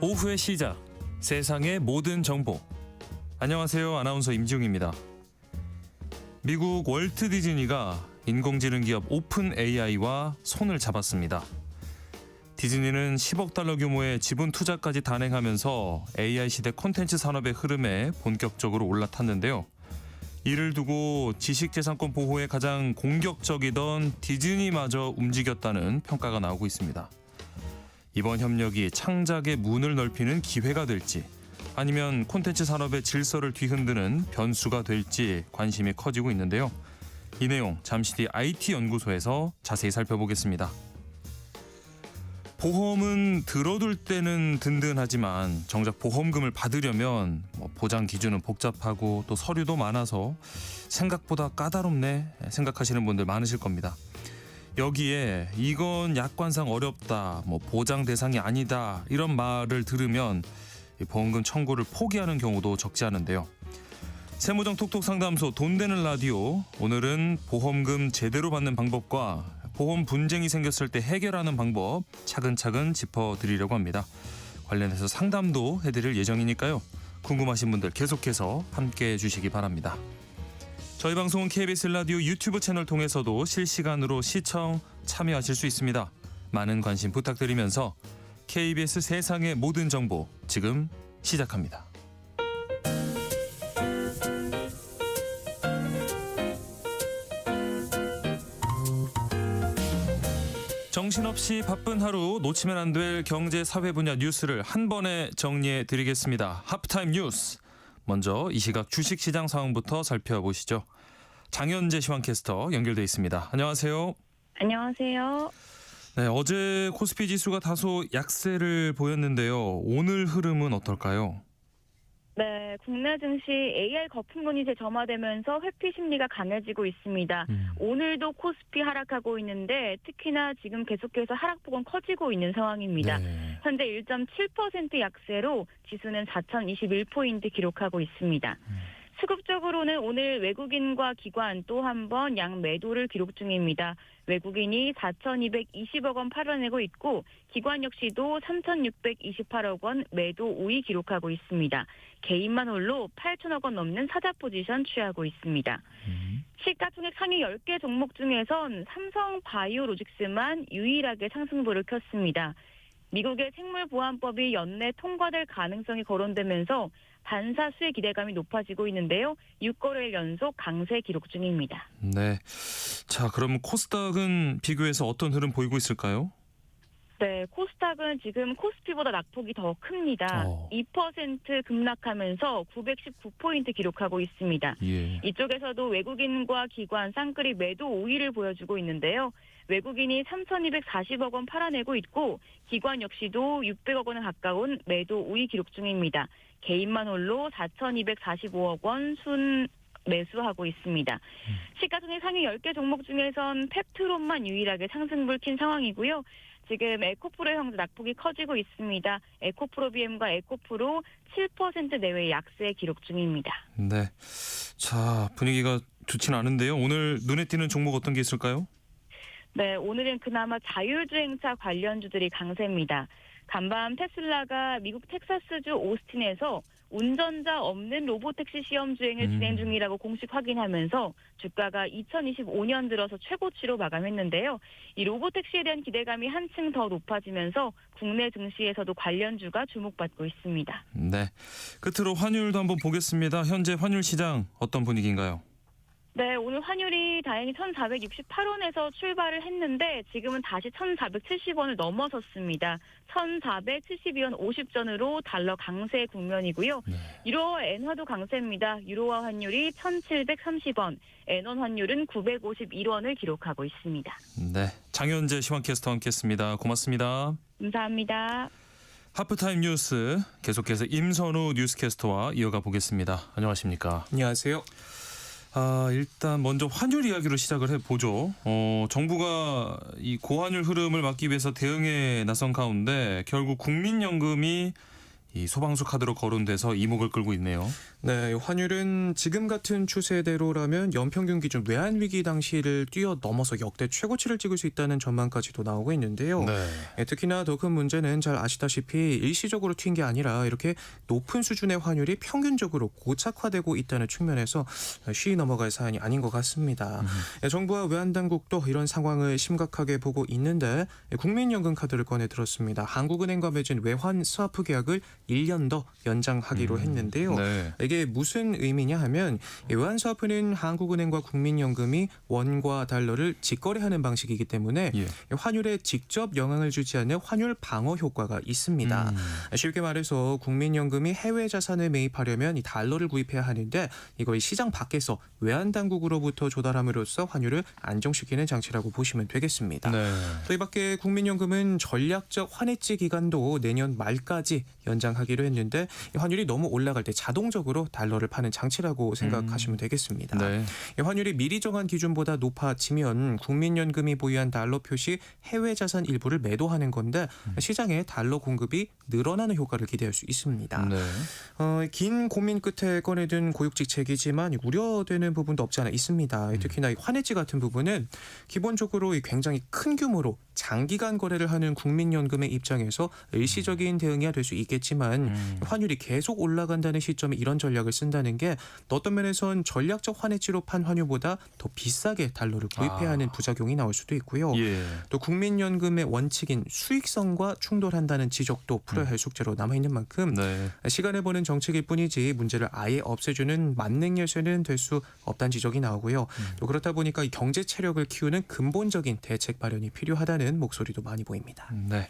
오후의 시작, 세상의 모든 정보. 안녕하세요. 아나운서 임지웅입니다. 미국 월트 디즈니가 인공지능 기업 오픈 AI와 손을 잡았습니다. 디즈니는 10억 달러 규모의 지분 투자까지 단행하면서 AI 시대 콘텐츠 산업의 흐름에 본격적으로 올라탔는데요. 이를 두고 지식재산권 보호에 가장 공격적이던 디즈니마저 움직였다는 평가가 나오고 있습니다. 이번 협력이 창작의 문을 넓히는 기회가 될지, 아니면 콘텐츠 산업의 질서를 뒤흔드는 변수가 될지 관심이 커지고 있는데요. 이 내용 잠시 뒤 IT연구소에서 자세히 살펴보겠습니다. 보험은 들어둘 때는 든든하지만 정작 보험금을 받으려면 보장 기준은 복잡하고 또 서류도 많아서 생각보다 까다롭네 생각하시는 분들 많으실 겁니다. 여기에 이건 약관상 어렵다, 보장 대상이 아니다 이런 말을 들으면 보험금 청구를 포기하는 경우도 적지 않은데요. 세무정 톡톡 상담소 돈 되는 라디오, 오늘은 보험금 제대로 받는 방법과 보험 분쟁이 생겼을 때 해결하는 방법 차근차근 짚어드리려고 합니다. 관련해서 상담도 해드릴 예정이니까요. 궁금하신 분들 계속해서 함께해 주시기 바랍니다. 저희 방송은 KBS 라디오 유튜브 채널 통해서도 실시간으로 시청, 참여하실 수 있습니다. 많은 관심 부탁드리면서 KBS 세상의 모든 정보 지금 시작합니다. 정신없이 바쁜 하루 놓치면 안 될 경제 사회 분야 뉴스를 한 번에 정리해 드리겠습니다. 하프타임 뉴스. 먼저 이 시각 주식시장 상황부터 살펴보시죠. 장현재 시황캐스터 연결돼 있습니다. 안녕하세요. 안녕하세요. 네, 어제 코스피 지수가 다소 약세를 보였는데요. 오늘 흐름은 어떨까요? 네, 국내 증시 AI 거품론이 재점화되면서 회피 심리가 강해지고 있습니다. 오늘도 코스피 하락하고 있는데 특히나 지금 계속해서 하락폭은 커지고 있는 상황입니다. 네. 현재 1.7% 약세로 지수는 4,021포인트 기록하고 있습니다. 수급적으로는 오늘 외국인과 기관 또 한 번 양매도를 기록 중입니다. 외국인이 4,220억 원 팔아내고 있고 기관 역시도 3,628억 원 매도 우위 기록하고 있습니다. 개인만 홀로 8천억 원 넘는 사자 포지션 취하고 있습니다. 시가총액 상위 10개 종목 중에선 삼성바이오로직스만 유일하게 상승보를 켰습니다. 미국의 생물보안법이 연내 통과될 가능성이 거론되면서 반사 수혜 기대감이 높아지고 있는데요. 6거래일 연속 강세 기록 중입니다. 네. 자, 그럼 코스닥은 비교해서 어떤 흐름 보이고 있을까요? 네, 코스닥은 지금 코스피보다 낙폭이 더 큽니다. 2% 급락하면서 919포인트 기록하고 있습니다. 예. 이쪽에서도 외국인과 기관 쌍끌이 매도 우위를 보여주고 있는데요. 외국인이 3,240억 원 팔아내고 있고 기관 역시도 600억 원에 가까운 매도 우위 기록 중입니다. 개인만 홀로 4,245억 원 순 매수하고 있습니다. 시가총액 상위 10개 종목 중에선 펩트론만 유일하게 상승불 킨 상황이고요. 지금 에코프로 형제 낙폭이 커지고 있습니다. 에코프로비엠과 에코프로 7% 내외의 약세 기록 중입니다. 네. 자, 분위기가 좋지는 않은데요. 오늘 눈에 띄는 종목 어떤 게 있을까요? 네, 오늘은 그나마 자율주행차 관련주들이 강세입니다. 간밤 테슬라가 미국 텍사스주 오스틴에서 운전자 없는 로보택시 시험 주행을 진행 중이라고 공식 확인하면서 주가가 2025년 들어서 최고치로 마감했는데요. 이 로보택시에 대한 기대감이 한층 더 높아지면서 국내 증시에서도 관련주가 주목받고 있습니다. 네. 끝으로 환율도 한번 보겠습니다. 현재 환율 시장 어떤 분위기인가요? 네, 오늘 환율이 다행히 1,468원에서 출발을 했는데 지금은 다시 1,470원을 넘어섰습니다. 1,472원 50전으로 달러 강세 국면이고요. 네. 유로와 엔화도 강세입니다. 유로화 환율이 1,730원, 엔원 환율은 951원을 기록하고 있습니다. 네. 장현재 시황캐스터와 함께했습니다. 고맙습니다. 감사합니다. 하프타임 뉴스 계속해서 임선우 뉴스캐스터와 이어가 보겠습니다. 안녕하십니까? 안녕하세요. 일단 먼저 환율 이야기로 시작을 해보죠. 정부가 이 고환율 흐름을 막기 위해서 대응에 나선 가운데 결국 국민연금이 이 소방수 카드로 거론돼서 이목을 끌고 있네요. 네, 환율은 지금 같은 추세대로라면 연평균 기준 외환 위기 당시를 뛰어넘어서 역대 최고치를 찍을 수 있다는 전망까지도 나오고 있는데요. 네. 특히나 더 큰 문제는 잘 아시다시피 일시적으로 튄 게 아니라 이렇게 높은 수준의 환율이 평균적으로 고착화되고 있다는 측면에서 쉬이 넘어갈 사안이 아닌 것 같습니다. 정부와 외환당국도 이런 상황을 심각하게 보고 있는데 국민연금 카드를 꺼내 들었습니다. 한국은행과 맺은 외환 스와프 계약을 1년 더 연장하기로 했는데요. 네. 이게 무슨 의미냐 하면 외환 스와프는 한국은행과 국민연금이 원과 달러를 직거래하는 방식이기 때문에 예. 환율에 직접 영향을 주지 않는 환율 방어 효과가 있습니다. 쉽게 말해서 국민연금이 해외 자산을 매입하려면 이 달러를 구입해야 하는데 이걸 시장 밖에서 외환 당국으로부터 조달함으로써 환율을 안정시키는 장치라고 보시면 되겠습니다. 네. 또 이 밖에 국민연금은 전략적 환해지 기간도 내년 말까지 연장하기로 했는데 이 환율이 너무 올라갈 때 자동적으로 달러를 파는 장치라고 생각하시면 되겠습니다. 네. 이 환율이 미리 정한 기준보다 높아지면 국민연금이 보유한 달러 표시 해외 자산 일부를 매도하는 건데 시장에 달러 공급이 늘어나는 효과를 기대할 수 있습니다. 네. 긴 고민 끝에 꺼내든 고육지책이지만 우려되는 부분도 없지 않아 있습니다. 특히나 이 환해지 같은 부분은 기본적으로 굉장히 큰 규모로 장기간 거래를 하는 국민연금의 입장에서 일시적인 대응이야 될 수 있겠지만 환율이 계속 올라간다는 시점에 이런 전략을 쓴다는 게 어떤 면에선 전략적 환해지로 판 환율보다 더 비싸게 달러를 구입해야 하는 부작용이 나올 수도 있고요. 예. 또 국민연금의 원칙인 수익성과 충돌한다는 지적도 풀어야 할 숙제로 남아있는 만큼 네. 시간을 보는 정책일 뿐이지 문제를 아예 없애주는 만능 열쇠는 될 수 없다는 지적이 나오고요. 또 그렇다 보니까 이 경제 체력을 키우는 근본적인 대책 마련이 필요하다는 목소리도 많이 보입니다. 네.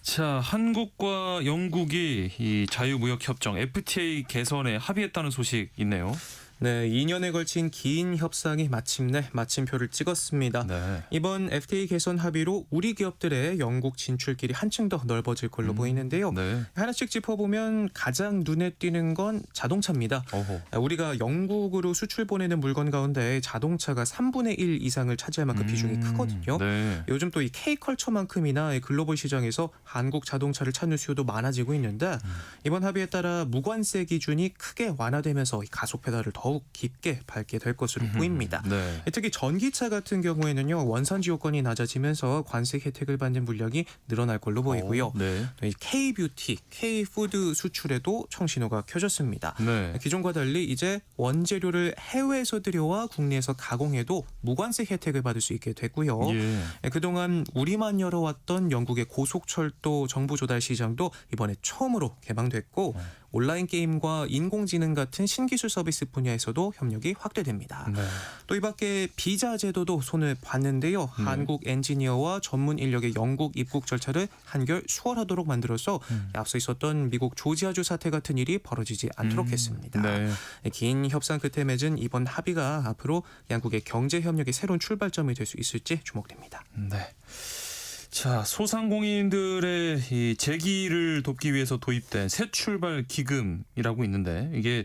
자, 한국과 영국이 이 자유무역 협정 FTA 개선에 합의했다는 소식 있네요. 네, 2년에 걸친 긴 협상이 마침내 마침표를 찍었습니다. 네. 이번 FTA 개선 합의로 우리 기업들의 영국 진출길이 한층 더 넓어질 걸로 보이는데요. 네. 하나씩 짚어보면 가장 눈에 띄는 건 자동차입니다. 어허. 우리가 영국으로 수출 보내는 물건 가운데 자동차가 3분의 1 이상을 차지할 만큼 비중이 크거든요. 네. 요즘 또 이 K컬처만큼이나 글로벌 시장에서 한국 자동차를 찾는 수요도 많아지고 있는데 이번 합의에 따라 무관세 기준이 크게 완화되면서 이 가속 페달을 더욱 깊게 밟게 될 것으로 보입니다. 네. 특히 전기차 같은 경우에는요. 원산지 요건이 낮아지면서 관세 혜택을 받는 물량이 늘어날 걸로 보이고요. 네. 또 이 K뷰티, K푸드 수출에도 청신호가 켜졌습니다. 네. 기존과 달리 이제 원재료를 해외에서 들여와 국내에서 가공해도 무관세 혜택을 받을 수 있게 됐고요. 예. 그동안 우리만 열어왔던 영국의 고속철도 정부 조달 시장도 이번에 처음으로 개방됐고 온라인 게임과 인공지능 같은 신기술 서비스 분야에서도 협력이 확대됩니다. 네. 또 이 밖에 비자 제도도 손을 봤는데요. 한국 엔지니어와 전문 인력의 영국 입국 절차를 한결 수월하도록 만들어서 앞서 있었던 미국 조지아주 사태 같은 일이 벌어지지 않도록 했습니다. 네. 긴 협상 끝에 맺은 이번 합의가 앞으로 양국의 경제 협력의 새로운 출발점이 될 수 있을지 주목됩니다. 네. 자, 소상공인들의 이 재기를 돕기 위해서 도입된 새 출발 기금이라고 있는데 이게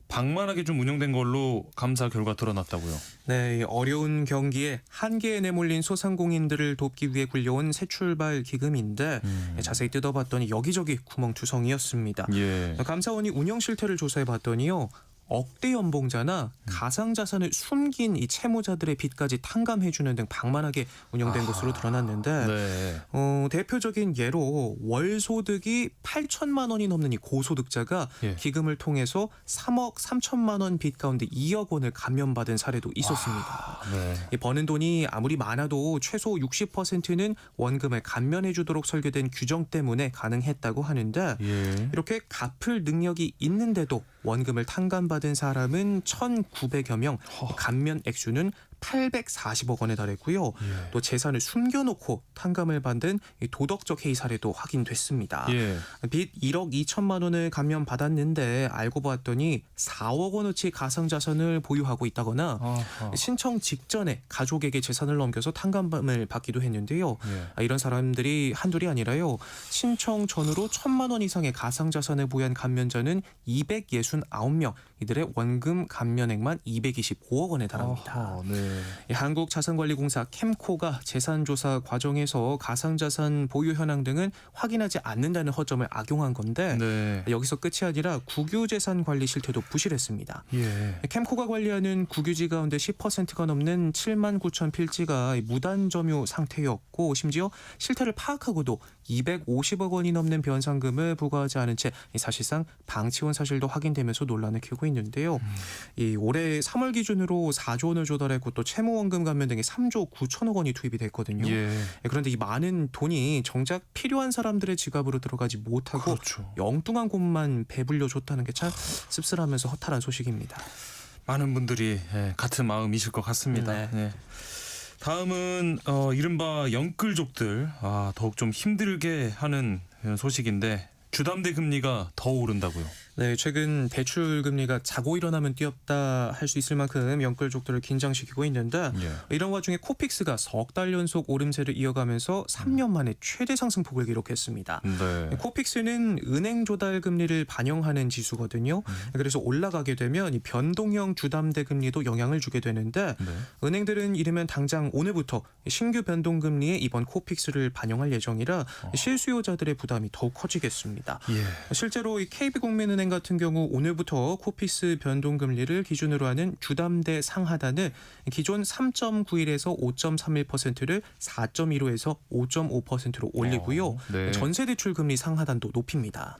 방만하게 좀 운영된 걸로 감사 결과 드러났다고요. 네, 어려운 경기에 한계에 내몰린 소상공인들을 돕기 위해 굴려온 새 출발 기금인데 자세히 뜯어봤더니 여기저기 구멍투성이었습니다. 예. 감사원이 운영 실태를 조사해봤더니요. 억대 연봉자나 가상자산을 숨긴 이 채무자들의 빚까지 탕감해주는 등 방만하게 운영된 것으로 드러났는데 네. 대표적인 예로 월 소득이 8천만 원이 넘는 이 고소득자가 예. 기금을 통해서 3억 3천만 원 빚 가운데 2억 원을 감면받은 사례도 있었습니다. 네. 이 버는 돈이 아무리 많아도 최소 60%는 원금을 감면해주도록 설계된 규정 때문에 가능했다고 하는데 예. 이렇게 갚을 능력이 있는데도 원금을 탕감받은 사람은 1,900여 명, 감면 액수는 840억 원에 달했고요. 예. 또 재산을 숨겨놓고 탕감을 받은 이 도덕적 해이 사례도 확인됐습니다. 예. 빚 1억 2천만 원을 감면받았는데 알고 봤더니 4억 원어치 가상자산을 보유하고 있다거나 아하. 신청 직전에 가족에게 재산을 넘겨서 탕감을 받기도 했는데요. 예. 이런 사람들이 한둘이 아니라요. 신청 전후로 1,000만 원 이상의 가상자산을 보유한 감면자는 269명, 이들의 원금 감면액만 225억 원에 달합니다. 아하, 네. 이 한국자산관리공사 캠코가 재산조사 과정에서 가상자산 보유 현황 등은 확인하지 않는다는 허점을 악용한 건데 네. 여기서 끝이 아니라 국유재산 관리 실태도 부실했습니다. 예. 캠코가 관리하는 국유지 가운데 10%가 넘는 7만 9천 필지가 무단점유 상태였고 심지어 실태를 파악하고도 250억 원이 넘는 변상금을 부과하지 않은 채 사실상 방치온 사실도 확인되면서 논란을 키우고 있는데요. 이 올해 3월 기준으로 4조 원을 조달했고 또 채무원금 감면 등의 3조 9천억 원이 투입이 됐거든요. 예. 그런데 이 많은 돈이 정작 필요한 사람들의 지갑으로 들어가지 못하고 그렇죠. 엉뚱한 곳만 배불려 줬다는 게 참 씁쓸하면서 허탈한 소식입니다. 많은 분들이 같은 마음이실 것 같습니다. 네. 네. 다음은 이른바 영끌족들 더욱 좀 힘들게 하는 소식인데 주담대 금리가 더 오른다고요. 네, 최근 대출 금리가 자고 일어나면 뛰었다 할 수 있을 만큼 영끌족들을 긴장시키고 있는데 이런 와중에 코픽스가 석 달 연속 오름세를 이어가면서 3년 만에 최대 상승폭을 기록했습니다. 네. 코픽스는 은행 조달 금리를 반영하는 지수거든요. 그래서 올라가게 되면 이 변동형 주담대 금리도 영향을 주게 되는데 네. 은행들은 이르면 당장 오늘부터 신규 변동 금리에 이번 코픽스를 반영할 예정이라 실수요자들의 부담이 더욱 커지겠습니다. 예. 실제로 이 KB국민은행 같은 경우 오늘부터 코픽스 변동금리를 기준으로 하는 주담대 상하단을 기존 3.91에서 5.31%를 4.15에서 5.5%로 올리고요. 네. 전세대출 금리 상하단도 높입니다.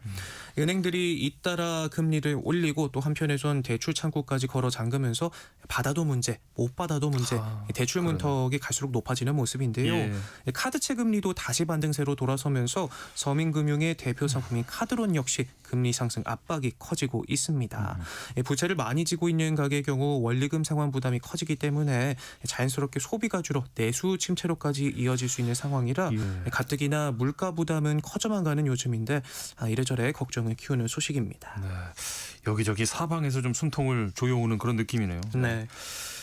은행들이 잇따라 금리를 올리고 또 한편에선 대출 창구까지 걸어 잠그면서 받아도 문제, 못 받아도 문제, 대출 문턱이 갈수록 높아지는 모습인데요. 예. 카드채 금리도 다시 반등세로 돌아서면서 서민금융의 대표 상품인 카드론 역시 금리 상승 압박이 커지고 있습니다. 부채를 많이 지고 있는 가게의 경우 원리금 상환 부담이 커지기 때문에 자연스럽게 소비가 줄어 내수 침체로까지 이어질 수 있는 상황이라 가뜩이나 물가 부담은 커져만 가는 요즘인데 이래저래 걱정을 키우는 소식입니다. 네. 여기저기 사방에서 좀 숨통을 조여오는 그런 느낌이네요. 네.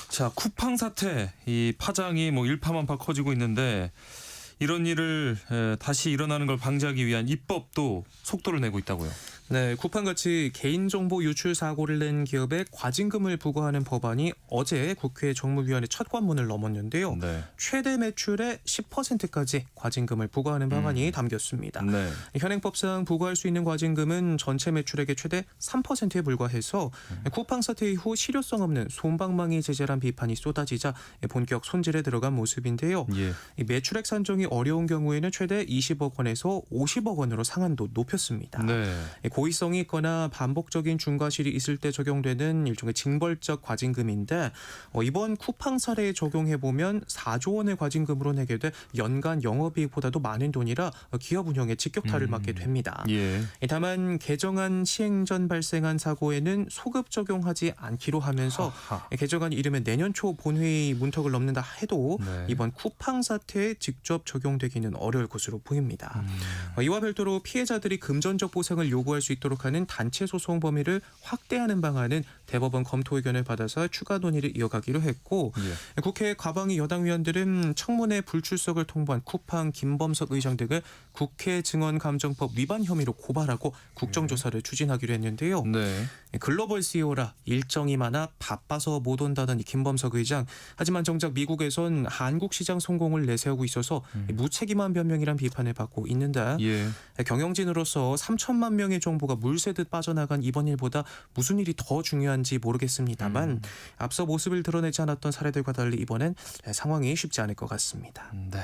자, 쿠팡 사태 이 파장이 뭐 일파만파 커지고 있는데 이런 일을 다시 일어나는 걸 방지하기 위한 입법도 속도를 내고 있다고요. 네, 쿠팡같이 개인정보 유출 사고를 낸 기업에 과징금을 부과하는 법안이 어제 국회 정무위원회 첫 관문을 넘었는데요. 네. 최대 매출의 10%까지 과징금을 부과하는 방안이 담겼습니다. 네. 현행법상 부과할 수 있는 과징금은 전체 매출액의 최대 3%에 불과해서 쿠팡 사태 이후 실효성 없는 솜방망이 제재란 비판이 쏟아지자 본격 손질에 들어간 모습인데요. 예. 이 매출액 산정이 어려운 경우에는 최대 20억 원에서 50억 원으로 상한도 높였습니다. 네. 고의성이 있거나 반복적인 중과실이 있을 때 적용되는 일종의 징벌적 과징금인데 이번 쿠팡 사례에 적용해보면 4조 원의 과징금으로 내게 돼 연간 영업이익보다도 많은 돈이라 기업 운영에 직격탄을 맞게 됩니다. 예. 다만 개정안 시행 전 발생한 사고에는 소급 적용하지 않기로 하면서 개정안이 이르면 내년 초 본회의 문턱을 넘는다 해도 네. 이번 쿠팡 사태에 직접 적용되기는 어려울 것으로 보입니다. 이와 별도로 피해자들이 금전적 보상을 요구할 수 있도록 하는 단체 소송 범위를 확대하는 방안은 대법원 검토 의견을 받아서 추가 논의를 이어가기로 했고 국회 과방위 여당 의원들은 청문회 불출석을 통보한 쿠팡 김범석 의장 등을 국회 증언감정법 위반 혐의로 고발하고 국정조사를 추진하기로 했는데요. 네. 글로벌 CEO라 일정이 많아 바빠서 못 온다던 이 김범석 의장. 하지만 정작 미국에선 한국 시장 성공을 내세우고 있어서 무책임한 변명이란 비판을 받고 있는데 예. 경영진으로서 3천만 명의 정보가 물새듯 빠져나간 이번 일보다 무슨 일이 더 중요한지 모르겠습니다만 앞서 모습을 드러내지 않았던 사례들과 달리 이번엔 상황이 쉽지 않을 것 같습니다. 네.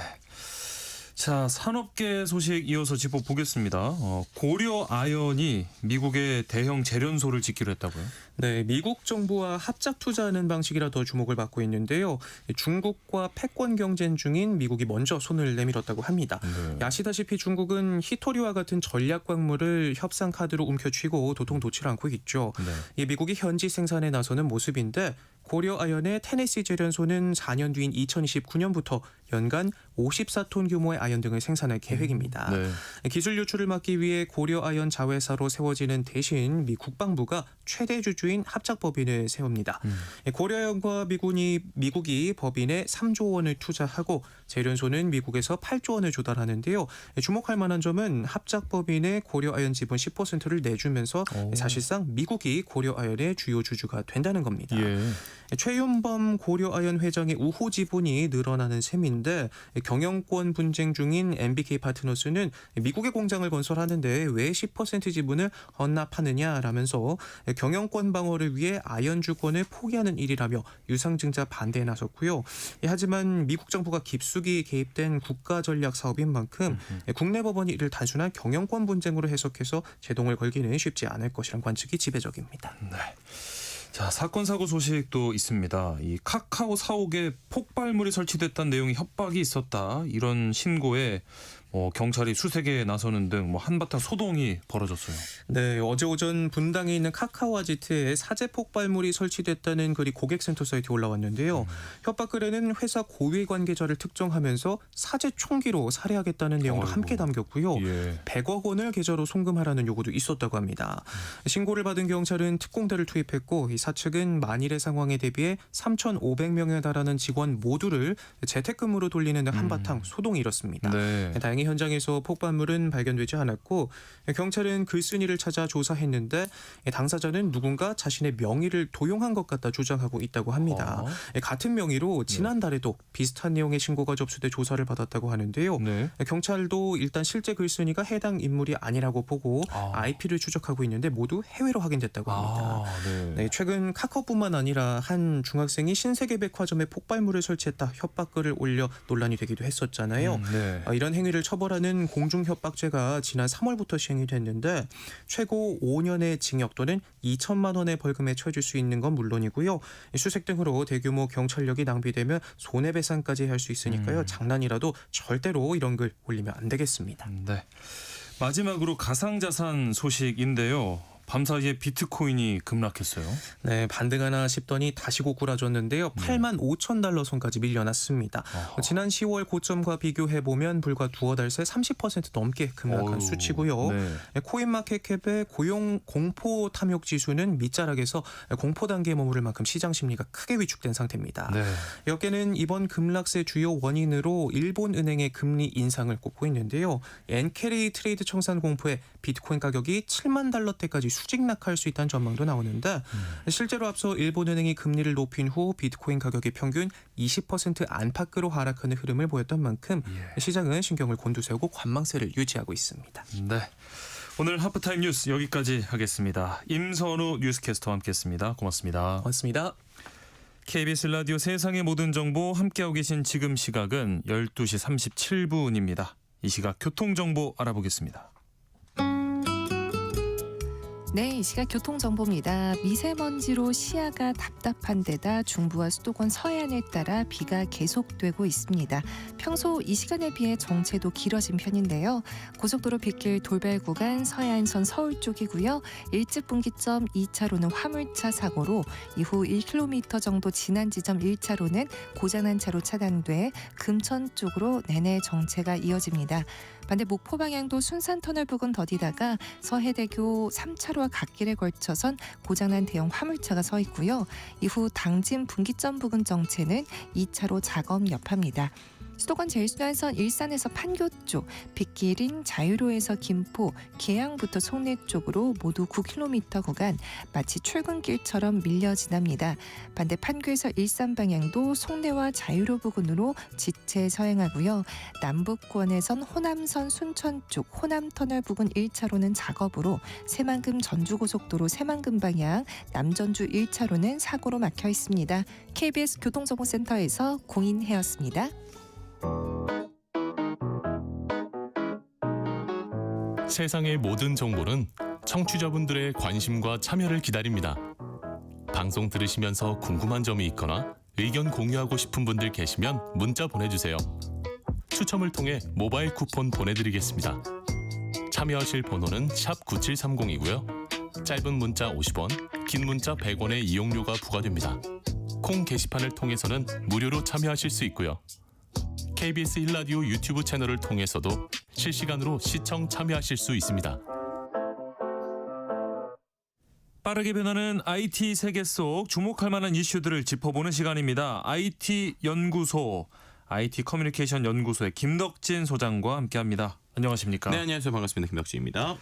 자, 산업계 소식 이어서 짚어보겠습니다. 고려 아연이 미국의 대형 재련소를 짓기로 했다고요? 네, 미국 정부와 합작 투자하는 방식이라 더 주목을 받고 있는데요. 중국과 패권 경쟁 중인 미국이 먼저 손을 내밀었다고 합니다. 네. 아시다시피 중국은 히토리와 같은 전략 광물을 협상 카드로 움켜쥐고 도통 놓지 않고 있죠. 네. 이 미국이 현지 생산에 나서는 모습인데 고려 아연의 테네시 재련소는 4년 뒤인 2029년부터 연간 54톤 규모의 아연 등을 생산할 계획입니다. 네. 기술 유출을 막기 위해 고려 아연 자회사로 세워지는 대신 미 국방부가 최대 주주인 합작법인을 세웁니다. 고려 아연과 미국이 법인에 3조 원을 투자하고 재련소는 미국에서 8조 원을 조달하는데요. 주목할 만한 점은 합작법인에 고려 아연 지분 10%를 내주면서 사실상 미국이 고려 아연의 주요 주주가 된다는 겁니다. 예. 최윤범 고려아연 회장의 우호 지분이 늘어나는 셈인데 경영권 분쟁 중인 MBK 파트너스는 미국에 공장을 건설하는데 왜 10% 지분을 헌납하느냐라면서 경영권 방어를 위해 아연 주권을 포기하는 일이라며 유상증자 반대에 나섰고요. 하지만 미국 정부가 깊숙이 개입된 국가 전략 사업인 만큼 국내 법원이 이를 단순한 경영권 분쟁으로 해석해서 제동을 걸기는 쉽지 않을 것이란 관측이 지배적입니다. 네. 자, 사건 사고 소식도 있습니다. 이 카카오 사옥에 폭발물이 설치됐다는 내용의 협박이 있었다. 이런 신고에 경찰이 수색에 나서는 등 한바탕 소동이 벌어졌어요. 네, 어제 오전 분당에 있는 카카오 아지트에 사제 폭발물이 설치됐다는 글이 고객센터 사이트에 올라왔는데요. 협박글에는 회사 고위 관계자를 특정하면서 사제 총기로 살해하겠다는 내용도 함께 담겼고요. 예. 100억 원을 계좌로 송금하라는 요구도 있었다고 합니다. 신고를 받은 경찰은 특공대를 투입했고 이 사측은 만일의 상황에 대비해 3,500명에 달하는 직원 모두를 재택근무로 돌리는 등 한바탕 소동이 일었습니다. 네. 다행히 현장에서 폭발물은 발견되지 않았고 경찰은 글쓴이를 찾아 조사했는데 당사자는 누군가 자신의 명의를 도용한 것 같다 주장하고 있다고 합니다. 같은 명의로 지난달에도 비슷한 내용의 신고가 접수돼 조사를 받았다고 하는데요. 네. 경찰도 일단 실제 글쓴이가 해당 인물이 아니라고 보고 IP를 추적하고 있는데 모두 해외로 확인됐다고 합니다. 네, 최근 카카오뿐만 아니라 한 중학생이 신세계백화점에 폭발물을 설치했다 협박글을 올려 논란이 되기도 했었잖아요. 네. 이런 행위를 처벌하는 공중협박죄가 지난 3월부터 시행이 됐는데 최고 5년의 징역 또는 2천만 원의 벌금에 처해질 수 있는 건 물론이고요. 수색 등으로 대규모 경찰력이 낭비되면 손해배상까지 할 수 있으니까요. 장난이라도 절대로 이런 글 올리면 안 되겠습니다. 네. 마지막으로 가상자산 소식인데요. 밤사이에 비트코인이 급락했어요. 네, 반등하나 싶더니 다시 고꾸라졌는데요. 8만 5천 달러 선까지 밀려났습니다. 지난 10월 고점과 비교해보면 불과 두어 달 새 30% 넘게 급락한 수치고요. 네. 코인마켓캡의 고용 공포 탐욕 지수는 밑자락에서 공포 단계에 머무를 만큼 시장 심리가 크게 위축된 상태입니다. 네. 여기는 이번 급락세 주요 원인으로 일본은행의 금리 인상을 꼽고 있는데요. 엔캐리 트레이드 청산 공포에 비트코인 가격이 7만 달러대까지 수직낙하할 수 있다는 전망도 나오는데 실제로 앞서 일본은행이 금리를 높인 후 비트코인 가격이 평균 20% 안팎으로 하락하는 흐름을 보였던 만큼 시장은 신경을 곤두세우고 관망세를 유지하고 있습니다. 네. 오늘 하프타임 뉴스 여기까지 하겠습니다. 임선우 뉴스캐스터와 함께했습니다. 고맙습니다. 고맙습니다. KBS 라디오 세상의 모든 정보 함께하고 계신 지금 시각은 12시 37분입니다. 이 시각 교통정보 알아보겠습니다. 네, 이 시각 교통정보입니다. 미세먼지로 시야가 답답한 데다 중부와 수도권 서해안을 따라 비가 계속되고 있습니다. 평소 이 시간에 비해 정체도 길어진 편인데요. 고속도로 빗길 돌발 구간 서해안선 서울 쪽이고요. 일찍 분기점 2차로는 화물차 사고로 이후 1km 정도 지난 지점 1차로는 고장난 차로 차단돼 금천 쪽으로 내내 정체가 이어집니다. 반대 목포 방향도 순산터널 부근 더디다가 서해대교 3차로와 갓길에 걸쳐선 고장난 대형 화물차가 서 있고요. 이후 당진 분기점 부근 정체는 2차로 작업 여파입니다. 수도권 제일순환선 일산에서 판교 쪽, 빗길인 자유로에서 김포, 계양부터 송내 쪽으로 모두 9km 구간 마치 출근길처럼 밀려 지납니다. 반대 판교에서 일산 방향도 송내와 자유로 부근으로 지체 서행하고요. 남북권에선 호남선 순천 쪽 호남터널 부근 1차로는 작업으로 새만금 전주고속도로 새만금 방향 남전주 1차로는 사고로 막혀 있습니다. KBS 교통정보센터에서 공인해였습니다. 세상의 모든 정보는 청취자분들의 관심과 참여를 기다립니다. 방송 들으시면서 궁금한 점이 있거나 의견 공유하고 싶은 분들 계시면 문자 보내주세요. 추첨을 통해 모바일 쿠폰 보내드리겠습니다. 참여하실 번호는 샵 9730이고요. 짧은 문자 50원, 긴 문자 100원의 이용료가 부과됩니다. 콩 게시판을 통해서는 무료로 참여하실 수 있고요. KBS 1라디오 유튜브 채널을 통해서도 실시간으로 시청 참여하실 수 있습니다. 빠르게 변하는 IT 세계 속 주목할 만한 이슈들을 짚어보는 시간입니다. IT 연구소, IT 커뮤니케이션 연구소의 김덕진 소장과 함께합니다. 안녕하십니까? 네, 안녕하세요. 반갑습니다. 김덕진입니다.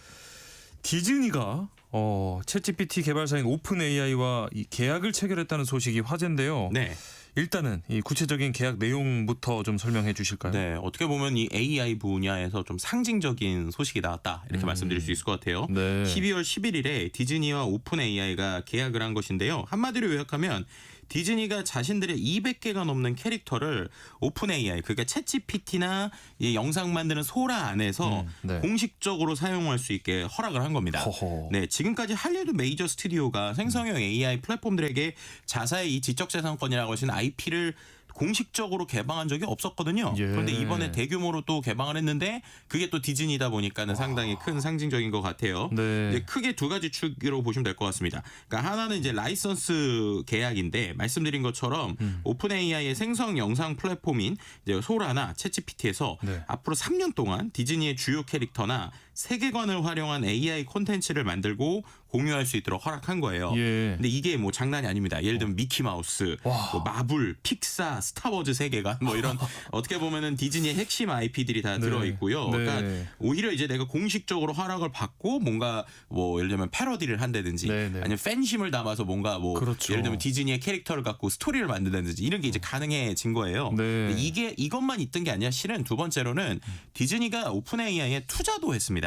디즈니가 챗GPT 개발사인 오픈 AI와 이 계약을 체결했다는 소식이 화제인데요. 네. 일단은 이 구체적인 계약 내용부터 좀 설명해 주실까요? 네, 어떻게 보면 이 AI 분야에서 좀 상징적인 소식이 나왔다 이렇게 말씀드릴 수 있을 것 같아요. 네. 12월 11일에 디즈니와 오픈 AI가 계약을 한 것인데요. 한마디로 요약하면 디즈니가 자신들의 200개가 넘는 캐릭터를 오픈 AI, 그러니까 챗GPT나 이 영상 만드는 소라 안에서 네. 공식적으로 사용할 수 있게 허락을 한 겁니다. 허허. 네, 지금까지 할리우드 메이저 스튜디오가 생성형 AI 플랫폼들에게 자사의 이 지적재산권이라고 하신 IP를 공식적으로 개방한 적이 없었거든요. 예. 그런데 이번에 대규모로 또 개방을 했는데 그게 또 디즈니다 보니까는 상당히 큰 상징적인 것 같아요. 네. 이제 크게 두 가지 축으로 보시면 될 것 같습니다. 그러니까 하나는 이제 라이선스 계약인데 말씀드린 것처럼 오픈 AI의 생성 영상 플랫폼인 이제 소라나 챗GPT에서 네. 앞으로 3년 동안 디즈니의 주요 캐릭터나 세계관을 활용한 AI 콘텐츠를 만들고 공유할 수 있도록 허락한 거예요. 예. 근데 이게 뭐 장난이 아닙니다. 예를 들면 미키마우스, 와. 뭐 마블, 픽사, 스타워즈 세계관 뭐 이런 어떻게 보면은 디즈니의 핵심 IP들이 다 네. 들어 있고요. 네. 그러니까 오히려 이제 내가 공식적으로 허락을 받고 뭔가 뭐 예를 들면 패러디를 한다든지 네, 네. 아니면 팬심을 담아서 뭔가 뭐 그렇죠. 예를 들면 디즈니의 캐릭터를 갖고 스토리를 만든다든지 이런 게 이제 가능해진 거예요. 네. 근데 이게 이것만 있던 게 아니라 실은 두 번째로는 디즈니가 오픈 AI에 투자도 했습니다.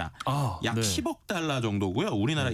약 네. 10억 달러 정도고요. 우리나라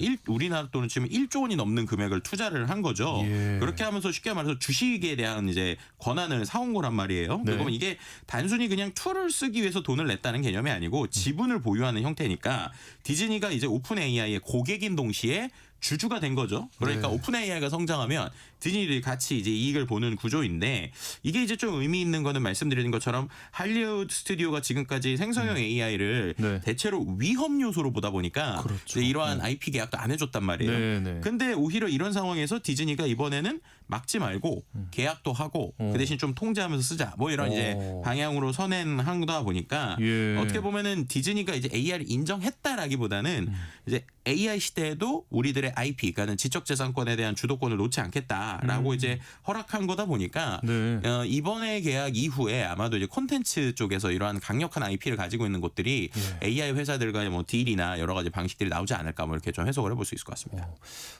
돈은 지금 1조 원이 넘는 금액을 투자를 한 거죠. 예. 그렇게 하면서 쉽게 말해서 주식에 대한 이제 권한을 사온 거란 말이에요. 네. 그러면 이게 단순히 그냥 툴을 쓰기 위해서 돈을 냈다는 개념이 아니고 지분을 보유하는 형태니까 디즈니가 이제 오픈 AI의 고객인 동시에 주주가 된 거죠. 그러니까 네. 오픈 AI가 성장하면 디즈니들이 같이 이제 이익을 보는 구조인데 이게 이제 좀 의미 있는 거는 말씀드리는 것처럼 할리우드 스튜디오가 지금까지 생성형 AI를 네. 대체로 위험 요소로 보다 보니까 그렇죠. 이제 이러한 IP 계약도 안 해줬단 말이에요. 네, 네. 근데 오히려 이런 상황에서 디즈니가 이번에는 막지 말고 계약도 하고 그 대신 좀 통제하면서 쓰자 뭐 이런 이제 방향으로 선행하다 보니까 예. 어떻게 보면은 디즈니가 이제 AI를 인정했다라기보다는 이제 AI 시대에도 우리들의 IP, 그러니까 지적재산권에 대한 주도권을 놓지 않겠다라고 이제 허락한 거다 보니까 네. 이번에 계약 이후에 아마도 이제 콘텐츠 쪽에서 이러한 강력한 IP를 가지고 있는 곳들이 AI 회사들과의 뭐 딜이나 여러 가지 방식들이 나오지 않을까 뭐 이렇게 좀 해석을 해볼 수 있을 것 같습니다.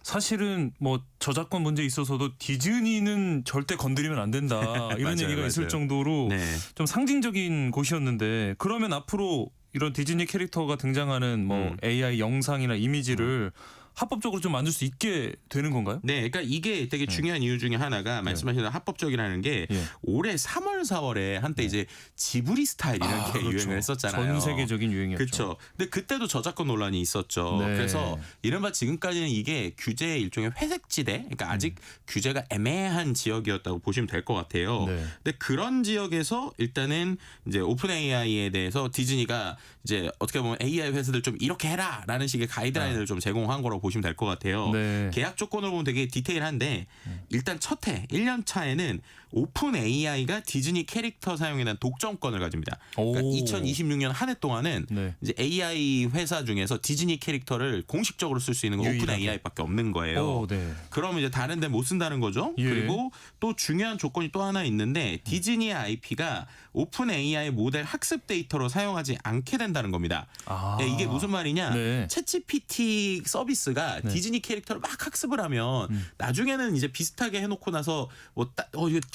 사실은 뭐 저작권 문제 있어서도 디즈니는 절대 건드리면 안 된다 이런 맞아요, 얘기가 있을 맞아요. 정도로 네. 좀 상징적인 곳이었는데 그러면 앞으로 이런 디즈니 캐릭터가 등장하는 뭐 AI 영상이나 이미지를 합법적으로 좀 만들 수 있게 되는 건가요? 네, 그러니까 이게 되게 중요한 이유 중에 하나가 말씀하신 합법적이라는 게 예. 올해 3월, 4월에 한때 이제 지브리 스타일이라는 게 그렇죠. 유행을 했었잖아요. 전 세계적인 유행이었죠. 그렇죠. 근데 그때도 저작권 논란이 있었죠. 네. 그래서 이른바 지금까지는 이게 규제의 일종의 회색지대, 그러니까 아직 규제가 애매한 지역이었다고 보시면 될 것 같아요. 네. 근데 그런 지역에서 일단은 이제 오픈 AI에 대해서 디즈니가 이제 어떻게 보면 AI 회사들 좀 이렇게 해라라는 식의 가이드라인을 좀 제공한 거라고 보시면 될 것 같아요. 네. 계약 조건을 보면 되게 디테일한데 일단 첫 해 1년 차에는 오픈 AI가 디즈니 캐릭터 사용에 대한 독점권을 가집니다. 그러니까 오. 2026년 한 해 동안은 네. 이제 AI 회사 중에서 디즈니 캐릭터를 공식적으로 쓸 수 있는 건 오픈 유일하게. AI밖에 없는 거예요. 오, 네. 그러면 이제 다른 데 못 쓴다는 거죠. 예. 그리고 또 중요한 조건이 또 하나 있는데 디즈니의 IP가 오픈 AI 모델 학습 데이터로 사용하지 않게 된다는 겁니다. 아. 네, 이게 무슨 말이냐? 네. 챗GPT 서비스가 디즈니 캐릭터를 막 학습을 하면 나중에는 이제 비슷하게 해놓고 나서 뭐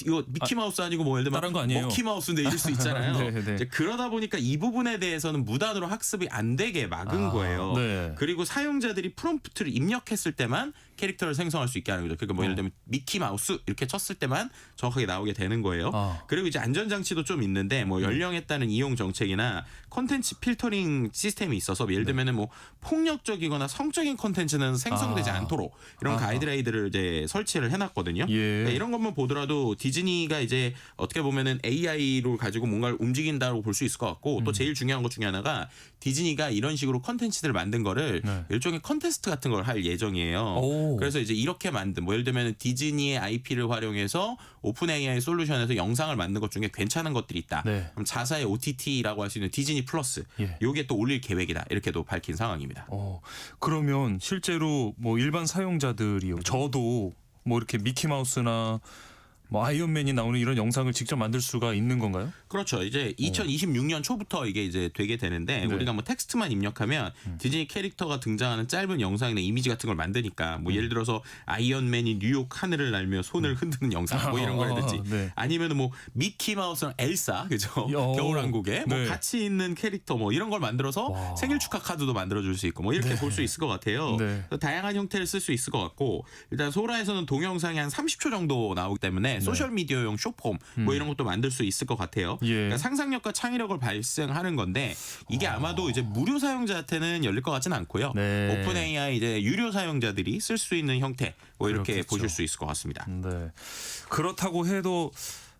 이거 미키마우스 아니고 뭐 예를 들면 다른 거 아니에요? 먹키마우스인데 이럴 수 있잖아요. 네, 네. 이제 그러다 보니까 이 부분에 대해서는 무단으로 학습이 안 되게 막은 거예요. 네. 그리고 사용자들이 프롬프트를 입력했을 때만 캐릭터를 생성할 수 있게 하는 거죠. 그러니까 뭐 예를 들면 미키마우스 이렇게 쳤을 때만 정확하게 나오게 되는 거예요. 그리고 이제 안전장치도 좀 있는데 뭐 연령에 따른 이용 정책이나 콘텐츠 필터링 시스템이 있어서 예를 들면은 뭐 폭력적이거나 성적인 콘텐츠는 생성되지 않도록 이런 가이드라인들을 이제 설치를 해놨거든요. 예. 그러니까 이런 것만 보더라도 디즈니가 이제 어떻게 보면은 AI로 가지고 뭔가를 움직인다고 볼 수 있을 것 같고 또 제일 중요한 것 중에 하나가 디즈니가 이런 식으로 컨텐츠들을 만든 거를 네. 일종의 컨테스트 같은 걸 할 예정이에요. 오. 그래서 이제 이렇게 만든 뭐 예를 들면 디즈니의 IP를 활용해서 오픈 AI 솔루션에서 영상을 만든 것 중에 괜찮은 것들이 있다. 네. 그럼 자사의 OTT라고 할 수 있는 디즈니 플러스 예. 요게 또 올릴 계획이다. 이렇게도 밝힌 상황입니다. 그러면 실제로 뭐 일반 사용자들이요. 저도 뭐 이렇게 미키마우스나 뭐 아이언맨이 나오는 이런 영상을 직접 만들 수가 있는 건가요? 그렇죠. 이제 2026년 초부터 이게 이제 되게 되는데 네. 우리가 뭐 텍스트만 입력하면 디즈니 캐릭터가 등장하는 짧은 영상이나 이미지 같은 걸 만드니까 뭐 예를 들어서 아이언맨이 뉴욕 하늘을 날며 손을 흔드는 영상 뭐 이런 거라든지 네. 아니면 뭐 미키 마우스랑 엘사 그죠? 겨울왕국에 뭐 네. 같이 있는 캐릭터 뭐 이런 걸 만들어서 와. 생일 축하 카드도 만들어줄 수 있고 뭐 이렇게 볼 수 있을 것 같아요. 네. 다양한 형태를 쓸 수 있을 것 같고 일단 소라에서는 동영상이 한 30초 정도 나오기 때문에 소셜 미디어용 쇼폼 뭐 이런 것도 만들 수 있을 것 같아요. 예. 그러니까 상상력과 창의력을 발생하는 건데 이게 아마도 이제 무료 사용자한테는 열릴 것 같지는 않고요. 네. 오픈 AI 이제 유료 사용자들이 쓸 수 있는 형태 뭐 이렇게 그렇겠죠. 보실 수 있을 것 같습니다. 네. 그렇다고 해도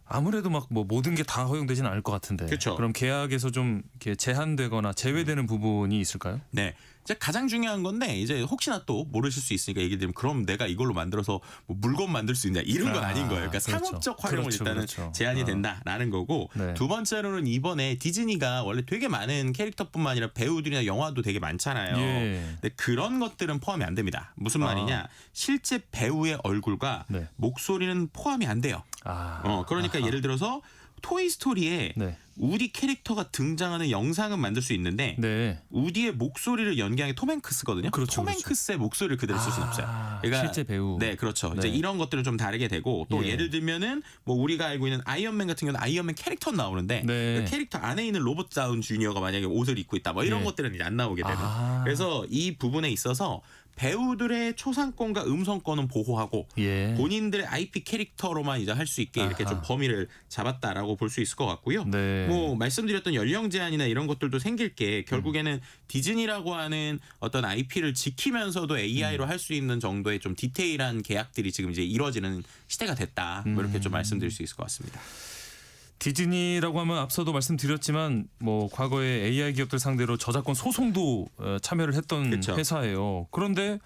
아무래도 막 뭐 모든 게 다 허용되지는 않을 것 같은데. 그렇죠. 그럼 계약에서 좀 이렇게 제한되거나 제외되는 부분이 있을까요? 네. 이제 가장 중요한 건데 이제 혹시나 또 모르실 수 있으니까 얘기 드리면 그럼 내가 이걸로 만들어서 뭐 물건 만들 수 있냐 이런 건 아닌 거예요. 그러니까 그렇죠. 상업적 활용을 그렇죠, 일단은 그렇죠. 제한이 된다라는 거고 네. 두 번째로는 이번에 디즈니가 원래 되게 많은 캐릭터뿐만 아니라 배우들이나 영화도 되게 많잖아요. 예. 근데 그런 것들은 포함이 안 됩니다. 무슨 말이냐? 실제 배우의 얼굴과 네. 목소리는 포함이 안 돼요. 그러니까 아하. 예를 들어서 토이스토리에 네. 우디 캐릭터가 등장하는 영상은 만들 수 있는데 네. 우디의 목소리를 연기한 게 톰 행크스거든요. 그렇죠, 톰 행크스의 목소리를 그대로 쓸 수는 없어요. 그러니까 실제 배우. 네, 그렇죠. 네. 이제 이런 것들은 좀 다르게 되고 또 예. 예를 들면은 뭐 우리가 알고 있는 아이언맨 같은 경우는 아이언맨 캐릭터 나오는데 네. 그 캐릭터 안에 있는 로버트 다운 주니어가 만약에 옷을 입고 있다, 뭐 이런 예. 것들은 이제 안 나오게 되는. 아. 그래서 이 부분에 있어서 배우들의 초상권과 음성권은 보호하고 예. 본인들의 IP 캐릭터로만 이제 할 수 있게 이렇게 아하. 좀 범위를 잡았다라고 볼 수 있을 것 같고요. 네. 뭐 말씀드렸던 연령 제한이나 이런 것들도 생길 게 결국에는 음. 디즈니라고 하는 어떤 IP를 지키면서도 AI로 할 수 있는 정도의 좀 디테일한 계약들이 지금 이제 이루어지는 시대가 됐다. 뭐 이렇게 좀 말씀드릴 수 있을 것 같습니다. 디즈니라고 하면 앞서도 말씀드렸지만 뭐 과거에 AI 기업들 상대로 저작권 소송도 참여를 했던 그쵸. 회사예요. 그런데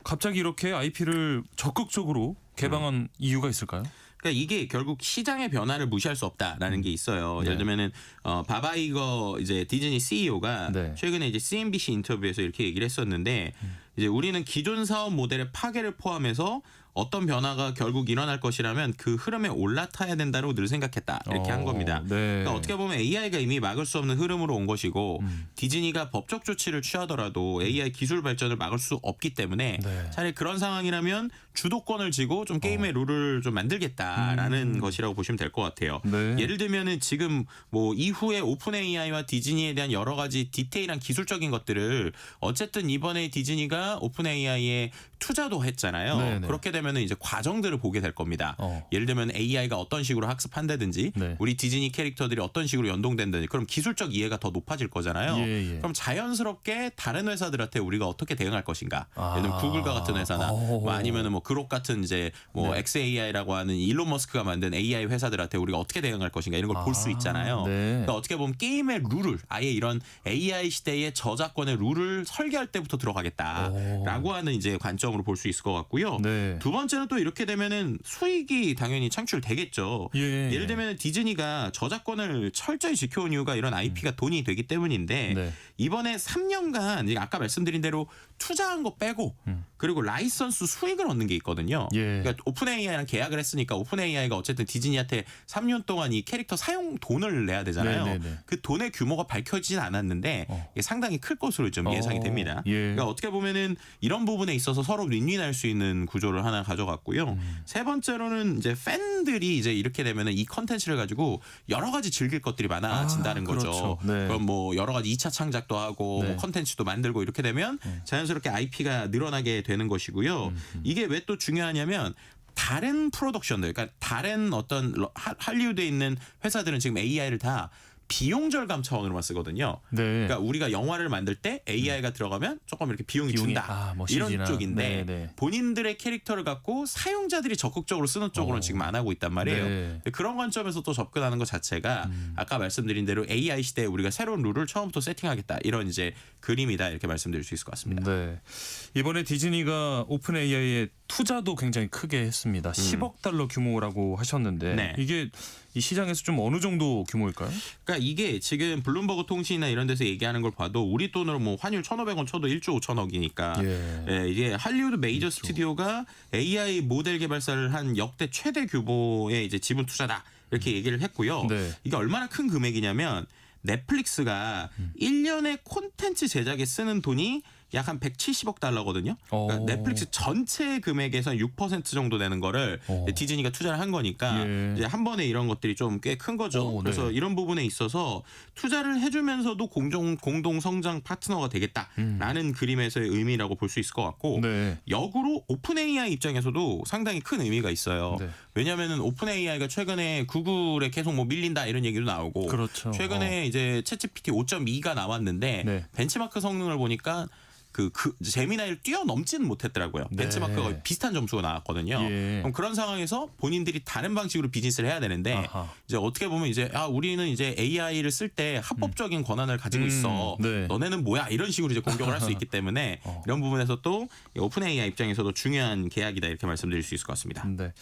갑자기 이렇게 IP를 적극적으로 개방한 이유가 있을까요? 그러니까 이게 결국 시장의 변화를 무시할 수 없다라는 게 있어요. 예를 들면은 바바 이거 이제 디즈니 CEO가 네. 최근에 이제 CNBC 인터뷰에서 이렇게 얘기를 했었는데 이제 우리는 기존 사업 모델의 파괴를 포함해서 어떤 변화가 결국 일어날 것이라면 그 흐름에 올라타야 된다고 늘 생각했다. 이렇게 한 겁니다. 네. 그러니까 어떻게 보면 AI가 이미 막을 수 없는 흐름으로 온 것이고 디즈니가 법적 조치를 취하더라도 AI 기술 발전을 막을 수 없기 때문에 네. 차라리 그런 상황이라면 주도권을 쥐고 좀 게임의 룰을 좀 만들겠다라는 것이라고 보시면 될 것 같아요. 네. 예를 들면은 지금 뭐 이후에 오픈 AI와 디즈니에 대한 여러 가지 디테일한 기술적인 것들을 어쨌든 이번에 디즈니가 오픈 AI에 투자도 했잖아요. 네네. 그렇게 되면은 이제 과정들을 보게 될 겁니다. 예를 들면 AI가 어떤 식으로 학습한다든지 네. 우리 디즈니 캐릭터들이 어떤 식으로 연동된다든지 그럼 기술적 이해가 더 높아질 거잖아요. 예, 예. 그럼 자연스럽게 다른 회사들한테 우리가 어떻게 대응할 것인가? 예를 들면 아. 구글과 같은 회사나 뭐 아니면은 뭐 그록 같은 이제 뭐 네. XAI라고 하는 일론 머스크가 만든 AI 회사들한테 우리가 어떻게 대응할 것인가 이런 걸 볼 수 있잖아요. 네. 그러니까 어떻게 보면 게임의 룰을 아예 이런 AI 시대의 저작권의 룰을 설계할 때부터 들어가겠다라고 하는 이제 관점으로 볼 수 있을 것 같고요. 네. 두 번째는 또 이렇게 되면은 수익이 당연히 창출되겠죠. 예. 예를 들면 디즈니가 저작권을 철저히 지켜온 이유가 이런 IP가 돈이 되기 때문인데 네. 이번에 3년간 이제 아까 말씀드린 대로 투자한 거 빼고 그리고 라이선스 수익을 얻는 게 있거든요. 예. 그러니까 오픈 AI랑 계약을 했으니까 오픈 AI가 어쨌든 디즈니한테 3년 동안 이 캐릭터 사용 돈을 내야 되잖아요. 네네네. 그 돈의 규모가 밝혀지진 않았는데 이게 상당히 클 것으로 좀 예상이 됩니다. 예. 그러니까 어떻게 보면은 이런 부분에 있어서 서로 윈윈할 수 있는 구조를 하나 가져갔고요. 세 번째로는 이제 팬들이 이제 이렇게 되면은 이 컨텐츠를 가지고 여러 가지 즐길 것들이 많아진다는 거죠. 그렇죠. 네. 그럼 뭐 여러 가지 2차 창작도 하고 네. 뭐 컨텐츠도 만들고 이렇게 되면 자연스럽게 IP가 늘어나게 되는 것이고요. 이게 왜 또 중요하냐면 다른 프로덕션들, 그러니까 다른 어떤 할리우드에 있는 회사들은 지금 AI를 다 비용 절감 차원으로만 쓰거든요. 네. 그러니까 우리가 영화를 만들 때 AI가 들어가면 조금 이렇게 비용이 준다. 뭐 이런 CG나. 쪽인데 네. 본인들의 캐릭터를 갖고 사용자들이 적극적으로 쓰는 쪽으로는 지금 안 하고 있단 말이에요. 네. 근데 그런 관점에서 또 접근하는 것 자체가 아까 말씀드린 대로 AI 시대에 우리가 새로운 룰을 처음부터 세팅하겠다. 이런 이제 그림이다. 이렇게 말씀드릴 수 있을 것 같습니다. 네. 이번에 디즈니가 오픈 AI에 투자도 굉장히 크게 했습니다. 10억 달러 규모라고 하셨는데 네. 이게 이 시장에서 좀 어느 정도 규모일까요? 그러니까 이게 지금 블룸버그 통신이나 이런 데서 얘기하는 걸 봐도 우리 돈으로 뭐 환율 1,500원 쳐도 1조 5천억이니까 예, 이게 할리우드 메이저 스튜디오가 AI 모델 개발사를 한 역대 최대 규모의 이제 지분 투자다 이렇게 얘기를 했고요. 네. 이게 얼마나 큰 금액이냐면 넷플릭스가 1년에 콘텐츠 제작에 쓰는 돈이 약 한 170억 달러거든요. 그러니까 넷플릭스 전체 금액에서 6% 정도 되는 거를 디즈니가 투자를 한 거니까 예. 이제 한 번에 이런 것들이 좀 꽤 큰 거죠. 그래서 네. 이런 부분에 있어서 투자를 해주면서도 공동 성장 파트너가 되겠다라는 그림에서의 의미라고 볼 수 있을 것 같고 네. 역으로 오픈 AI 입장에서도 상당히 큰 의미가 있어요. 네. 왜냐하면은 오픈 AI가 최근에 구글에 계속 뭐 밀린다 이런 얘기도 나오고 그렇죠. 최근에 이제 챗GPT 5.2가 나왔는데 네. 벤치마크 성능을 보니까 그 제미나이를 뛰어넘지는 못했더라고요. 네. 벤치마크가 비슷한 점수가 나왔거든요. 예. 그럼 그런 상황에서 본인들이 다른 방식으로 비즈니스를 해야 되는데 아하. 이제 어떻게 보면 이제 우리는 이제 AI를 쓸 때 합법적인 권한을 가지고 있어. 네. 너네는 뭐야? 이런 식으로 이제 공격을 할 수 있기 때문에 이런 부분에서 또 오픈 AI 입장에서도 중요한 계약이다 이렇게 말씀드릴 수 있을 것 같습니다. 네.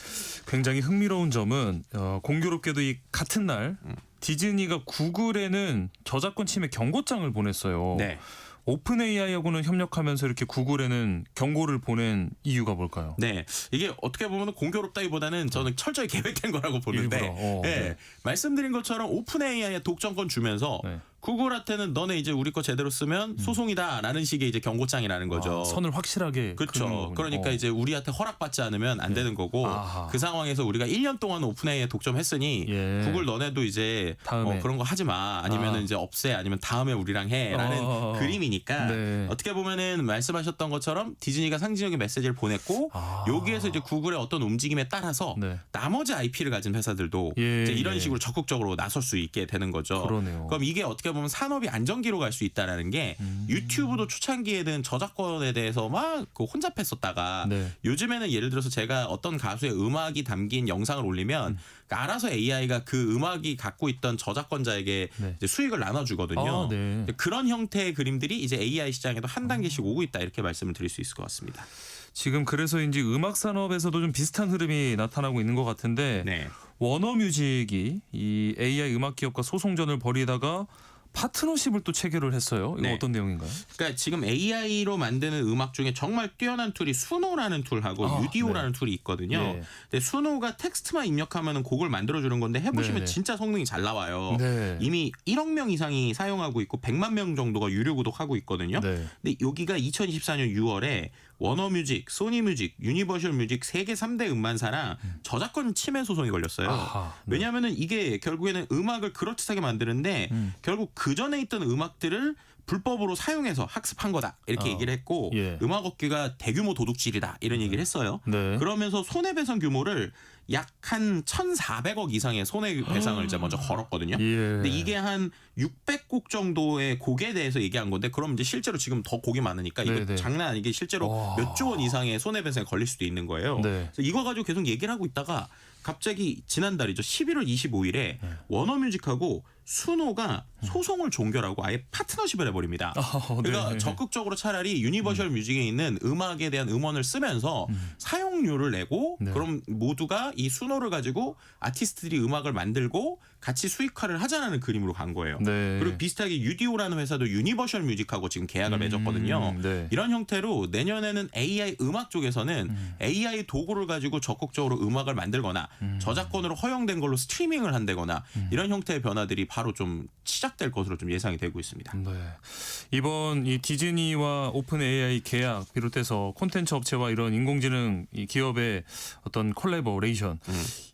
굉장히 흥미로운 점은 공교롭게도 이 같은 날 디즈니가 구글에는 저작권 침해 경고장을 보냈어요. 네. 오픈 AI하고는 협력하면서 이렇게 구글에는 경고를 보낸 이유가 뭘까요? 네, 이게 어떻게 보면 공교롭다기보다는 저는 철저히 계획된 거라고 보는데, 일부러. 네. 말씀드린 것처럼 오픈 AI에 독점권 주면서 네. 구글한테는 너네 이제 우리 거 제대로 쓰면 소송이다라는 식의 이제 경고장이라는 거죠. 선을 확실하게 그는 그렇죠. 거군요. 그러니까 이제 우리한테 허락받지 않으면 안 되는 거고 아하. 그 상황에서 우리가 1년 동안 오픈 AI 독점했으니 예. 구글 너네도 이제 다음에. 그런 거 하지 마. 아니면은 이제 없애. 아니면 다음에 우리랑 해라는 그림이니까 네. 어떻게 보면은 말씀하셨던 것처럼 디즈니가 상징적인 메시지를 보냈고 여기에서 이제 구글의 어떤 움직임에 따라서 네. 나머지 IP를 가진 회사들도 예, 이제 이런 예. 식으로 적극적으로 나설 수 있게 되는 거죠. 그러네요. 그럼 이게 어떻게 보면 산업이 안정기로 갈 수 있다라는 게 유튜브도 초창기에는 저작권에 대해서 막 그 혼잡했었다가 네. 요즘에는 예를 들어서 제가 어떤 가수의 음악이 담긴 영상을 올리면 알아서 AI가 그 음악이 갖고 있던 저작권자에게 네. 이제 수익을 나눠주거든요. 네. 그런 형태의 그림들이 이제 AI 시장에도 한 단계씩 오고 있다 이렇게 말씀을 드릴 수 있을 것 같습니다. 지금 그래서인지 음악 산업에서도 좀 비슷한 흐름이 나타나고 있는 것 같은데 네. 워너뮤직이 이 AI 음악 기업과 소송전을 벌이다가 파트너십을 또 체결을 했어요. 이거 네. 어떤 내용인가요? 그러니까 지금 AI로 만드는 음악 중에 정말 뛰어난 툴이 수노라는 툴하고 유디오라는 툴이 있거든요. 예. 근데 수노가 텍스트만 입력하면 곡을 만들어주는 건데 해보시면 네. 진짜 성능이 잘 나와요. 네. 이미 1억 명 이상이 사용하고 있고 100만 명 정도가 유료 구독하고 있거든요. 네. 근데 여기가 2024년 6월에 워너뮤직, 소니뮤직, 유니버셜 뮤직 세계 3대 음반사랑 저작권 침해 소송이 걸렸어요. 아하, 네. 왜냐하면은 이게 결국에는 음악을 그럴듯하게 만드는데 결국 그 전에 있던 음악들을 불법으로 사용해서 학습한 거다 이렇게 얘기를 했고 예. 음악 업계가 대규모 도둑질이다 이런 얘기를 했어요. 네. 그러면서 손해배상 규모를 약 한 1,400억 이상의 손해배상을 이제 먼저 걸었거든요. 예. 근데 이게 한 600곡 정도의 곡에 대해서 얘기한 건데 그럼 이제 실제로 지금 더 곡이 많으니까 이거 네네. 장난 아니게 실제로 와. 몇 조 원 이상의 손해배상이 걸릴 수도 있는 거예요. 네. 그래서 이거 가지고 계속 얘기를 하고 있다가 갑자기 지난달이죠. 11월 25일에 네. 워너뮤직하고 수노가 소송을 종결하고 아예 파트너십을 해버립니다. 그러니까 네. 적극적으로 차라리 유니버셜 뮤직에 있는 음악에 대한 음원을 쓰면서 사용료를 내고 네. 그럼 모두가 이 수노를 가지고 아티스트들이 음악을 만들고 같이 수익화를 하자라는 그림으로 간 거예요. 네. 그리고 비슷하게 유디오라는 회사도 유니버셜 뮤직하고 지금 계약을 맺었거든요. 네. 이런 형태로 내년에는 AI 음악 쪽에서는 AI 도구를 가지고 적극적으로 음악을 만들거나 저작권으로 허용된 걸로 스트리밍을 한다거나 이런 형태의 변화들이 바로 좀 시작될 것으로 좀 예상이 되고 있습니다. 네. 이번 이 디즈니와 오픈 AI 계약 비롯해서 콘텐츠 업체와 이런 인공지능 이 기업의 어떤 콜라보레이션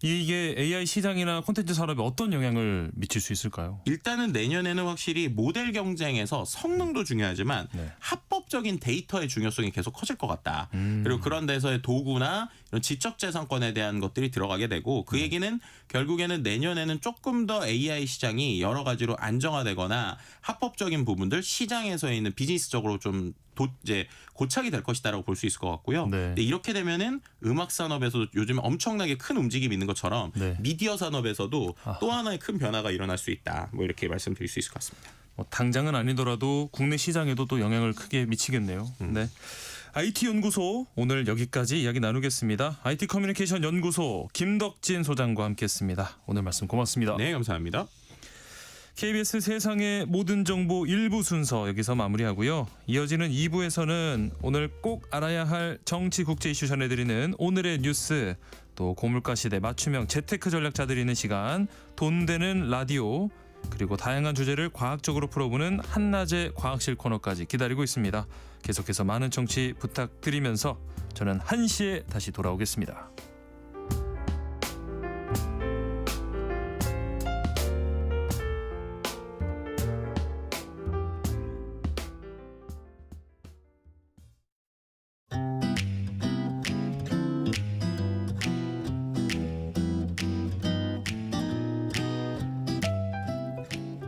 이게 AI 시장이나 콘텐츠 산업에 어떤 영향을 미칠 수 있을까요? 일단은 내년에는 확실히 모델 경쟁에서 성능도 중요하지만 네. 합법적인 데이터의 중요성이 계속 커질 것 같다. 그리고 그런 데서의 도구나 이런 지적재산권에 대한 것들이 들어가게 되고 그 얘기는 결국에는 내년에는 조금 더 AI 시장이 여러 가지로 안정화되거나 합법적인 부분들 시장에서 있는 비즈니스적으로 좀 이제 고착이 될 것이다라고 볼 수 있을 것 같고요. 네. 근데 이렇게 되면은 음악 산업에서도 요즘 엄청나게 큰 움직임이 있는 것처럼 네. 미디어 산업에서도 아하. 또 하나의 큰 변화가 일어날 수 있다. 뭐 이렇게 말씀드릴 수 있을 것 같습니다. 당장은 아니더라도 국내 시장에도 또 영향을 크게 미치겠네요. 네. IT 연구소 오늘 여기까지 이야기 나누겠습니다. IT 커뮤니케이션 연구소 김덕진 소장과 함께했습니다. 오늘 말씀 고맙습니다. 네, 감사합니다. KBS 세상의 모든 정보 1부 순서 여기서 마무리하고요. 이어지는 2부에서는 오늘 꼭 알아야 할 정치 국제 이슈 전해드리는 오늘의 뉴스, 또 고물가 시대 맞춤형 재테크 전략자들이 있는 시간, 돈 되는 라디오, 그리고 다양한 주제를 과학적으로 풀어보는 한낮의 과학실 코너까지 기다리고 있습니다. 계속해서 많은 청취 부탁드리면서 저는 1시에 다시 돌아오겠습니다.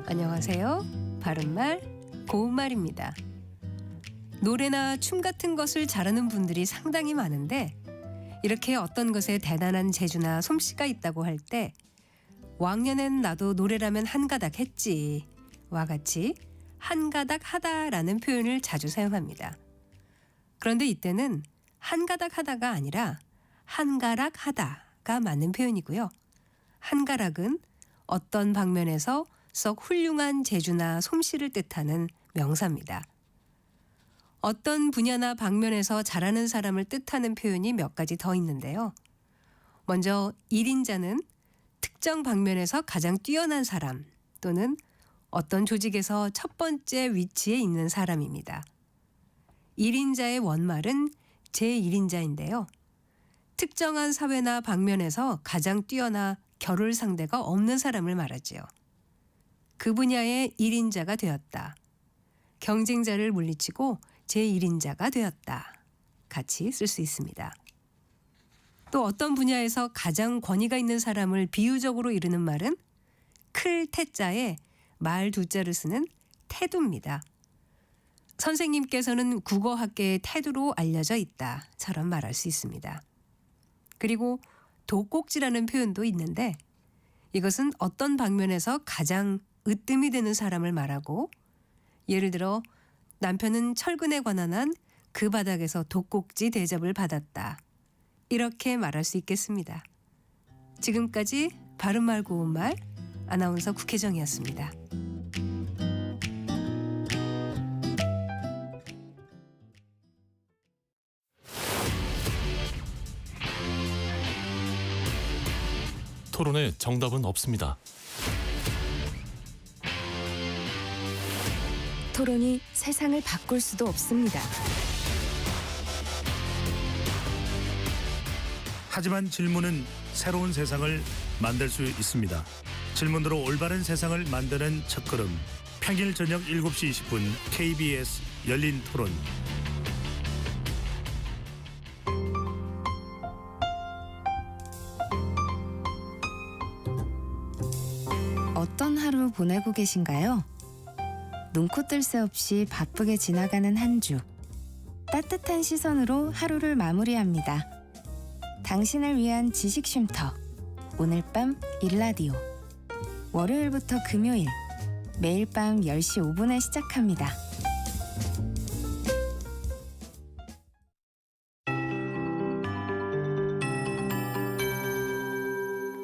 안녕하세요. 바른말 고운말입니다. 노래나 춤 같은 것을 잘하는 분들이 상당히 많은데 이렇게 어떤 것에 대단한 재주나 솜씨가 있다고 할 때 왕년엔 나도 노래라면 한가닥 했지 와 같이 한가닥 하다라는 표현을 자주 사용합니다. 그런데 이때는 한가닥 하다가 아니라 한가락 하다가 맞는 표현이고요. 한가락은 어떤 방면에서 썩 훌륭한 재주나 솜씨를 뜻하는 명사입니다. 어떤 분야나 방면에서 잘하는 사람을 뜻하는 표현이 몇 가지 더 있는데요. 먼저 1인자는 특정 방면에서 가장 뛰어난 사람 또는 어떤 조직에서 첫 번째 위치에 있는 사람입니다. 1인자의 원말은 제1인자인데요. 특정한 사회나 방면에서 가장 뛰어나 겨룰 상대가 없는 사람을 말하지요. 그 분야의 1인자가 되었다. 경쟁자를 물리치고 제1인자가 되었다. 같이 쓸 수 있습니다. 또 어떤 분야에서 가장 권위가 있는 사람을 비유적으로 이르는 말은 클 태자에 말 두자를 쓰는 태두입니다. 선생님께서는 국어학계의 태두로 알려져 있다처럼 말할 수 있습니다. 그리고 도꼭지라는 표현도 있는데 이것은 어떤 방면에서 가장 으뜸이 되는 사람을 말하고, 예를 들어 남편은 철근에 관한 한 그 바닥에서 도꼭지 대접을 받았다. 이렇게 말할 수 있겠습니다. 지금까지 바른말 고운말 아나운서 국혜정이었습니다. 토론에 정답은 없습니다. 토론이 세상을 바꿀 수도 없습니다. 하지만 질문은 새로운 세상을 만들 수 있습니다. 질문으로 올바른 세상을 만드는 첫걸음. 평일 저녁 7시 20분 KBS 열린 토론. 어떤 하루 보내고 계신가요? 눈코 뜰 새 없이 바쁘게 지나가는 한 주. 따뜻한 시선으로 하루를 마무리합니다. 당신을 위한 지식 쉼터. 오늘 밤 일라디오. 월요일부터 금요일. 매일 밤 10시 5분에 시작합니다.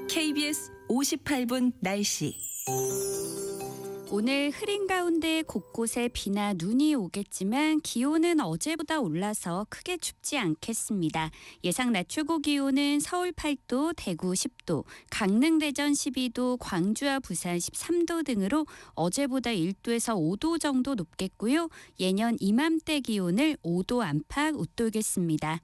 KBS 58분 날씨. 오늘 흐린 가운데 곳곳에 비나 눈이 오겠지만 기온은 어제보다 올라서 크게 춥지 않겠습니다. 예상 낮 최고 기온은 서울 8도, 대구 10도, 강릉, 대전 12도, 광주와 부산 13도 등으로 어제보다 1도에서 5도 정도 높겠고요. 예년 이맘때 기온을 5도 안팎 웃돌겠습니다.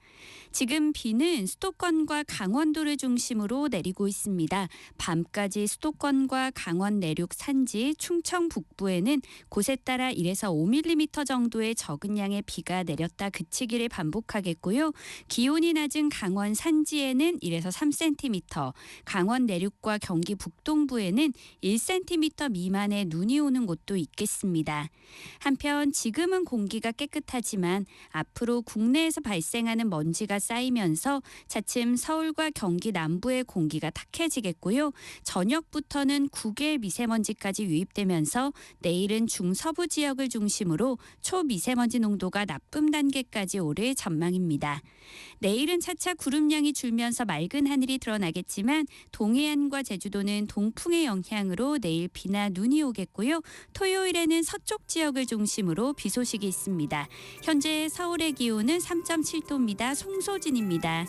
지금 비는 수도권과 강원도를 중심으로 내리고 있습니다. 밤까지 수도권과 강원 내륙 산지, 충청 북부에는 곳에 따라 1에서 5mm 정도의 적은 양의 비가 내렸다 그치기를 반복하겠고요. 기온이 낮은 강원 산지에는 1에서 3cm, 강원 내륙과 경기 북동부에는 1cm 미만의 눈이 오는 곳도 있겠습니다. 한편 지금은 공기가 깨끗하지만 앞으로 국내에서 발생하는 먼지가 쌓이면서 차츰 서울과 경기 남부의 공기가 탁해지겠고요. 저녁부터는 국외 미세먼지까지 유입되면서 줄면서 내일은 중서부 지역을 중심으로 초미세먼지 농도가 나쁨 단계까지 오를 전망입니다. 내일은 차차 구름량이 줄면서 맑은 하늘이 드러나겠지만 동해안과 제주도는 동풍의 영향으로 내일 비나 눈이 오겠고요. 토요일에는 서쪽 지역을 중심으로 비 소식이 있습니다. 현재 서울의 기온은 3.7도입니다. 송소진입니다.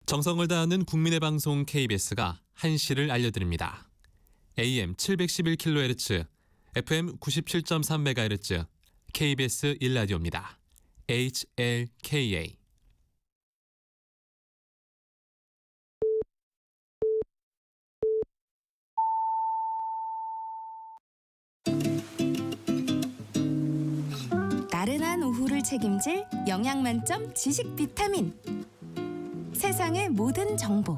정성을 다하는 국민의 방송 KBS가 1시를 알려드립니다. AM 711kHz, FM 97.3MHz, KBS 1라디오입니다. HLKA. 나른한 오후를 책임질 영양 만점 지식 비타민. 세상의 모든 정보.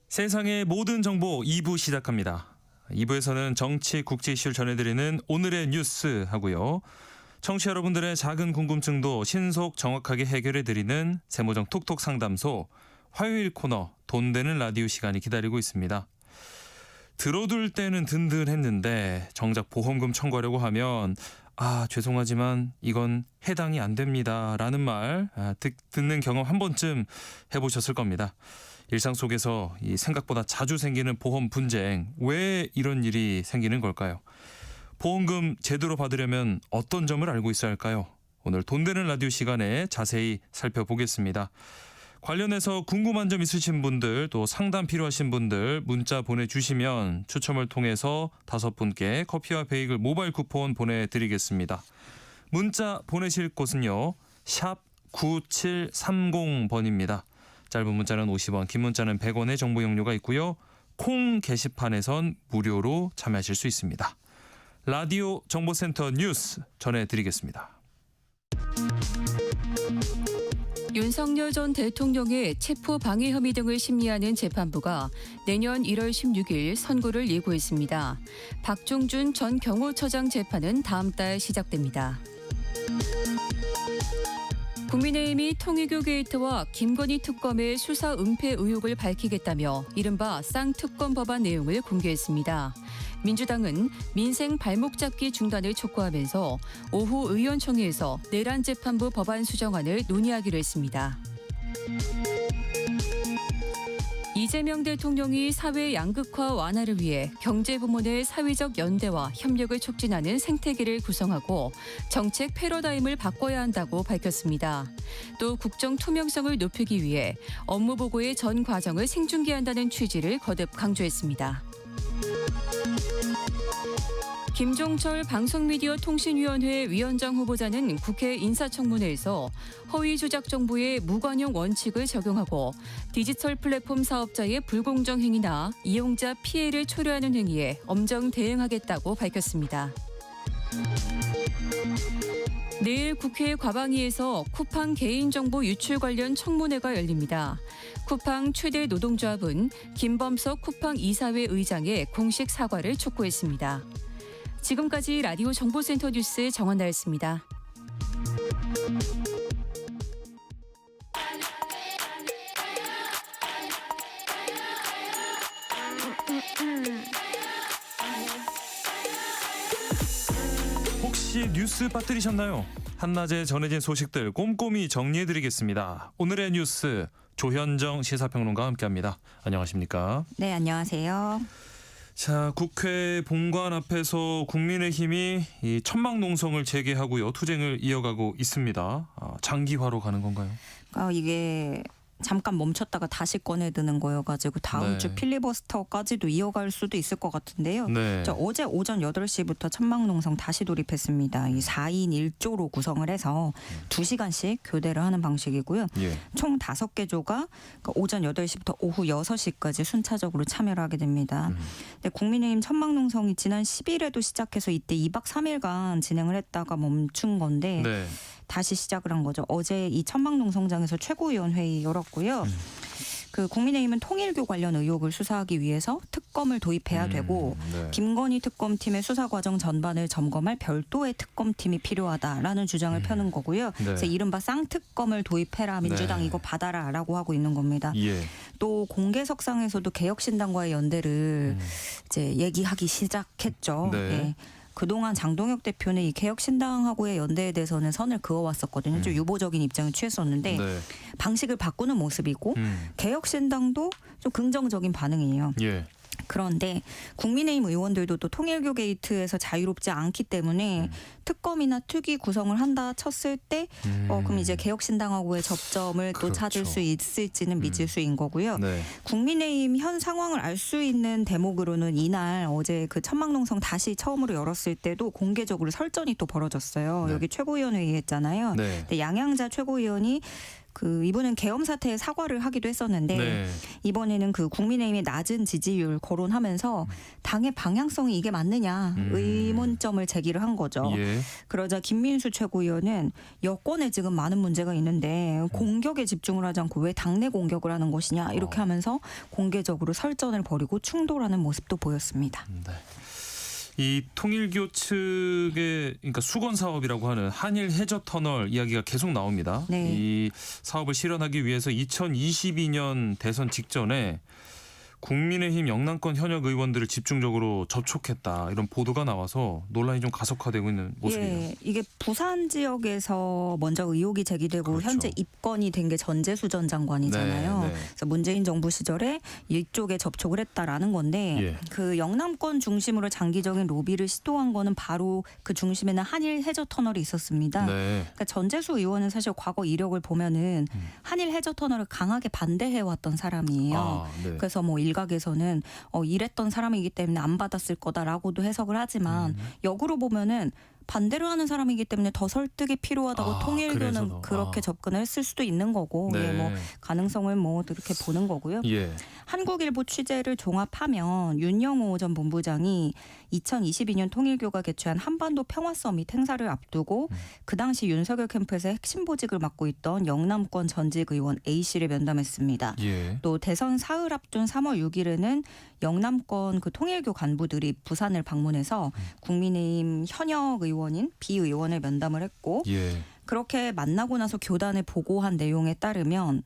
세상의 모든 정보 2부 시작합니다. 2부에서는 정치, 국제 이슈를 전해드리는 오늘의 뉴스 하고요. 청취자 여러분들의 작은 궁금증도 신속 정확하게 해결해드리는 세모정 톡톡 상담소 화요일 코너 돈 되는 라디오 시간이 기다리고 있습니다. 들어둘 때는 든든했는데 정작 보험금 청구하려고 하면 죄송하지만 이건 해당이 안 됩니다 라는 말 듣는 경험 한 번쯤 해보셨을 겁니다. 일상 속에서 이 생각보다 자주 생기는 보험 분쟁, 왜 이런 일이 생기는 걸까요? 보험금 제대로 받으려면 어떤 점을 알고 있어야 할까요? 오늘 돈 되는 라디오 시간에 자세히 살펴보겠습니다. 관련해서 궁금한 점 있으신 분들, 또 상담 필요하신 분들 문자 보내주시면 추첨을 통해서 5분께 커피와 베이글 모바일 쿠폰 보내드리겠습니다. 문자 보내실 곳은요. 샵 9730번입니다. 짧은 문자는 50원, 긴 문자는 100원의 정보 용료가 있고요. 콩 게시판에선 무료로 참여하실 수 있습니다. 라디오 정보센터 뉴스 전해드리겠습니다. 윤석열 전 대통령의 체포 방해 혐의 등을 심리하는 재판부가 내년 1월 16일 선고를 예고했습니다. 박종준 전 경호처장 재판은 다음 달 시작됩니다. 국민의힘이 통일교 게이트와 김건희 특검의 수사 은폐 의혹을 밝히겠다며 이른바 쌍특검 법안 내용을 공개했습니다. 민주당은 민생 발목 잡기 중단을 촉구하면서 오후 의원총회에서 내란 재판부 법안 수정안을 논의하기로 했습니다. 이재명 대통령이 사회 양극화 완화를 위해 경제 부문의 사회적 연대와 협력을 촉진하는 생태계를 구성하고 정책 패러다임을 바꿔야 한다고 밝혔습니다. 또 국정 투명성을 높이기 위해 업무 보고의 전 과정을 생중계한다는 취지를 거듭 강조했습니다. 김종철 방송미디어통신위원회 위원장 후보자는 국회 인사청문회에서 허위 조작 정보의 무관용 원칙을 적용하고 디지털 플랫폼 사업자의 불공정 행위나 이용자 피해를 초래하는 행위에 엄정 대응하겠다고 밝혔습니다. 내일 국회 과방위에서 쿠팡 개인정보 유출 관련 청문회가 열립니다. 쿠팡 최대 노동조합은 김범석 쿠팡 이사회 의장의 공식 사과를 촉구했습니다. 지금까지 라디오 정보센터 뉴스 정원나였습니다. 혹시 뉴스 빠뜨리셨나요? 한낮에 전해진 소식들 꼼꼼히 정리해드리겠습니다. 오늘의 뉴스 조현정 시사평론가와 함께합니다. 안녕하십니까? 네, 안녕하세요. 자, 국회 본관 앞에서 국민의힘이 이 천막농성을 재개하고요. 투쟁을 이어가고 있습니다. 장기화로 가는 건가요? 이게 잠깐 멈췄다가 다시 꺼내드는 거여가지고 다음 주 필리버스터까지도 이어갈 수도 있을 것 같은데요. 어제 오전 8시부터 천막농성 다시 돌입했습니다. 이 4인 1조로 구성을 해서 2시간씩 교대를 하는 방식이고요. 총 5개 조가 오전 8시부터 오후 6시까지 순차적으로 참여를 하게 됩니다. 근데 국민의힘 천막농성이 지난 10일에도 시작해서 이때 2박 3일간 진행을 했다가 멈춘 건데 다시 시작을 한 거죠. 어제 이 천막농성장에서 최고위원회의 열었고요. 그 국민의힘은 통일교 관련 의혹을 수사하기 위해서 특검을 도입해야 되고 김건희 특검팀의 수사 과정 전반을 점검할 별도의 특검팀이 필요하다라는 주장을 펴는 거고요. 그래서 이른바 쌍특검을 도입해라 민주당 이거 받아라라고 하고 있는 겁니다. 또 공개석상에서도 개혁신당과의 연대를 이제 얘기하기 시작했죠. 그동안 장동혁 대표는 이 개혁신당하고의 연대에 대해서는 선을 그어왔었거든요. 좀 유보적인 입장을 취했었는데 방식을 바꾸는 모습이고 개혁신당도 좀 긍정적인 반응이에요. 그런데 국민의힘 의원들도 또 통일교 게이트에서 자유롭지 않기 때문에 특검이나 특위 구성을 한다 쳤을 때 그럼 이제 개혁신당하고의 접점을 또 찾을 수 있을지는 미지수인 거고요. 국민의힘 현 상황을 알 수 있는 대목으로는 이날 어제 그 천막농성 다시 처음으로 열었을 때도 공개적으로 설전이 또 벌어졌어요. 여기 최고위원회의 했잖아요. 근데 양양자 최고위원이 이분은 계엄 사태에 사과를 하기도 했었는데 이번에는 그 국민의힘의 낮은 지지율 거론하면서 당의 방향성이 이게 맞느냐 의문점을 제기를 한 거죠. 그러자 김민수 최고위원은 여권에 지금 많은 문제가 있는데 공격에 집중을 하지 않고 왜 당내 공격을 하는 것이냐 이렇게 하면서 공개적으로 설전을 벌이고 충돌하는 모습도 보였습니다. 이 통일교 측의 그러니까 수건 사업이라고 하는 한일 해저 터널 이야기가 계속 나옵니다. 이 사업을 실현하기 위해서 2022년 대선 직전에 국민의힘 영남권 현역 의원들을 집중적으로 접촉했다 이런 보도가 나와서 논란이 좀 가속화되고 있는 모습이에요. 이게 부산 지역에서 먼저 의혹이 제기되고 현재 입건이 된 게 전재수 전 장관이잖아요. 그래서 문재인 정부 시절에 이쪽에 접촉을 했다라는 건데 그 영남권 중심으로 장기적인 로비를 시도한 거는 바로 그 중심에는 한일 해저 터널이 있었습니다. 그러니까 전재수 의원은 사실 과거 이력을 보면은 한일 해저 터널을 강하게 반대해왔던 사람이에요. 그래서 뭐 일각에서는 이랬던 사람이기 때문에 안 받았을 거다라고도 해석을 하지만 역으로 보면은 반대로 하는 사람이기 때문에 더 설득이 필요하다고 통일교는 그렇게 접근을 했을 수도 있는 거고 뭐 가능성을 뭐 이렇게 보는 거고요. 한국일보 취재를 종합하면 윤영호 전 본부장이 2022년 통일교가 개최한 한반도 평화 서밋 행사를 앞두고 그 당시 윤석열 캠프에서 핵심 보직을 맡고 있던 영남권 전직 의원 A씨를 면담했습니다. 또 대선 사흘 앞둔 3월 6일에는 영남권 그 통일교 간부들이 부산을 방문해서 국민의힘 현역 의원인 B 의원을 면담을 했고 그렇게 만나고 나서 교단에 보고한 내용에 따르면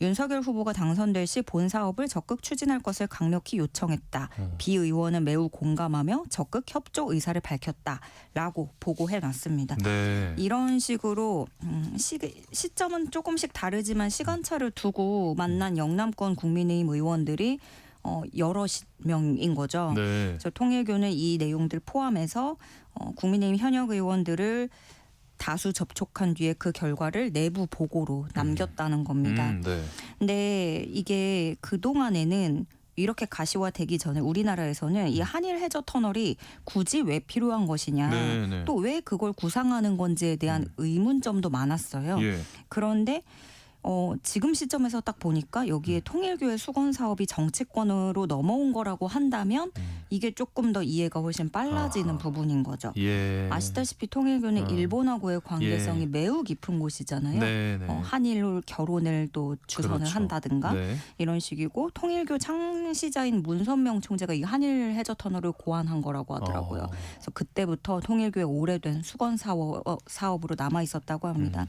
윤석열 후보가 당선될 시 본 사업을 적극 추진할 것을 강력히 요청했다. B 의원은 매우 공감하며 적극 협조 의사를 밝혔다라고 보고해놨습니다. 이런 식으로 시점은 조금씩 다르지만 시간차를 두고 만난 영남권 국민의힘 의원들이 여러 명인 거죠. 그래서 통일교는 이 내용들 포함해서 국민의힘 현역 의원들을 다수 접촉한 뒤에 그 결과를 내부 보고로 남겼다는 겁니다. 근데 이게 그동안에는 이렇게 가시화되기 전에 우리나라에서는 이 한일 해저 터널이 굳이 왜 필요한 것이냐 또 왜 그걸 구상하는 건지에 대한 의문점도 많았어요. 그런데 지금 시점에서 딱 보니까 여기에 통일교의 수건 사업이 정치권으로 넘어온 거라고 한다면 이게 조금 더 이해가 훨씬 빨라지는 부분인 거죠. 아시다시피 통일교는 일본하고의 관계성이 매우 깊은 곳이잖아요. 한일 결혼을 또 주선을 한다든가 이런 식이고 통일교 창시자인 문선명 총재가 이 한일 해저 터널을 고안한 거라고 하더라고요. 그래서 그때부터 통일교의 오래된 수건 사업으로 남아 있었다고 합니다.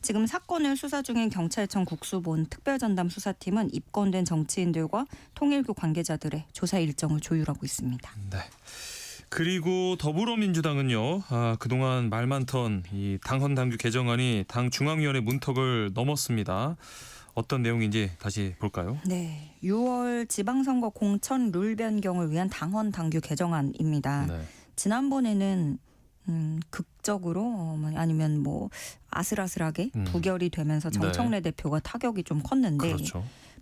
지금 사건을 수사 중인 경찰청 국수본 특별전담 수사팀은 입건된 정치인들과 통일교 관계자들의 조사 일정을 조율하고 있습니다. 그리고 더불어민주당은요. 그동안 말 많던 이 당헌 당규 개정안이 당 중앙위원회 문턱을 넘었습니다. 어떤 내용인지 다시 볼까요? 6월 지방선거 공천 룰 변경을 위한 당헌 당규 개정안입니다. 지난번에는 극적으로 아니면 뭐 아슬아슬하게 부결이 되면서 정청래 대표가 타격이 좀 컸는데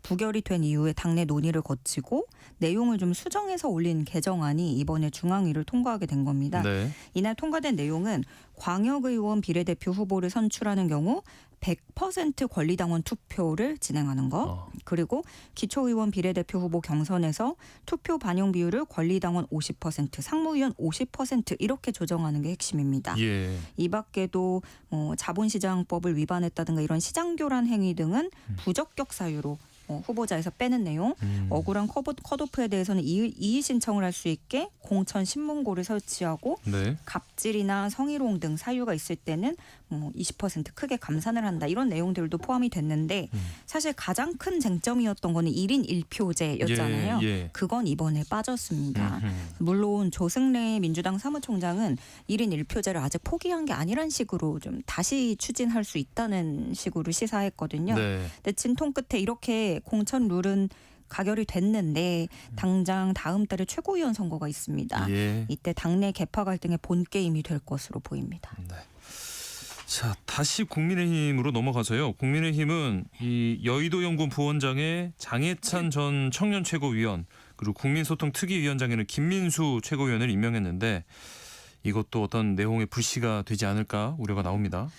부결이 된 이후에 당내 논의를 거치고 내용을 좀 수정해서 올린 개정안이 이번에 중앙위를 통과하게 된 겁니다. 네. 이날 통과된 내용은 광역의원 비례대표 후보를 선출하는 경우 100% 권리당원 투표를 진행하는 거, 그리고 기초의원 비례대표 후보 경선에서 투표 반영 비율을 권리당원 50%, 상무위원 50% 이렇게 조정하는 게 핵심입니다. 예. 이 밖에도 자본시장법을 위반했다든가 이런 시장교란 행위 등은 부적격 사유로 후보자에서 빼는 내용, 억울한 컷오프에 대해서는 이의 신청을 할 수 있게 공천 신문고를 설치하고 네. 갑질이나 성희롱 등 사유가 있을 때는 20% 크게 감산을 한다. 이런 내용들도 포함이 됐는데 사실 가장 큰 쟁점이었던 거는 1인 1표제였잖아요. 예. 그건 이번에 빠졌습니다. 물론 조승래 민주당 사무총장은 1인 1표제를 아직 포기한 게 아니란 식으로 좀 다시 추진할 수 있다는 식으로 시사했거든요. 네. 근데 진통 끝에 이렇게 공천 룰은 가결이 됐는데 당장 다음 달에 최고위원 선거가 있습니다. 예. 이때 당내 계파 갈등의 본 게임이 될 것으로 보입니다. 네. 자, 다시 국민의힘으로 넘어가서요. 국민의힘은 이 여의도 연구원 부원장에 장해찬 전 청년 최고위원, 그리고 국민소통 특위위원장에는 김민수 최고위원을 임명했는데 이것도 어떤 내용의 불씨가 되지 않을까 우려가 나옵니다.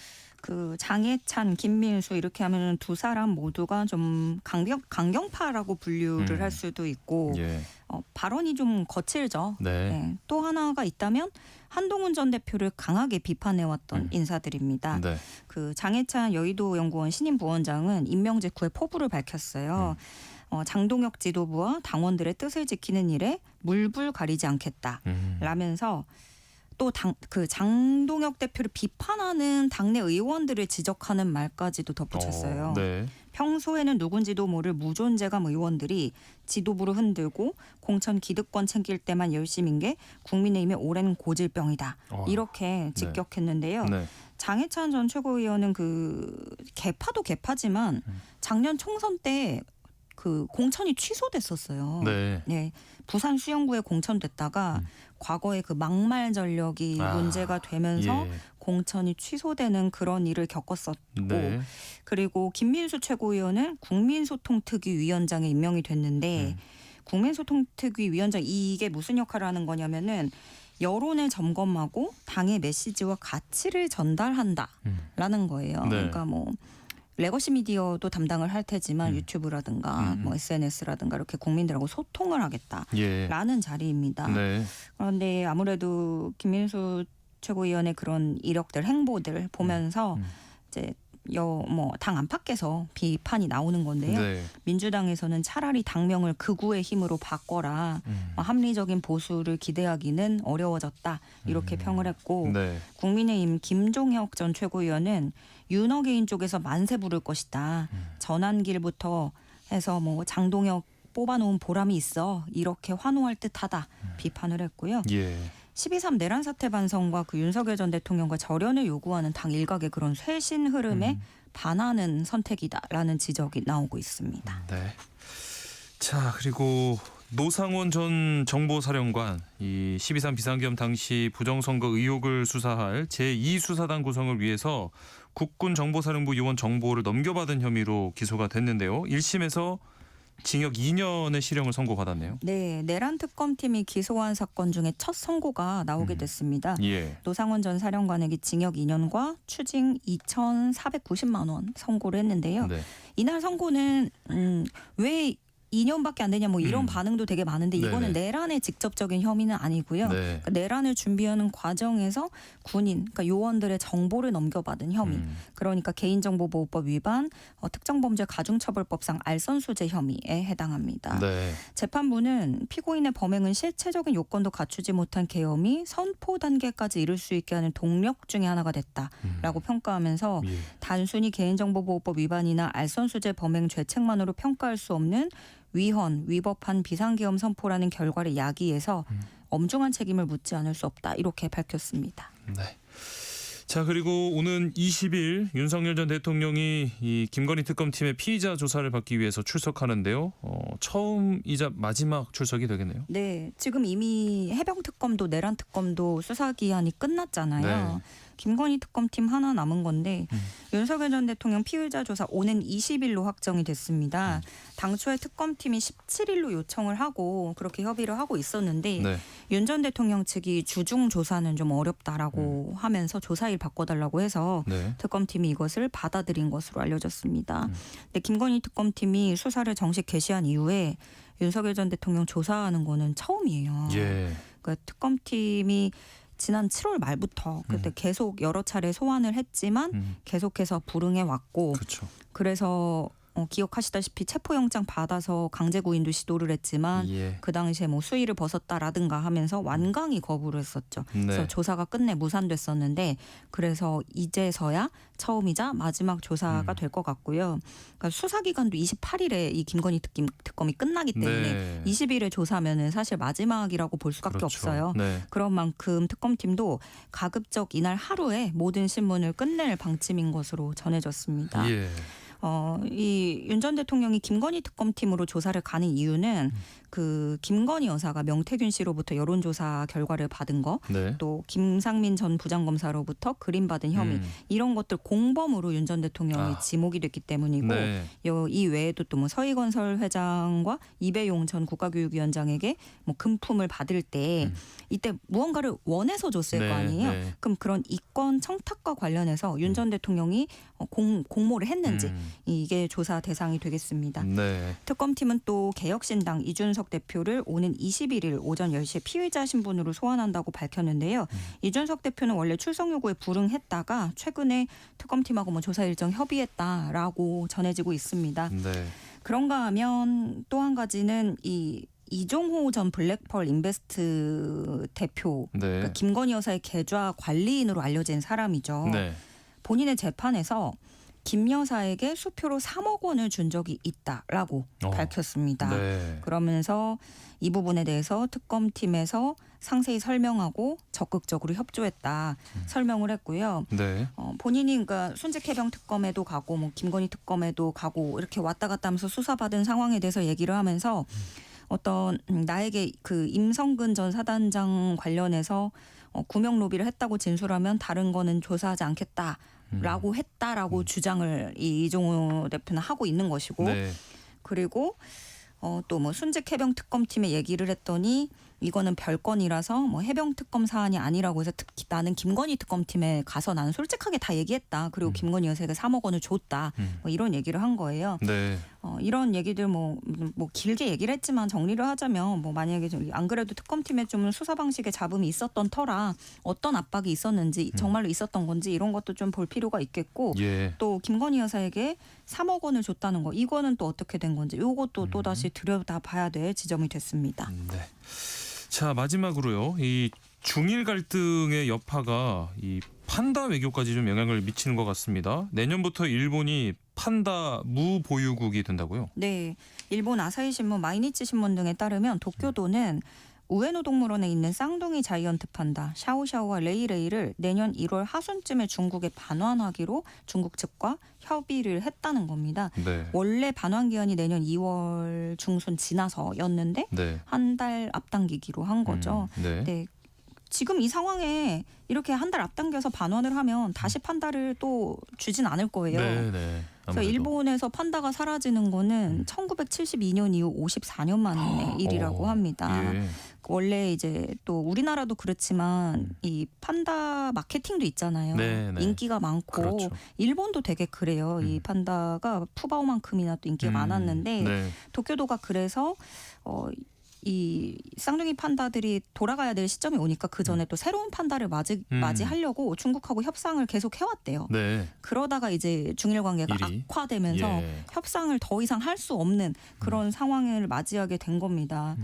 그 장해찬, 김민수 이렇게 하면은 두 사람 모두가 좀 강경파라고 분류를 할 수도 있고 예. 발언이 좀 거칠죠. 네. 네. 또 하나가 있다면 한동훈 전 대표를 강하게 비판해왔던 인사들입니다. 네. 그 장해찬 여의도 연구원 신임 부원장은 임명 직후에 포부를 밝혔어요. 장동혁 지도부와 당원들의 뜻을 지키는 일에 물불 가리지 않겠다. 라면서 또 그 장동혁 대표를 비판하는 당내 의원들을 지적하는 말까지도 덧붙였어요. 네. 평소에는 누군지도 모를 무존재감 의원들이 지도부를 흔들고 공천 기득권 챙길 때만 열심인 게 국민의힘의 오랜 고질병이다. 이렇게 직격했는데요. 네. 장해찬 전 최고위원은 그 개파도 개파지만 작년 총선 때 그 공천이 취소됐었어요. 네. 네. 부산 수영구에 공천됐다가 과거에 그 막말 전력이 문제가 되면서 예. 공천이 취소되는 그런 일을 겪었었고 네. 그리고 김민수 최고위원은 국민소통특위위원장에 임명이 됐는데 국민소통특위위원장 이게 무슨 역할을 하는 거냐면은 여론을 점검하고 당의 메시지와 가치를 전달한다라는 거예요. 네. 그러니까 뭐 레거시 미디어도 담당을 할 테지만 유튜브라든가 뭐 SNS라든가 이렇게 국민들하고 소통을 하겠다라는 자리입니다. 네. 그런데 아무래도 김민수 최고위원의 그런 이력들 행보들 보면서 이제 당 안팎에서 비판이 나오는 건데요. 네. 민주당에서는 차라리 당명을 극우의 힘으로 바꿔라. 합리적인 보수를 기대하기는 어려워졌다. 이렇게 평을 했고 네. 국민의힘 김종혁 전 최고위원은 윤어게인 쪽에서 만세 부를 것이다. 전환길부터 해서 뭐 장동혁 뽑아놓은 보람이 있어. 이렇게 환호할 듯하다. 비판을 했고요. 예. 12.3 내란 사태 반성과 그 윤석열 전 대통령과 절연을 요구하는 당 일각의 그런 쇄신 흐름에 반하는 선택이다라는 지적이 나오고 있습니다. 네. 자, 그리고 노상원 전 정보사령관 이 12.3 비상계엄 당시 부정선거 의혹을 수사할 제2수사단 구성을 위해서 국군정보사령부 요원 정보를 넘겨받은 혐의로 기소가 됐는데요. 1심에서 징역 2년의 실형을 선고받았네요. 네, 내란 특검팀이 기소한 사건 중에 첫 선고가 나오게 됐습니다. 예. 노상원 전 사령관에게 징역 2년과 추징 2,490만 원 선고를 했는데요. 네. 이날 선고는 왜 2년밖에 안 되냐 뭐 이런 반응도 되게 많은데 이거는 네네. 내란의 직접적인 혐의는 아니고요. 네. 그러니까 내란을 준비하는 과정에서 군인, 그러니까 요원들의 정보를 넘겨받은 혐의. 그러니까 개인정보보호법 위반, 특정범죄 가중처벌법상 알선수재 혐의에 해당합니다. 네. 재판부는 피고인의 범행은 실체적인 요건도 갖추지 못한 계엄이 선포 단계까지 이를 수 있게 하는 동력 중에 하나가 됐다라고 평가하면서 예. 단순히 개인정보보호법 위반이나 알선수재 범행 죄책만으로 평가할 수 없는 위헌, 위법한 비상계엄 선포라는 결과를 야기해서 엄중한 책임을 묻지 않을 수 없다. 이렇게 밝혔습니다. 네. 자, 그리고 오는 20일 윤석열 전 대통령이 이 김건희 특검팀의 피의자 조사를 받기 위해서 출석하는데요. 처음이자 마지막 출석이 되겠네요. 네, 지금 이미 해병특검도 내란특검도 수사기한이 끝났잖아요. 네. 김건희 특검팀 하나 남은 건데 윤석열 전 대통령 피의자 조사 오는 20일로 확정이 됐습니다. 당초에 특검팀이 17일로 요청을 하고 그렇게 협의를 하고 있었는데 네. 윤 전 대통령 측이 주중 조사는 좀 어렵다라고 하면서 조사일 바꿔달라고 해서 네. 특검팀이 이것을 받아들인 것으로 알려졌습니다. 근데 김건희 특검팀이 수사를 정식 개시한 이후에 윤석열 전 대통령 조사하는 거는 처음이에요. 예. 그러니까 특검팀이 지난 7월 말부터 그때 계속 여러 차례 소환을 했지만 계속해서 불응해 왔고 그렇죠. 그래서 기억하시다시피 체포영장 받아서 강제 구인도 시도를 했지만 예. 그 당시에 뭐 수위를 벗었다라든가 하면서 완강히 거부를 했었죠. 네. 그래서 조사가 끝내 무산됐었는데 그래서 이제서야 처음이자 마지막 조사가 될 것 같고요. 그러니까 수사 기간도 28일에 이 김건희 특검이 끝나기 때문에 네. 20일에 조사면은 사실 마지막이라고 볼 수밖에 그렇죠. 없어요. 네. 그런 만큼 특검팀도 가급적 이날 하루에 모든 신문을 끝낼 방침인 것으로 전해졌습니다. 예. 이 윤 전 대통령이 김건희 특검팀으로 조사를 가는 이유는 그 김건희 여사가 명태균 씨로부터 여론조사 결과를 받은 거, 네. 또 김상민 전 부장검사로부터 그림받은 혐의 이런 것들 공범으로 윤 전 대통령이 지목이 됐기 때문이고 네. 이 외에도 또 뭐 서희건설 회장과 이배용 전 국가교육위원장에게 뭐 금품을 받을 때 이때 무언가를 원해서 줬을 네, 거 아니에요. 네. 그럼 그런 이권 청탁과 관련해서 윤 전 대통령이 공모를 했는지 이게 조사 대상이 되겠습니다. 네. 특검팀은 또 개혁신당 이준석 대표를 오는 21일 오전 10시에 피의자 신분으로 소환한다고 밝혔는데요. 이준석 대표는 원래 출석 요구에 불응했다가 최근에 특검팀하고 뭐 조사 일정 협의했다라고 전해지고 있습니다. 네. 그런가 하면 또 한 가지는 이종호 전 블랙펄 인베스트 대표, 네. 그러니까 김건희 여사의 계좌 관리인으로 알려진 사람이죠. 네. 본인의 재판에서 김 여사에게 수표로 3억 원을 준 적이 있다라고 밝혔습니다. 네. 그러면서 이 부분에 대해서 특검팀에서 상세히 설명하고 적극적으로 협조했다 설명을 했고요. 네. 본인이 그러니까 순직해병 특검에도 가고 뭐 김건희 특검에도 가고 이렇게 왔다 갔다 하면서 수사받은 상황에 대해서 얘기를 하면서 어떤 나에게 그 임성근 전 사단장 관련해서 구명 로비를 했다고 진술하면 다른 거는 조사하지 않겠다라고 했다라고 주장을 이종호 대표는 하고 있는 것이고 네. 그리고 또 뭐 순직 해병 특검팀에 얘기를 했더니 이거는 별건이라서 뭐 해병 특검 사안이 아니라고 해서 특히 나는 김건희 특검팀에 가서 나는 솔직하게 다 얘기했다. 그리고 김건희 여사에게 3억 원을 줬다. 뭐 이런 얘기를 한 거예요. 네. 이런 얘기들 뭐 길게 얘기를 했지만 정리를 하자면 뭐 만약에 안 그래도 특검팀에 좀 수사 방식에 잡음이 있었던 터라 어떤 압박이 있었는지 정말로 있었던 건지 이런 것도 좀 볼 필요가 있겠고 예. 또 김건희 여사에게 3억 원을 줬다는 거 이거는 또 어떻게 된 건지 이것도 또 다시 들여다봐야 될 지점이 됐습니다. 네. 자, 마지막으로요. 이 중일 갈등의 여파가 이 판다 외교까지 좀 영향을 미치는 것 같습니다. 내년부터 일본이 판다 무보유국이 된다고요? 네. 일본 아사히 신문, 마이니치 신문 등에 따르면 도쿄도는 우에노 동물원에 있는 쌍둥이 자이언트 판다 샤오샤오와 레이레이를 내년 1월 하순쯤에 중국에 반환하기로 중국 측과 협의를 했다는 겁니다. 네. 원래 반환 기한이 내년 2월 중순 지나서였는데 네. 한 달 앞당기기로 한 거죠. 네. 네. 지금 이 상황에 이렇게 한 달 앞당겨서 반환을 하면 다시 판다를 또 주진 않을 거예요. 네, 네. 그래서 일본에서 판다가 사라지는 거는 1972년 이후 54년 만의 일이라고 합니다. 예. 원래 이제 또 우리나라도 그렇지만 이 판다 마케팅도 있잖아요. 네, 네. 인기가 많고 그렇죠. 일본도 되게 그래요. 이 판다가 푸바오만큼이나 또 인기가 많았는데 네. 도쿄도가 그래서 이 쌍둥이 판다들이 돌아가야 될 시점이 오니까 그 전에 또 새로운 판다를 맞이하려고 중국하고 협상을 계속 해왔대요. 네. 그러다가 이제 중일 관계가 일이? 악화되면서 예. 협상을 더 이상 할 수 없는 그런 상황을 맞이하게 된 겁니다.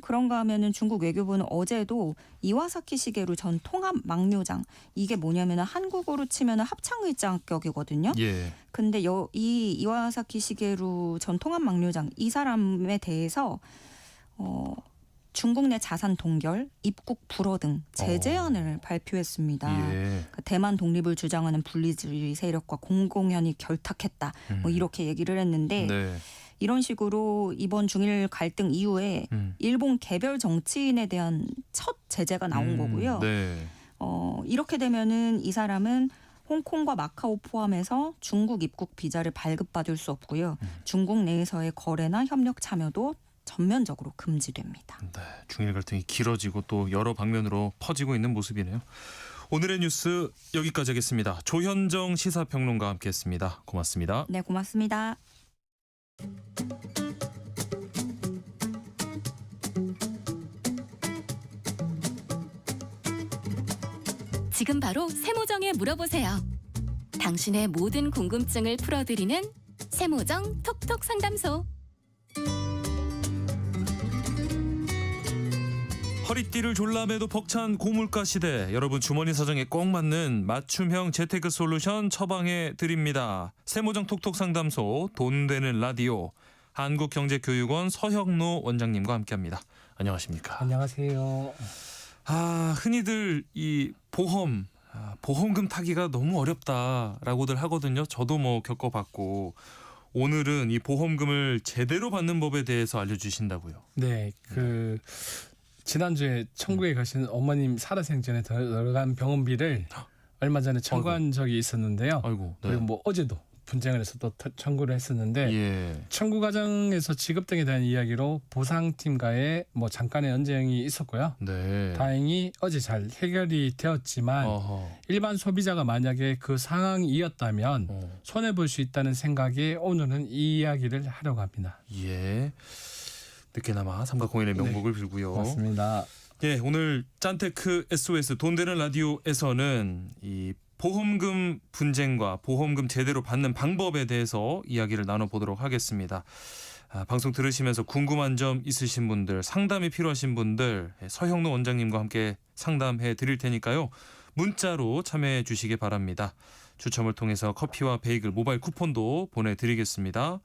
그런가 하면은 중국 외교부는 어제도 이와사키 시게루 전 통합 막료장 이게 뭐냐면은 한국어로 치면은 합창의장격이거든요. 예. 근데 이 이와사키 시게루 전 통합 막료장 이 사람에 대해서 중국 내 자산 동결, 입국 불허 등 제재안을 발표했습니다. 예. 그러니까 대만 독립을 주장하는 분리주의 세력과 공공연히 결탁했다. 뭐 이렇게 얘기를 했는데 네. 이런 식으로 이번 중일 갈등 이후에 일본 개별 정치인에 대한 첫 제재가 나온 거고요. 네. 이렇게 되면은 이 사람은 홍콩과 마카오 포함해서 중국 입국 비자를 발급받을 수 없고요. 중국 내에서의 거래나 협력 참여도 전면적으로 금지됩니다. 네, 중일 갈등이 길어지고 또 여러 방면으로 퍼지고 있는 모습이네요. 오늘의 뉴스 여기까지 하겠습니다. 조현정 시사평론가와 함께했습니다. 고맙습니다. 네, 고맙습니다. 지금 바로 세모정에 물어보세요. 당신의 모든 궁금증을 풀어드리는 세모정 톡톡 상담소. 허리띠를 졸라매도 벅찬 고물가 시대, 여러분 주머니 사정에 꼭 맞는 맞춤형 재테크 솔루션 처방해 드립니다. 세모정 톡톡 상담소 돈 되는 라디오, 한국경제교육원 서형노 원장님과 함께합니다. 안녕하십니까? 안녕하세요. 흔히들 이 보험금 타기가 너무 어렵다라고들 하거든요. 저도 뭐 겪어봤고, 오늘은 이 보험금을 제대로 받는 법에 대해서 알려주신다고요. 네, 지난주에 천국에 가신 어머님 살아생전에 들어간 병원비를 얼마 전에 청구한 적이 있었는데요. 네. 그리고 뭐 어제도 분쟁을 해서 또 청구를 했었는데, 예. 청구 과정에서 지급 등에 대한 이야기로 보상팀과의 뭐 잠깐의 언쟁이 있었고요. 네. 다행히 어제 잘 해결이 되었지만 일반 소비자가 만약에 그 상황이었다면 손해 볼 수 있다는 생각에 오늘은 이 이야기를 하려고 합니다. 예. 늦게나마 삼각공인의 명복을 빌고요. 맞습니다. 예, 오늘 짠테크 SOS 돈 되는 라디오에서는 이 보험금 분쟁과 보험금 제대로 받는 방법에 대해서 이야기를 나눠보도록 하겠습니다. 방송 들으시면서 궁금한 점 있으신 분들, 상담이 필요하신 분들 서형노 원장님과 함께 상담해 드릴 테니까요. 문자로 참여해 주시기 바랍니다. 추첨을 통해서 커피와 베이글 모바일 쿠폰도 보내드리겠습니다.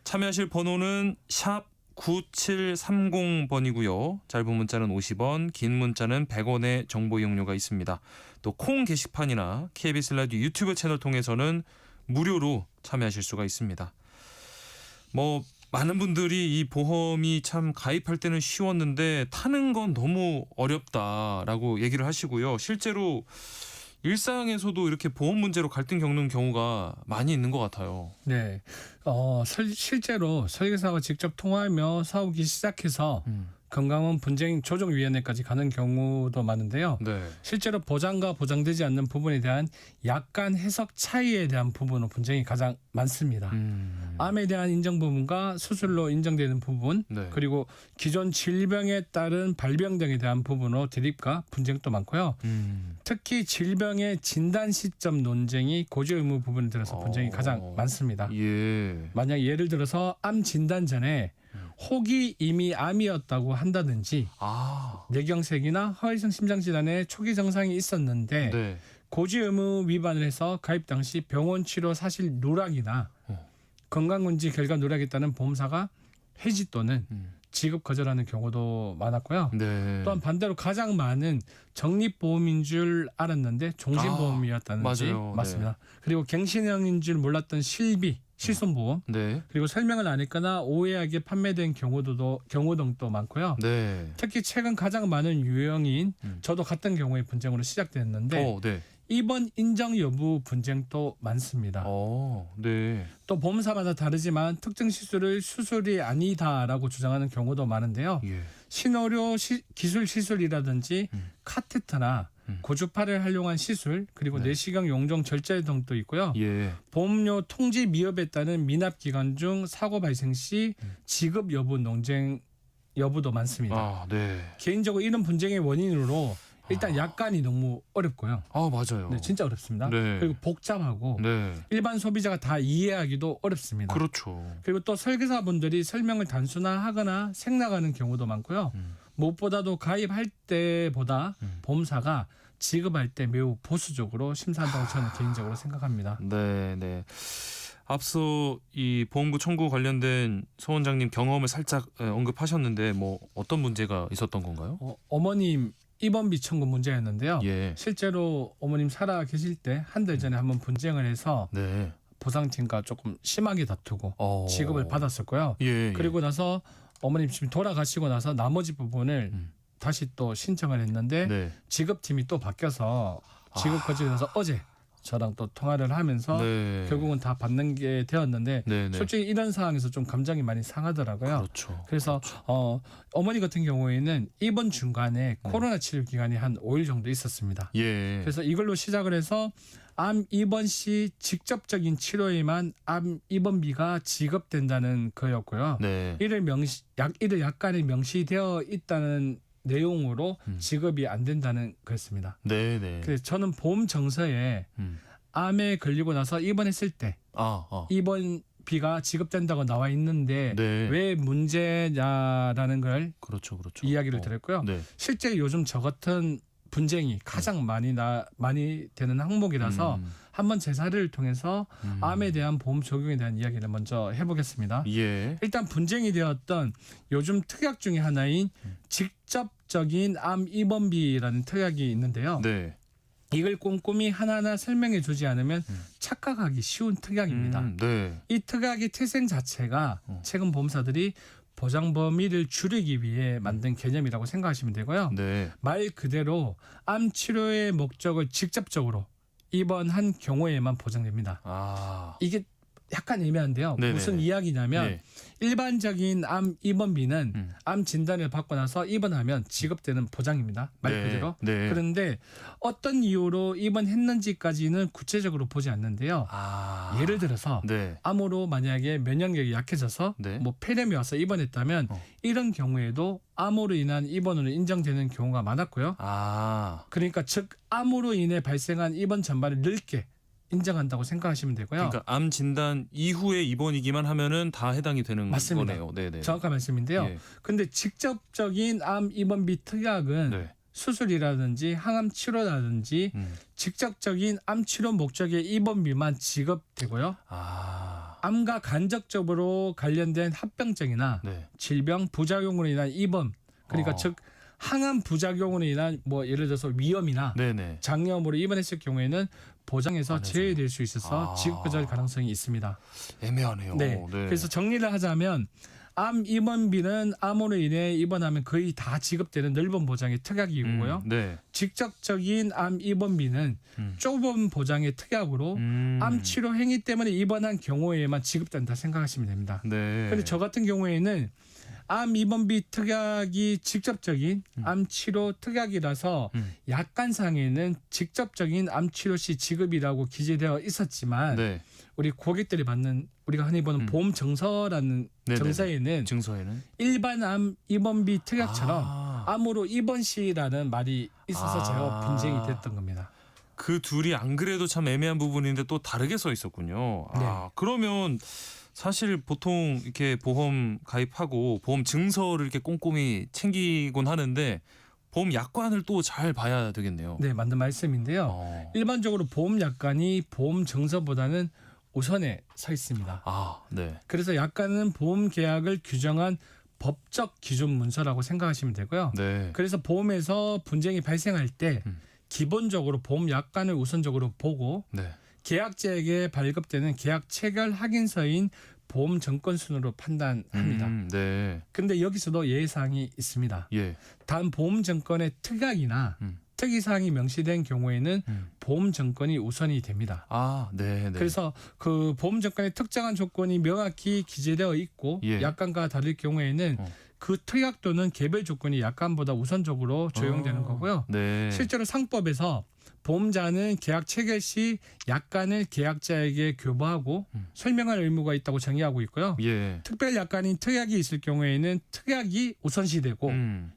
참여하실 번호는 샵 9730번이고요. 짧은 문자는 50원, 긴 문자는 100원의 정보 이용료가 있습니다. 또 콩 게시판이나 KBS 라디오 유튜브 채널 통해서는 무료로 참여하실 수가 있습니다. 뭐 많은 분들이 이 보험이 참 가입할 때는 쉬웠는데 타는 건 너무 어렵다라고 얘기를 하시고요. 실제로 일상에서도 이렇게 보험 문제로 갈등 겪는 경우가 많이 있는 것 같아요. 네, 실제로 설계사와 직접 통화하며 싸우기 시작해서 건강원 분쟁 조정위원회까지 가는 경우도 많은데요. 네. 실제로 보장과 보장되지 않는 부분에 대한 약간 해석 차이에 대한 부분은 분쟁이 가장 많습니다. 암에 대한 인정 부분과 수술로 인정되는 부분, 네. 그리고 기존 질병에 따른 발병 등에 대한 부분으로 대립과 분쟁도 많고요. 특히 질병의 진단 시점 논쟁이 고지 의무 부분에 들어서 분쟁이 가장 많습니다. 예. 만약 예를 들어서 암 진단 전에 혹이 이미 암이었다고 한다든지 뇌경색이나 허위성 심장질환의 초기 증상이 있었는데 네. 고지 의무 위반을 해서 가입 당시 병원 치료 사실 누락이나 건강검진 결과 누락에 따른 보험사가 해지 또는 지급 거절하는 경우도 많았고요. 네. 또한 반대로 가장 많은 적립보험인 줄 알았는데 종신보험이었다든지 맞아요. 맞습니다. 그리고 갱신형인 줄 몰랐던 실손보험, 네. 그리고 설명을 안 했거나 오해하게 판매된 경우 등도 많고요. 네. 특히 최근 가장 많은 유형인 저도 같은 경우의 분쟁으로 시작됐는데 네. 입원 인정 여부 분쟁도 많습니다. 네. 또 보험사마다 다르지만 특정 시술을 수술이 아니다라고 주장하는 경우도 많은데요. 예. 신의료 기술 시술이라든지 카테터나 고주파를 활용한 시술, 그리고 내시경 용종 절제 등도 있고요. 예. 보험료 통지 미흡에 따른 미납 기간 중 사고 발생 시 지급 여부 논쟁 여부도 많습니다. 네. 개인적으로 이런 분쟁의 원인으로 일단 약관이 너무 어렵고요. 맞아요. 네, 진짜 어렵습니다. 네. 그리고 복잡하고 네. 일반 소비자가 다 이해하기도 어렵습니다. 그렇죠. 그리고 또 설계사분들이 설명을 단순화하거나 생략하는 경우도 많고요. 무엇보다도 가입할 때보다 보험사가 지급할 때 매우 보수적으로 심사한다고 저는 개인적으로 생각합니다. 네, 네. 앞서 이 보험금 청구 관련된 서 원장님 경험을 살짝 언급하셨는데 뭐 어떤 문제가 있었던 건가요? 어머님 입원비 청구 문제였는데요. 예. 실제로 어머님 살아 계실 때 한 달 전에 한번 분쟁을 해서 네. 보상팀과 조금 심하게 다투고 지급을 받았었고요. 예. 그리고 나서 어머님 지금 돌아가시고 나서 나머지 부분을 다시 또 신청을 했는데 네. 지급팀이 또 바뀌어서 지급 거치에 대해서 어제 저랑 또 통화를 하면서 네. 결국은 다 받는 게 되었는데 네, 네. 솔직히 이런 상황에서 좀 감정이 많이 상하더라고요. 그렇죠. 그래서 어머니 같은 경우에는 입원 중간에 코로나 치료 기간이 한 5일 정도 있었습니다. 예. 그래서 이걸로 시작을 해서 암 입원 시 직접적인 치료에만 암 입원비가 지급된다는 거였고요. 네. 이를 약간의 명시되어 있다는 내용으로 지급이 안 된다는 거였습니다. 네, 네. 그래서 저는 보험 정서에 암에 걸리고 나서 입원했을 때 입원비가 지급된다고 나와 있는데 네. 왜 문제냐라는 걸 그렇죠, 그렇죠. 이야기를 드렸고요. 네. 실제 요즘 저 같은 분쟁이 가장 많이 되는 항목이라서 한번 제 사례를 통해서 암에 대한 보험 적용에 대한 이야기를 먼저 해보겠습니다. 예. 일단 분쟁이 되었던 요즘 특약 중에 하나인 직접적인 암 입원비라는 특약이 있는데요. 네. 이걸 꼼꼼히 하나하나 설명해 주지 않으면 착각하기 쉬운 특약입니다. 네. 이 특약의 태생 자체가 최근 보험사들이 보장 범위를 줄이기 위해 만든 개념이라고 생각하시면 되고요. 네. 말 그대로 암 치료의 목적을 직접적으로 입원한 경우에만 보장됩니다. 이게 약간 애매한데요. 네네네. 무슨 이야기냐면 네. 일반적인 암 입원비는 암 진단을 받고 나서 입원하면 지급되는 보장입니다. 말 네. 그대로. 네. 그런데 어떤 이유로 입원했는지까지는 구체적으로 보지 않는데요. 예를 들어서 네. 암으로 만약에 면역력이 약해져서 네. 뭐 폐렴이 와서 입원했다면 이런 경우에도 암으로 인한 입원으로 인정되는 경우가 많았고요. 그러니까 즉 암으로 인해 발생한 입원 전반을 넓게 인정한다고 생각하시면 되고요. 그러니까 암 진단 이후에 입원이기만 하면은 다 해당이 되는 맞습니다. 거네요. 네네. 정확한 말씀인데요. 예. 근데 직접적인 암 입원비 특약은 네. 수술이라든지 항암 치료라든지 직접적인 암 치료 목적의 입원비만 지급되고요. 암과 간접적으로 관련된 합병증이나 네. 질병 부작용으로 인한 입원, 그러니까 즉 항암 부작용으로 인한 뭐 예를 들어서 위염이나 네네. 장염으로 입원했을 경우에는 보장에서 제외될 수 있어서 지급될 가능성이 있습니다. 애매하네요. 네. 그래서 정리를 하자면 암 입원비는 암으로 인해 입원하면 거의 다 지급되는 넓은 보장의 특약이고요. 네. 직접적인 암 입원비는 좁은 보장의 특약으로 암 치료 행위 때문에 입원한 경우에만 지급된다 생각하시면 됩니다. 네. 그런데 저 같은 경우에는 암 입원비 특약이 직접적인 암 치료 특약이라서 약관상에는 직접적인 암 치료 시 지급이라고 기재되어 있었지만 네. 우리 고객들이 받는 우리가 흔히 보는 보험 정서라는 네네네. 정서에는 일반 암 입원비 특약처럼 암으로 입원 시라는 말이 있어서 제가 분쟁이 됐던 겁니다. 그 둘이 안 그래도 참 애매한 부분인데 또 다르게 써 있었군요. 그러면 사실 보통 이렇게 보험 가입하고 보험 증서를 이렇게 꼼꼼히 챙기곤 하는데 보험 약관을 또 잘 봐야 되겠네요. 네, 맞는 말씀인데요. 일반적으로 보험 약관이 보험 정서보다는 우선에 서 있습니다. 네. 그래서 약관은 보험 계약을 규정한 법적 기준 문서라고 생각하시면 되고요. 네. 그래서 보험에서 분쟁이 발생할 때 기본적으로 보험 약관을 우선적으로 보고 네. 계약자에게 발급되는 계약 체결 확인서인 보험 정권순으로 판단합니다. 네. 근데 여기서도 예외사항이 있습니다. 예. 단 보험 정권의 특약이나 특이사항이 명시된 경우에는 보험 정권이 우선이 됩니다. 네. 그래서 그 보험 정권의 특정한 조건이 명확히 기재되어 있고 약관과 다를 경우에는 그 특약 또는 개별 조건이 약관보다 우선적으로 적용되는 거고요. 네. 실제로 상법에서 보험자는 계약 체결 시 약관을 계약자에게 교부하고 설명할 의무가 있다고 정의하고 있고요. 예. 특별 약관인 특약이 있을 경우에는 특약이 우선시되고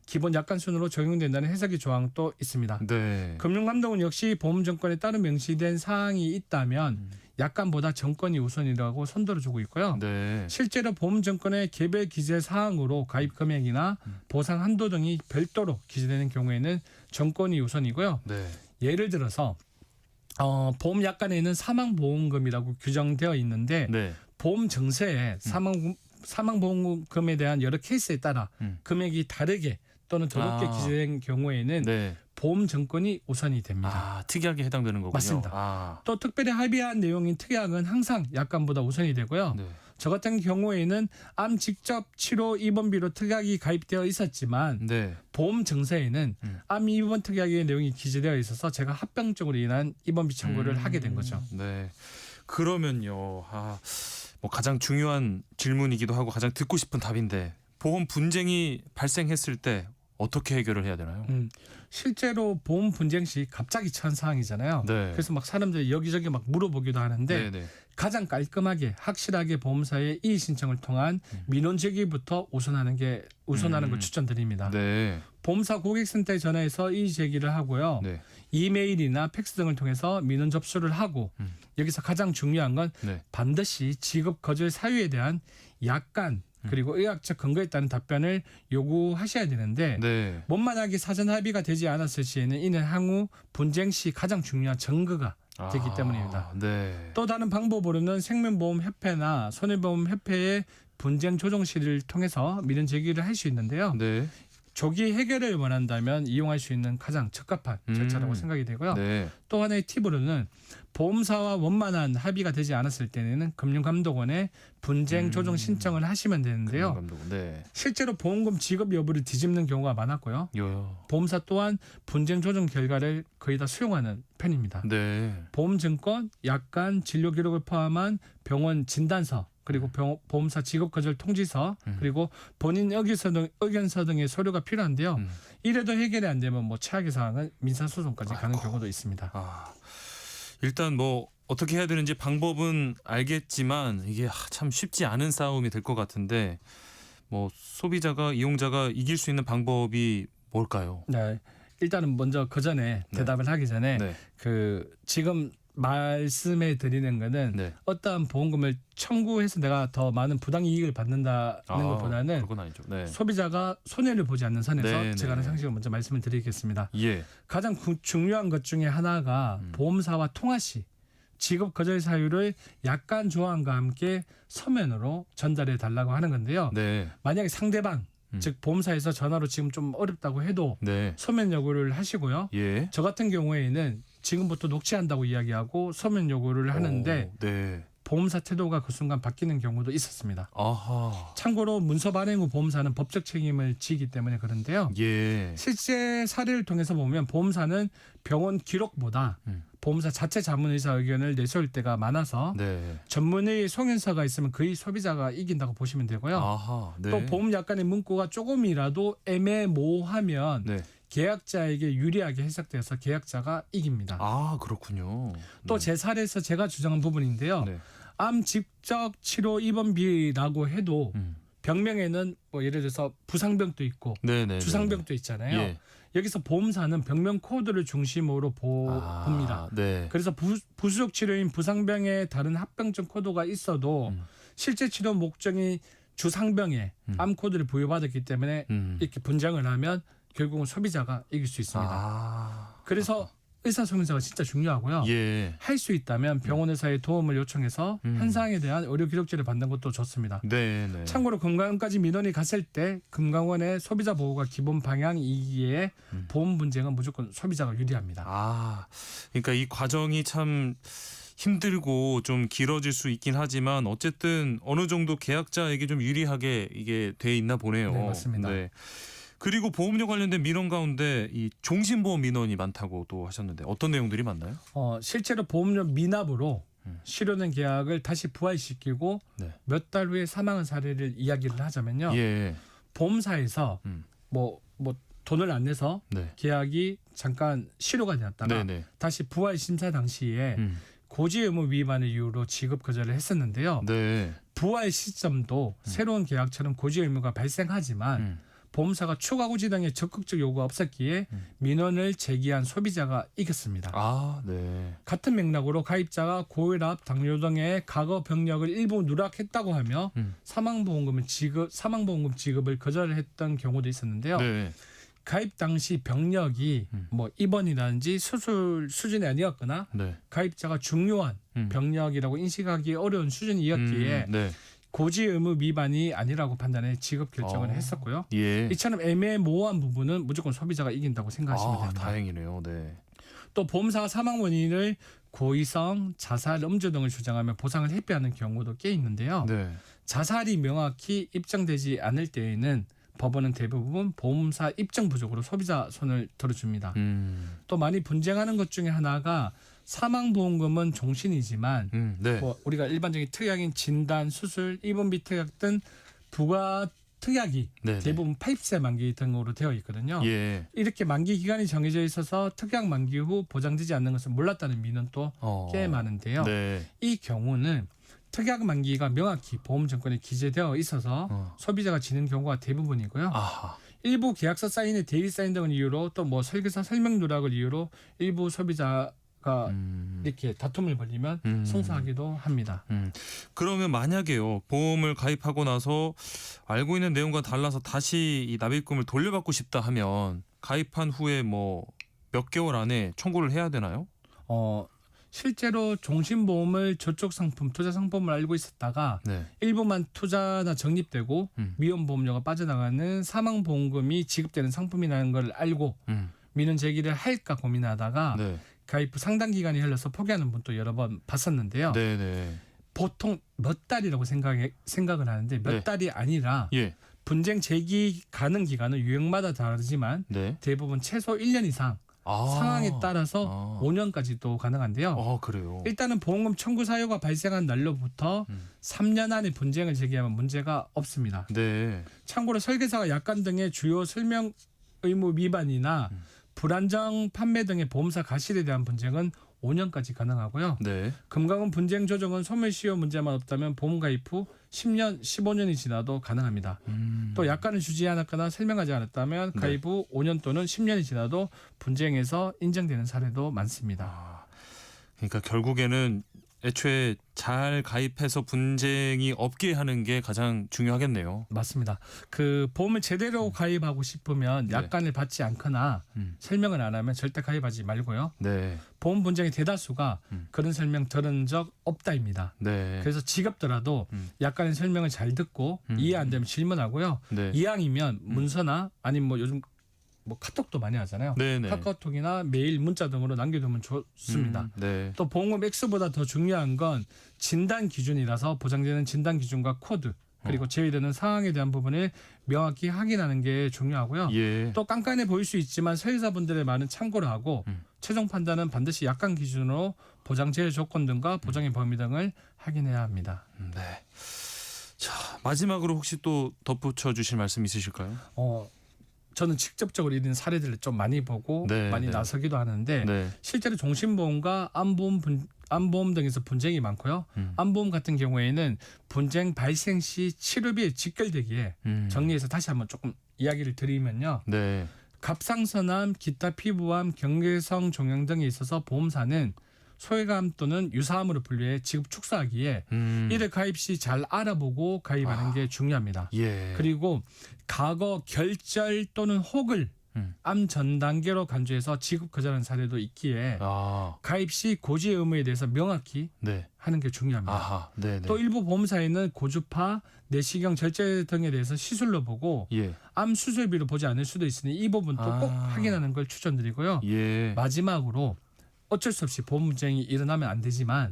기본 약관 순으로 적용된다는 해석의 조항도 있습니다. 네. 금융감독은 역시 보험정권에 따른 명시된 사항이 있다면 약관보다 정권이 우선이라고 선도를 주고 있고요. 네. 실제로 보험정권의 개별 기재 사항으로 가입 금액이나 보상 한도 등이 별도로 기재되는 경우에는 정권이 우선이고요. 네. 예를 들어서 보험 약관에는 사망보험금이라고 규정되어 있는데 보험 정세에 사망보험금에 대한 여러 케이스에 따라 금액이 다르게 또는 더 높게 기재된 경우에는 보험 정권이 우선이 됩니다. 특약에 해당되는 거군요. 맞습니다. 또 특별히 합의한 내용인 특약은 항상 약관보다 우선이 되고요. 저 같은 경우에는 암 직접 치료 입원비로 특약이 가입되어 있었지만 네. 보험 증서에는 암 입원 특약의 내용이 기재되어 있어서 제가 합병증으로 인한 입원비 청구를 하게 된 거죠. 네. 그러면요. 뭐 가장 중요한 질문이기도 하고 가장 듣고 싶은 답인데 보험 분쟁이 발생했을 때 어떻게 해결을 해야 되나요? 실제로 보험 분쟁 시 갑자기 처한 상황이잖아요. 네. 그래서 막 사람들이 여기저기 막 물어보기도 하는데 네. 가장 깔끔하게 확실하게 보험사에 이의 신청을 통한 민원 제기부터 우선하는 걸 추천드립니다. 네. 보험사 고객센터에 전화해서 이의 제기를 하고요. 네. 이메일이나 팩스 등을 통해서 민원 접수를 하고 여기서 가장 중요한 건 네. 반드시 지급 거절 사유에 대한 약관 그리고 의학적 근거에 따른 답변을 요구하셔야 되는데 네. 원만하게 사전 합의가 되지 않았을 시에는 이는 향후 분쟁 시 가장 중요한 증거가 되기 때문입니다. 네. 또 다른 방법으로는 생명보험협회나 손해보험협회의 분쟁 조정실을 통해서 민원 제기를 할 수 있는데요. 네. 조기 해결을 원한다면 이용할 수 있는 가장 적합한 절차라고 생각이 되고요. 네. 또 하나의 팁으로는 보험사와 원만한 합의가 되지 않았을 때는 금융감독원에 분쟁 조정 신청을 하시면 되는데요. 금융감독원. 네. 실제로 보험금 지급 여부를 뒤집는 경우가 많았고요. 보험사 또한 분쟁 조정 결과를 거의 다 수용하는 편입니다. 네. 보험증권, 약관, 진료 기록을 포함한 병원 진단서 그리고 보험사 지급 거절 통지서 그리고 본인 의견서 등의 서류가 필요한데요. 이래도 해결이 안 되면 뭐 최악의 상황은 민사소송까지 가는 경우도 있습니다. 일단 뭐 어떻게 해야 되는지 방법은 알겠지만 이게 참 쉽지 않은 싸움이 될 것 같은데 뭐 소비자가 이용자가 이길 수 있는 방법이 뭘까요? 네. 일단은 먼저 그 전에 대답을 하기 전에 그 지금 말씀해 드리는 거는 어떠한 보험금을 청구해서 내가 더 많은 부당 이익을 받는다는 것보다는 그건 아니죠. 네. 소비자가 손해를 보지 않는 선에서 제가 하는 네. 상식을 먼저 말씀을 드리겠습니다. 예. 가장 중요한 것 중에 하나가 보험사와 통화 시 지급 거절 사유를 약관 조항과 함께 서면으로 전달해 달라고 하는 건데요. 네. 만약에 상대방 즉 보험사에서 전화로 지금 좀 어렵다고 해도 서면 요구를 하시고요. 예. 저 같은 경우에는 지금부터 녹취한다고 이야기하고 서면 요구를 하는데 보험사 태도가 그 순간 바뀌는 경우도 있었습니다. 참고로 문서 발행 후 보험사는 법적 책임을 지기 때문에 그런데요. 실제 사례를 통해서 보면 보험사는 병원 기록보다 보험사 자체 자문의사 의견을 내세울 때가 많아서 전문의 송연서가 있으면 거의 소비자가 이긴다고 보시면 되고요. 또 보험 약관의 문구가 조금이라도 애매모호하면 계약자에게 유리하게 해석돼서 계약자가 이깁니다. 그렇군요. 또 제 사례에서 제가 주장한 부분인데요. 암 직접 치료 입원비라고 해도 병명에는 뭐 예를 들어서 부상병도 있고 주상병도 있잖아요. 여기서 보험사는 병명 코드를 중심으로 봅니다. 그래서 부수적 치료인 부상병의 다른 합병증 코드가 있어도 실제 치료 목적이 주상병에 암 코드를 부여받았기 때문에 이렇게 분쟁을 하면 결국은 소비자가 이길 수 있습니다. 그래서 의사소견서가 진짜 중요하고요. 할 수 있다면 병원 의사의 도움을 요청해서 현상에 대한 의료 기록지를 받는 것도 좋습니다. 참고로 금감원까지 민원이 갔을 때 금감원의 소비자 보호가 기본 방향이기에 보험 분쟁은 무조건 소비자가 유리합니다. 그러니까 이 과정이 참 힘들고 좀 길어질 수 있긴 하지만 어쨌든 어느 정도 계약자에게 좀 유리하게 이게 돼 있나 보네요. 네, 맞습니다. 그리고 보험료 관련된 민원 가운데 이 종신보험 민원이 많다고 또 하셨는데 어떤 내용들이 많나요? 실제로 보험료 미납으로 실효된 계약을 다시 부활시키고 몇 달 후에 사망한 사례를 이야기를 하자면요. 보험사에서 뭐 돈을 안 내서 계약이 잠깐 실효가 되었다가 다시 부활 심사 당시에 고지 의무 위반을 이유로 지급 거절을 했었는데요. 부활 시점도 새로운 계약처럼 고지 의무가 발생하지만 보험사가 추가 고지 등의 적극적 요구가 없었기에 민원을 제기한 소비자가 이겼습니다. 같은 맥락으로 가입자가 고혈압, 당뇨 등의 과거 병력을 일부 누락했다고 하며 사망보험금 지급을 거절했던 경우도 있었는데요. 가입 당시 병력이 뭐 입원이라든지 수술 수준이 아니었거나 가입자가 중요한 병력이라고 인식하기 어려운 수준이었기에 고지 의무 위반이 아니라고 판단해 지급 결정을 했었고요. 이처럼 애매모호한 부분은 무조건 소비자가 이긴다고 생각하시면 됩니다. 다행이네요. 또 보험사가 사망 원인을 고의성, 자살, 음주 등을 주장하며 보상을 회피하는 경우도 꽤 있는데요. 네. 자살이 명확히 입증되지 않을 때에는 법원은 대부분 보험사 입증 부족으로 소비자 손을 들어줍니다. 또 많이 분쟁하는 것 중에 하나가 사망보험금은 종신이지만 네. 뭐 우리가 일반적인 특약인 진단, 수술, 입원비 특약 등 부가 특약이 네네. 대부분 80세 만기 등으로 되어 있거든요. 예. 이렇게 만기 기간이 정해져 있어서 특약 만기 후 보장되지 않는 것을 몰랐다는 민원 또 꽤 많은데요. 네. 이 경우는 특약 만기가 명확히 보험증권에 기재되어 있어서 소비자가 지는 경우가 대부분이고요. 아하. 일부 계약서 사인에 대리 사인 등을 이유로 또 뭐 설계사 설명 누락을 이유로 일부 소비자가 이렇게 다툼을 벌이면 승소하기도 합니다. 그러면 만약에요, 보험을 가입하고 나서 알고 있는 내용과 달라서 다시 이 납입금을 돌려받고 싶다 하면 가입한 후에 뭐 몇 개월 안에 청구를 해야 되나요? 실제로 종신보험을 저축 상품, 투자 상품을 알고 있었다가 네. 일부만 투자나 적립되고 위험보험료가 빠져나가는 사망보험금이 지급되는 상품이라는 걸 알고 민원 제기를 할까 고민하다가 네. 가입 후 상당 기간이 흘러서 포기하는 분도 여러 번 봤었는데요. 네네. 보통 몇 달이라고 생각을 하는데 몇 네. 달이 아니라 예. 분쟁 제기 가능 기간은 유형마다 다르지만 네. 대부분 최소 1년 이상 상황에 따라서 5년까지도 가능한데요. 그래요. 일단은 보험금 청구 사유가 발생한 날로부터 3년 안에 분쟁을 제기하면 문제가 없습니다. 네. 참고로 설계사가 약관 등의 주요 설명 의무 위반이나 불안정 판매 등의 보험사 가실에 대한 분쟁은 5년까지 가능하고요. 네. 금감원 분쟁 조정은 소멸시효 문제만 없다면 보험 가입 후 10년, 15년이 지나도 가능합니다. 또 약관을 주지 않았거나 설명하지 않았다면 가입 후 5년 또는 10년이 지나도 분쟁에서 인정되는 사례도 많습니다. 그러니까 결국에는 애초에 잘 가입해서 분쟁이 없게 하는 게 가장 중요하겠네요. 맞습니다. 그 보험을 제대로 가입하고 싶으면 약관을 받지 않거나 설명을 안 하면 절대 가입하지 말고요. 네. 보험 분쟁의 대다수가 그런 설명 들은 적 없다입니다. 네. 그래서 지겹더라도 약관의 설명을 잘 듣고 이해 안 되면 질문하고요. 네. 이왕이면 문서나 아니면 뭐 요즘 뭐 카톡도 많이 하잖아요. 네네. 카카오톡이나 메일, 문자 등으로 남겨두면 좋습니다. 네. 또 보험금 액수보다 더 중요한 건 진단 기준이라서 보장되는 진단 기준과 코드 그리고 제외되는 사항에 대한 부분을 명확히 확인하는 게 중요하고요. 예. 또 깐깐해 보일 수 있지만 설계사분들의 말은 참고를 하고 최종 판단은 반드시 약관 기준으로 보장 제외 조건 등과 보장의 범위 등을 확인해야 합니다. 네. 자, 마지막으로 혹시 또 덧붙여 주실 말씀 있으실까요? 저는 직접적으로 이런 사례들을 좀 많이 보고 많이 나서기도 하는데 실제로 종신보험과 암보험 등에서 분쟁이 많고요. 암보험 같은 경우에는 분쟁 발생 시 치료비에 직결되기에 정리해서 다시 한번 조금 이야기를 드리면요. 네. 갑상선암, 기타 피부암, 경계성 종양 등에 있어서 보험사는 소외감 또는 유사암으로 분류해 지급 축소하기에 이를 가입 시 잘 알아보고 가입하는 게 중요합니다. 예. 그리고 과거 결절 또는 혹을 암 전 단계로 간주해서 지급 거절한 사례도 있기에 가입 시 고지 의무에 대해서 명확히 하는 게 중요합니다. 또 일부 보험사에는 고주파, 내시경 절제 등에 대해서 시술로 보고 암 수술비로 보지 않을 수도 있으니 이 부분도 꼭 확인하는 걸 추천드리고요. 마지막으로 어쩔 수 없이 보험 분쟁이 일어나면 안 되지만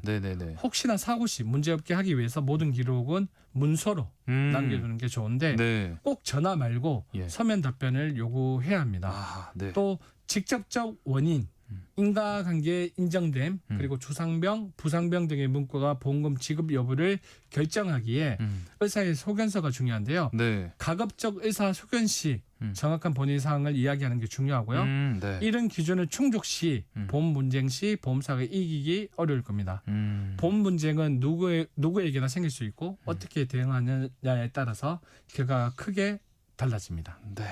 혹시나 사고 시 문제없게 하기 위해서 모든 기록은 문서로 남겨두는 게 좋은데 꼭 전화 말고 서면 답변을 요구해야 합니다. 또 직접적 원인, 인과관계 인정됨 그리고 주상병, 부상병 등의 문구가 보험금 지급 여부를 결정하기에 의사의 소견서가 중요한데요. 가급적 의사 소견 시 정확한 본인 사항을 이야기하는 게 중요하고요. 이런 기준을 충족 시 보험 분쟁 시 보험사가 이기기 어려울 겁니다. 보험 분쟁은 누구에게나 생길 수 있고 어떻게 대응하느냐에 따라서 결과가 크게 달라집니다. 네.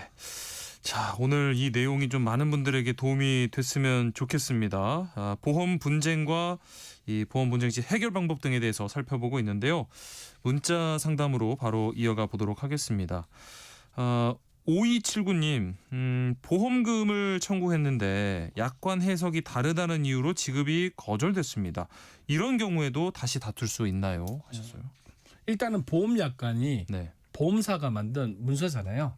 자, 오늘 이 내용이 좀 많은 분들에게 도움이 됐으면 좋겠습니다. 보험 분쟁과 이 보험 분쟁 시 해결 방법 등에 대해서 살펴보고 있는데요. 문자 상담으로 바로 이어가 보도록 하겠습니다. 5279님, 보험금을 청구했는데 약관 해석이 다르다는 이유로 지급이 거절됐습니다. 이런 경우에도 다시 다툴 수 있나요? 하셨어요. 일단은 보험 약관이 보험사가 만든 문서잖아요.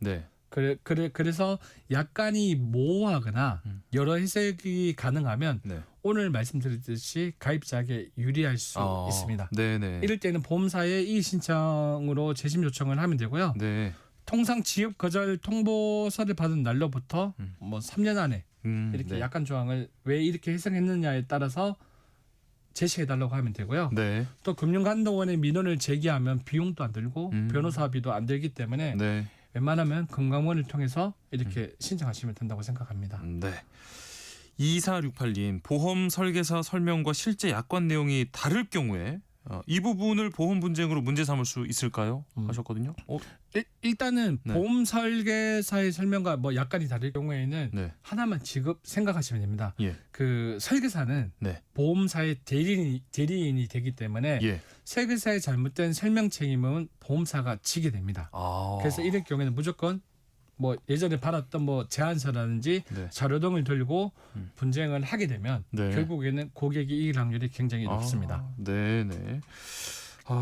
그래서 약관이 모호하거나 여러 해석이 가능하면 오늘 말씀드렸듯이 가입자에게 유리할 수 있습니다. 네네. 이럴 때는 보험사에 이의 신청으로 재심 요청을 하면 되고요. 네. 통상 지급 거절 통보서를 받은 날로부터 뭐 3년 안에 이렇게 네. 약관 조항을 왜 이렇게 해석했느냐에 따라서 제시해달라고 하면 되고요. 네. 또 금융감독원에 민원을 제기하면 비용도 안 들고 변호사비도 안 들기 때문에 네. 웬만하면 금감원을 통해서 이렇게 신청하시면 된다고 생각합니다. 네. 2468님, 보험 설계사 설명과 실제 약관 내용이 다를 경우에 이 부분을 보험 분쟁으로 문제 삼을 수 있을까요? 하셨거든요. 일단은 네. 보험 설계사의 설명과 뭐 약관이 다를 경우에는 네. 하나만 지급 생각하시면 됩니다. 예. 그 설계사는 네. 보험사의 대리인이 되기 때문에 예. 설계사의 잘못된 설명 책임은 보험사가 지게 됩니다. 그래서 이럴 경우에는 무조건 뭐 예전에 받았던 뭐 제안서라든지 네. 자료 등을 들고 분쟁을 하게 되면 네. 결국에는 고객이 이길 확률이 굉장히 높습니다. 네네.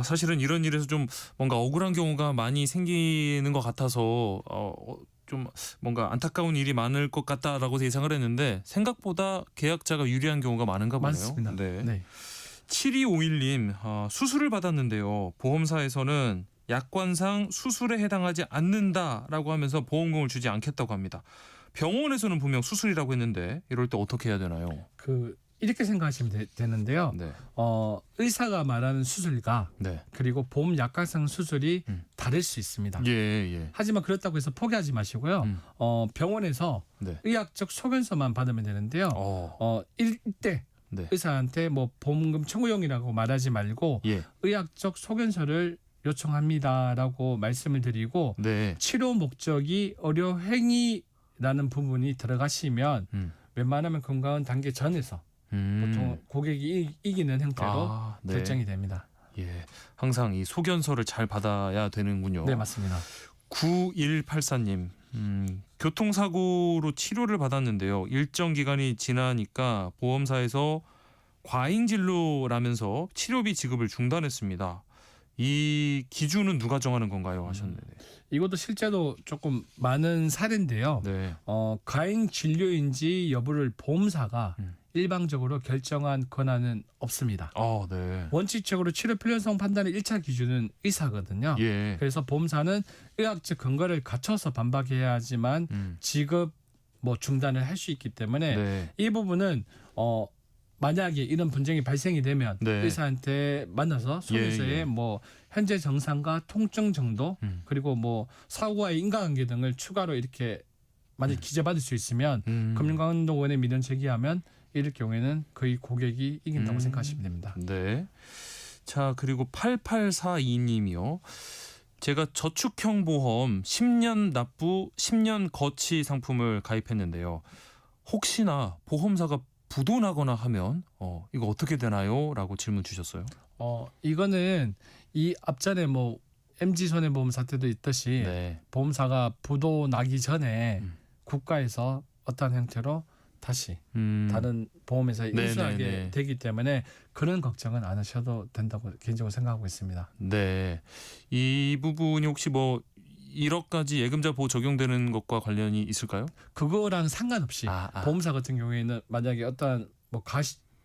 사실은 이런 일에서 좀 뭔가 억울한 경우가 많이 생기는 것 같아서 좀 뭔가 안타까운 일이 많을 것 같다라고 예상을 했는데 생각보다 계약자가 유리한 경우가 많은가 보네요. 맞습니다. 네. 7251님, 수술을 받았는데요. 보험사에서는 약관상 수술에 해당하지 않는다라고 하면서 보험금을 주지 않겠다고 합니다. 병원에서는 분명 수술이라고 했는데 이럴 때 어떻게 해야 되나요? 이렇게 생각하시면 되는데요. 네. 의사가 말하는 수술과 네. 그리고 보험 약관상 수술이 다를 수 있습니다. 예. 하지만 그렇다고 해서 포기하지 마시고요. 병원에서 네. 의학적 소견서만 받으면 되는데요. 이때 네. 의사한테 뭐 보험금 청구용이라고 말하지 말고 예. 의학적 소견서를 요청합니다라고 말씀을 드리고 네. 치료 목적이 의료 행위라는 부분이 들어가시면 웬만하면 건강한 단계 전에서 보통 고객이 이기는 형태로 네. 결정이 됩니다. 예, 항상 이 소견서를 잘 받아야 되는군요. 네, 맞습니다. 9184님, 교통사고로 치료를 받았는데요. 일정 기간이 지나니까 보험사에서 과잉 진로라면서 치료비 지급을 중단했습니다. 이 기준은 누가 정하는 건가요? 하셨는데. 이것도 실제로 조금 많은 사례인데요. 네. 과잉 진료인지 여부를 보험사가 일방적으로 결정한 권한은 없습니다. 네. 원칙적으로 치료 필요성 판단의 1차 기준은 의사거든요. 예. 그래서 보험사는 의학적 근거를 갖춰서 반박해야 하지만 지급 뭐 중단을 할 수 있기 때문에 네. 이 부분은 만약에 이런 분쟁이 발생이 되면 네. 의사한테 만나서 소견서에 예. 뭐 현재 증상과 통증 정도 그리고 뭐 사고와의 인과관계 등을 추가로 이렇게 만약 기재받을 수 있으면 금융감독원에 민원 제기하면 이럴 경우에는 거의 고객이 이긴다고 생각하시면 됩니다. 네. 자, 그리고 8842님이요. 제가 저축형 보험 10년 납부 10년 거치 상품을 가입했는데요. 혹시나 보험사가 부도나거나 하면 이거 어떻게 되나요? 라고 질문 주셨어요. 이거는 이 앞전에 뭐 MG 손해보험 사태도 있듯이 네. 보험사가 부도 나기 전에 국가에서 어떤 형태로 다시 다른 보험회사에 인수하게 되기 때문에 그런 걱정은 안 하셔도 된다고 개인적으로 생각하고 있습니다. 네, 이 부분이 혹시 뭐 1억까지 예금자 보호 적용되는 것과 관련이 있을까요? 그거랑 상관없이 보험사 같은 경우에는 만약에 어떠한 뭐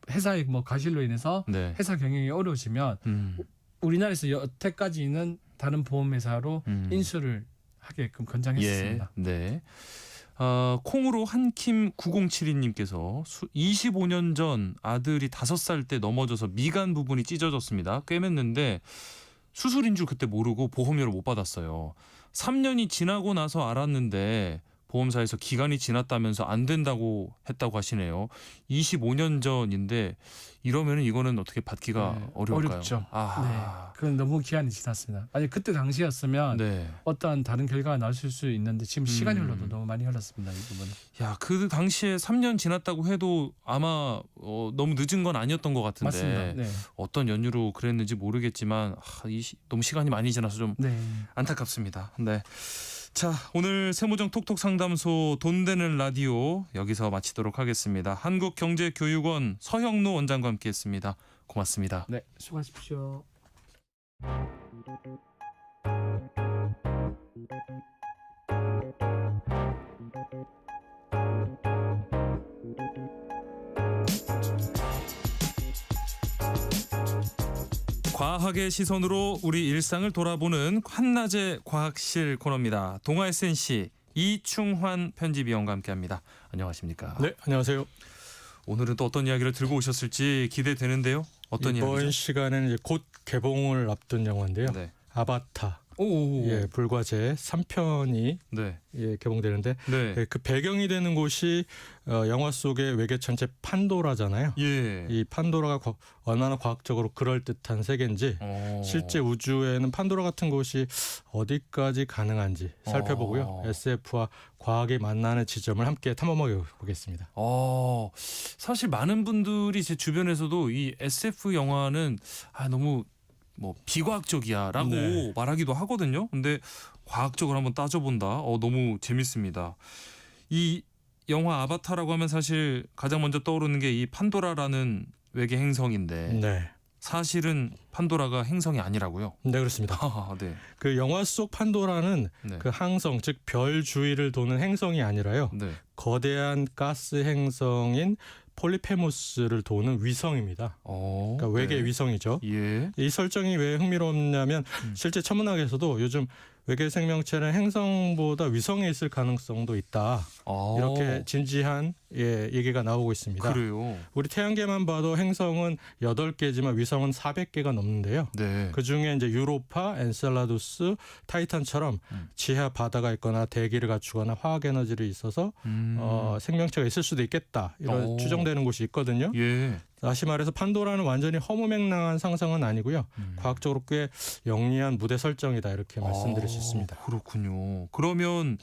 회사의 뭐 가실로 인해서 네. 회사 경영이 어려우시면 우리나라에서 여태까지는 다른 보험회사로 인수를 하게끔 권장했습니다. 예, 네. 콩으로 한킴 9072님께서 25년 전 아들이 5살 때 넘어져서 미간 부분이 찢어졌습니다. 꿰맸는데 수술인 줄 그때 모르고 보험료를 못 받았어요. 3년이 지나고 나서 알았는데 보험사에서 기간이 지났다면서 안 된다고 했다고 하시네요. 25년 전인데 이러면은 이거는 어떻게 받기가 어려울까요? 어렵죠. 그건 너무 기한이 지났습니다. 아니 그때 당시였으면 어떠한 다른 결과가 나올 수 있는데 지금 시간이 흘러도 너무 많이 흘렀습니다. 이 부분은. 야, 그 당시에 3년 지났다고 해도 아마 너무 늦은 건 아니었던 것 같은데 맞습니다. 네. 어떤 연유로 그랬는지 모르겠지만 너무 시간이 많이 지나서 좀 네. 안타깝습니다. 네. 자, 오늘 세무정 톡톡 상담소 돈 되는 라디오 여기서 마치도록 하겠습니다. 한국경제교육원 서형노 원장과 함께했습니다. 고맙습니다. 네, 수고하십시오. 과학의 시선으로 우리 일상을 돌아보는 한낮의 과학실 코너입니다. 동아 SNC 이충환 편집위원과 함께합니다. 안녕하십니까? 네, 안녕하세요. 오늘은 또 어떤 이야기를 들고 오셨을지 기대되는데요. 어떤 이번 이야기죠? 시간에는 이제 곧 개봉을 앞둔 영화인데요. 네. 아바타. 오. 예, 불과제 3편이 네. 예, 개봉되는데 네. 예, 그 배경이 되는 곳이 영화 속의 외계 천체 판도라잖아요. 예. 이 판도라가 얼마나 과학적으로 그럴듯한 세계인지 실제 우주에는 판도라 같은 곳이 어디까지 가능한지 살펴보고요. SF와 과학이 만나는 지점을 함께 탐험해 보겠습니다. 사실 많은 분들이 제 주변에서도 이 SF 영화는 너무 뭐 비과학적이야라고 네. 말하기도 하거든요. 근데 과학적으로 한번 따져본다. 너무 재밌습니다. 이 영화 아바타라고 하면 사실 가장 먼저 떠오르는 게 이 판도라라는 외계 행성인데 네. 사실은 판도라가 행성이 아니라고요? 네, 그렇습니다. 네. 그 영화 속 판도라는 네. 그 항성, 즉 별 주위를 도는 행성이 아니라요. 네. 거대한 가스 행성인 폴리페무스를 도는 위성입니다. 그러니까 외계 네. 위성이죠. 예. 이 설정이 왜 흥미롭냐면 실제 천문학에서도 요즘 외계 생명체는 행성보다 위성에 있을 가능성도 있다. 이렇게 진지한 얘기가 나오고 있습니다. 그래요. 우리 태양계만 봐도 행성은 8개지만 위성은 400개가 넘는데요. 네. 그중에 이제 유로파, 엔셀라두스, 타이탄처럼 지하 바다가 있거나 대기를 갖추거나 화학 에너지를 있어서 생명체가 있을 수도 있겠다. 이런 추정되는 곳이 있거든요. 예. 다시 말해서 판도라는 완전히 허무맹랑한 상상은 아니고요. 과학적으로 꽤 영리한 무대 설정이다 이렇게 말씀드릴 수 있습니다. 그렇군요. 그러면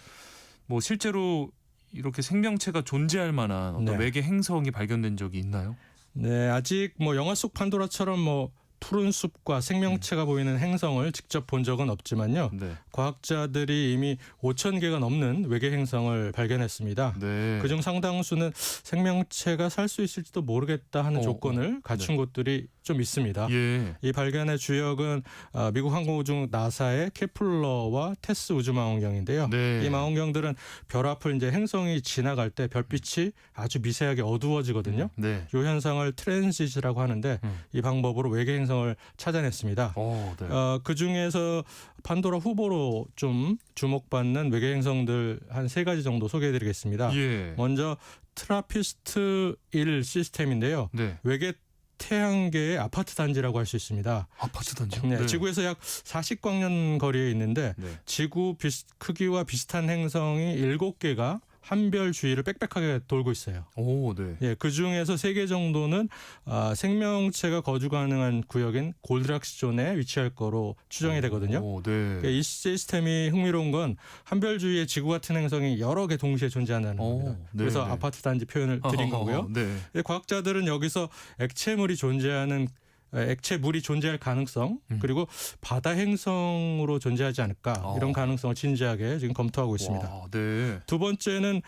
뭐 실제로 이렇게 생명체가 존재할 만한 어떤 네. 외계 행성이 발견된 적이 있나요? 네, 아직 뭐 영화 속 판도라처럼 뭐 푸른 숲과 생명체가 보이는 행성을 직접 본 적은 없지만요. 네. 과학자들이 이미 5,000개가 넘는 외계 행성을 발견했습니다. 네. 그중 상당수는 생명체가 살 수 있을지도 모르겠다 하는 조건을 갖춘 곳들이 좀 있습니다. 예. 이 발견의 주역은 미국 항공우주 나사의 케플러와 테스 우주망원경인데요. 네. 이 망원경들은 별 앞을 이제 행성이 지나갈 때 별빛이 아주 미세하게 어두워지거든요. 네. 이 현상을 트랜시트라고 하는데 이 방법으로 외계 행성을 찾아냈습니다. 네. 그 중에서 판도라 후보로 좀 주목받는 외계 행성들 한 3가지 정도 소개해드리겠습니다. 예. 먼저 트라피스트 1 시스템인데요. 네. 외계 태양계의 아파트 단지라고 할 수 있습니다. 아파트 단지요? 네, 네. 지구에서 약 40광년 거리에 있는데 네. 지구 크기와 비슷한 행성이 7개가 한 별 주위를 빽빽하게 돌고 있어요. 네. 예, 그 중에서 3개 정도는 생명체가 거주 가능한 구역인 골드락스 존에 위치할 거로 추정이 되거든요. 네. 그러니까 이 시스템이 흥미로운 건 한 별 주위에 지구 같은 행성이 여러 개 동시에 존재한다는 겁니다. 그래서 네. 아파트 단지 표현을 드린 거고요. 네. 과학자들은 여기서 액체물이 존재할 가능성 그리고 바다 행성으로 존재하지 않을까 이런 가능성을 진지하게 지금 검토하고 있습니다. 네. 두 번째는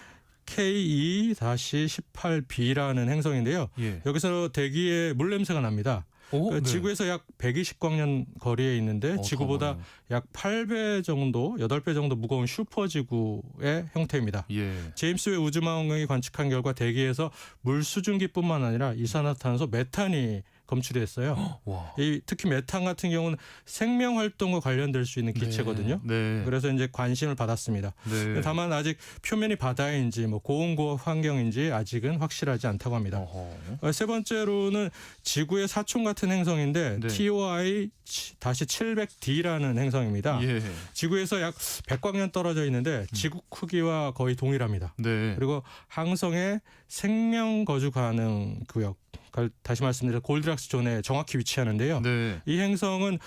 KE-18b라는 행성인데요. 예. 여기서 대기에 물 냄새가 납니다. 네. 지구에서 약 120광년 거리에 있는데 지구보다 약 8배 정도, 8배 정도 무거운 슈퍼지구의 형태입니다. 예. 제임스 웹 우주망원경이 관측한 결과 대기에서 물 수증기뿐만 아니라 이산화탄소, 메탄이 검출됐어요. 특히 메탄 같은 경우는 생명 활동과 관련될 수 있는 기체거든요. 네. 그래서 이제 관심을 받았습니다. 네. 다만 아직 표면이 바다인지 고온고압 환경인지 아직은 확실하지 않다고 합니다. 세 번째로는 지구의 사촌 같은 행성인데 네. TOI-700D라는 행성입니다. 예. 지구에서 약 100광년 떨어져 있는데 지구 크기와 거의 동일합니다. 네. 그리고 항성의 생명 거주 가능 구역, 다시 말씀드려 골드락스 존에 정확히 위치하는데요. 네. 이 행성은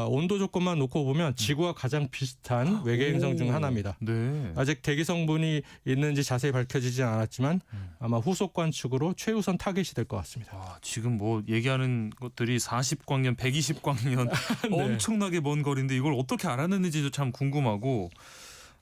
온도 조건만 놓고 보면 지구와 가장 비슷한 외계 행성 중 하나입니다. 네. 아직 대기 성분이 있는지 자세히 밝혀지진 않았지만 아마 후속 관측으로 최우선 타겟이 될 것 같습니다. 지금 뭐 얘기하는 것들이 40광년, 120광년 네. 엄청나게 먼 거리인데 이걸 어떻게 알아냈는지도 참 궁금하고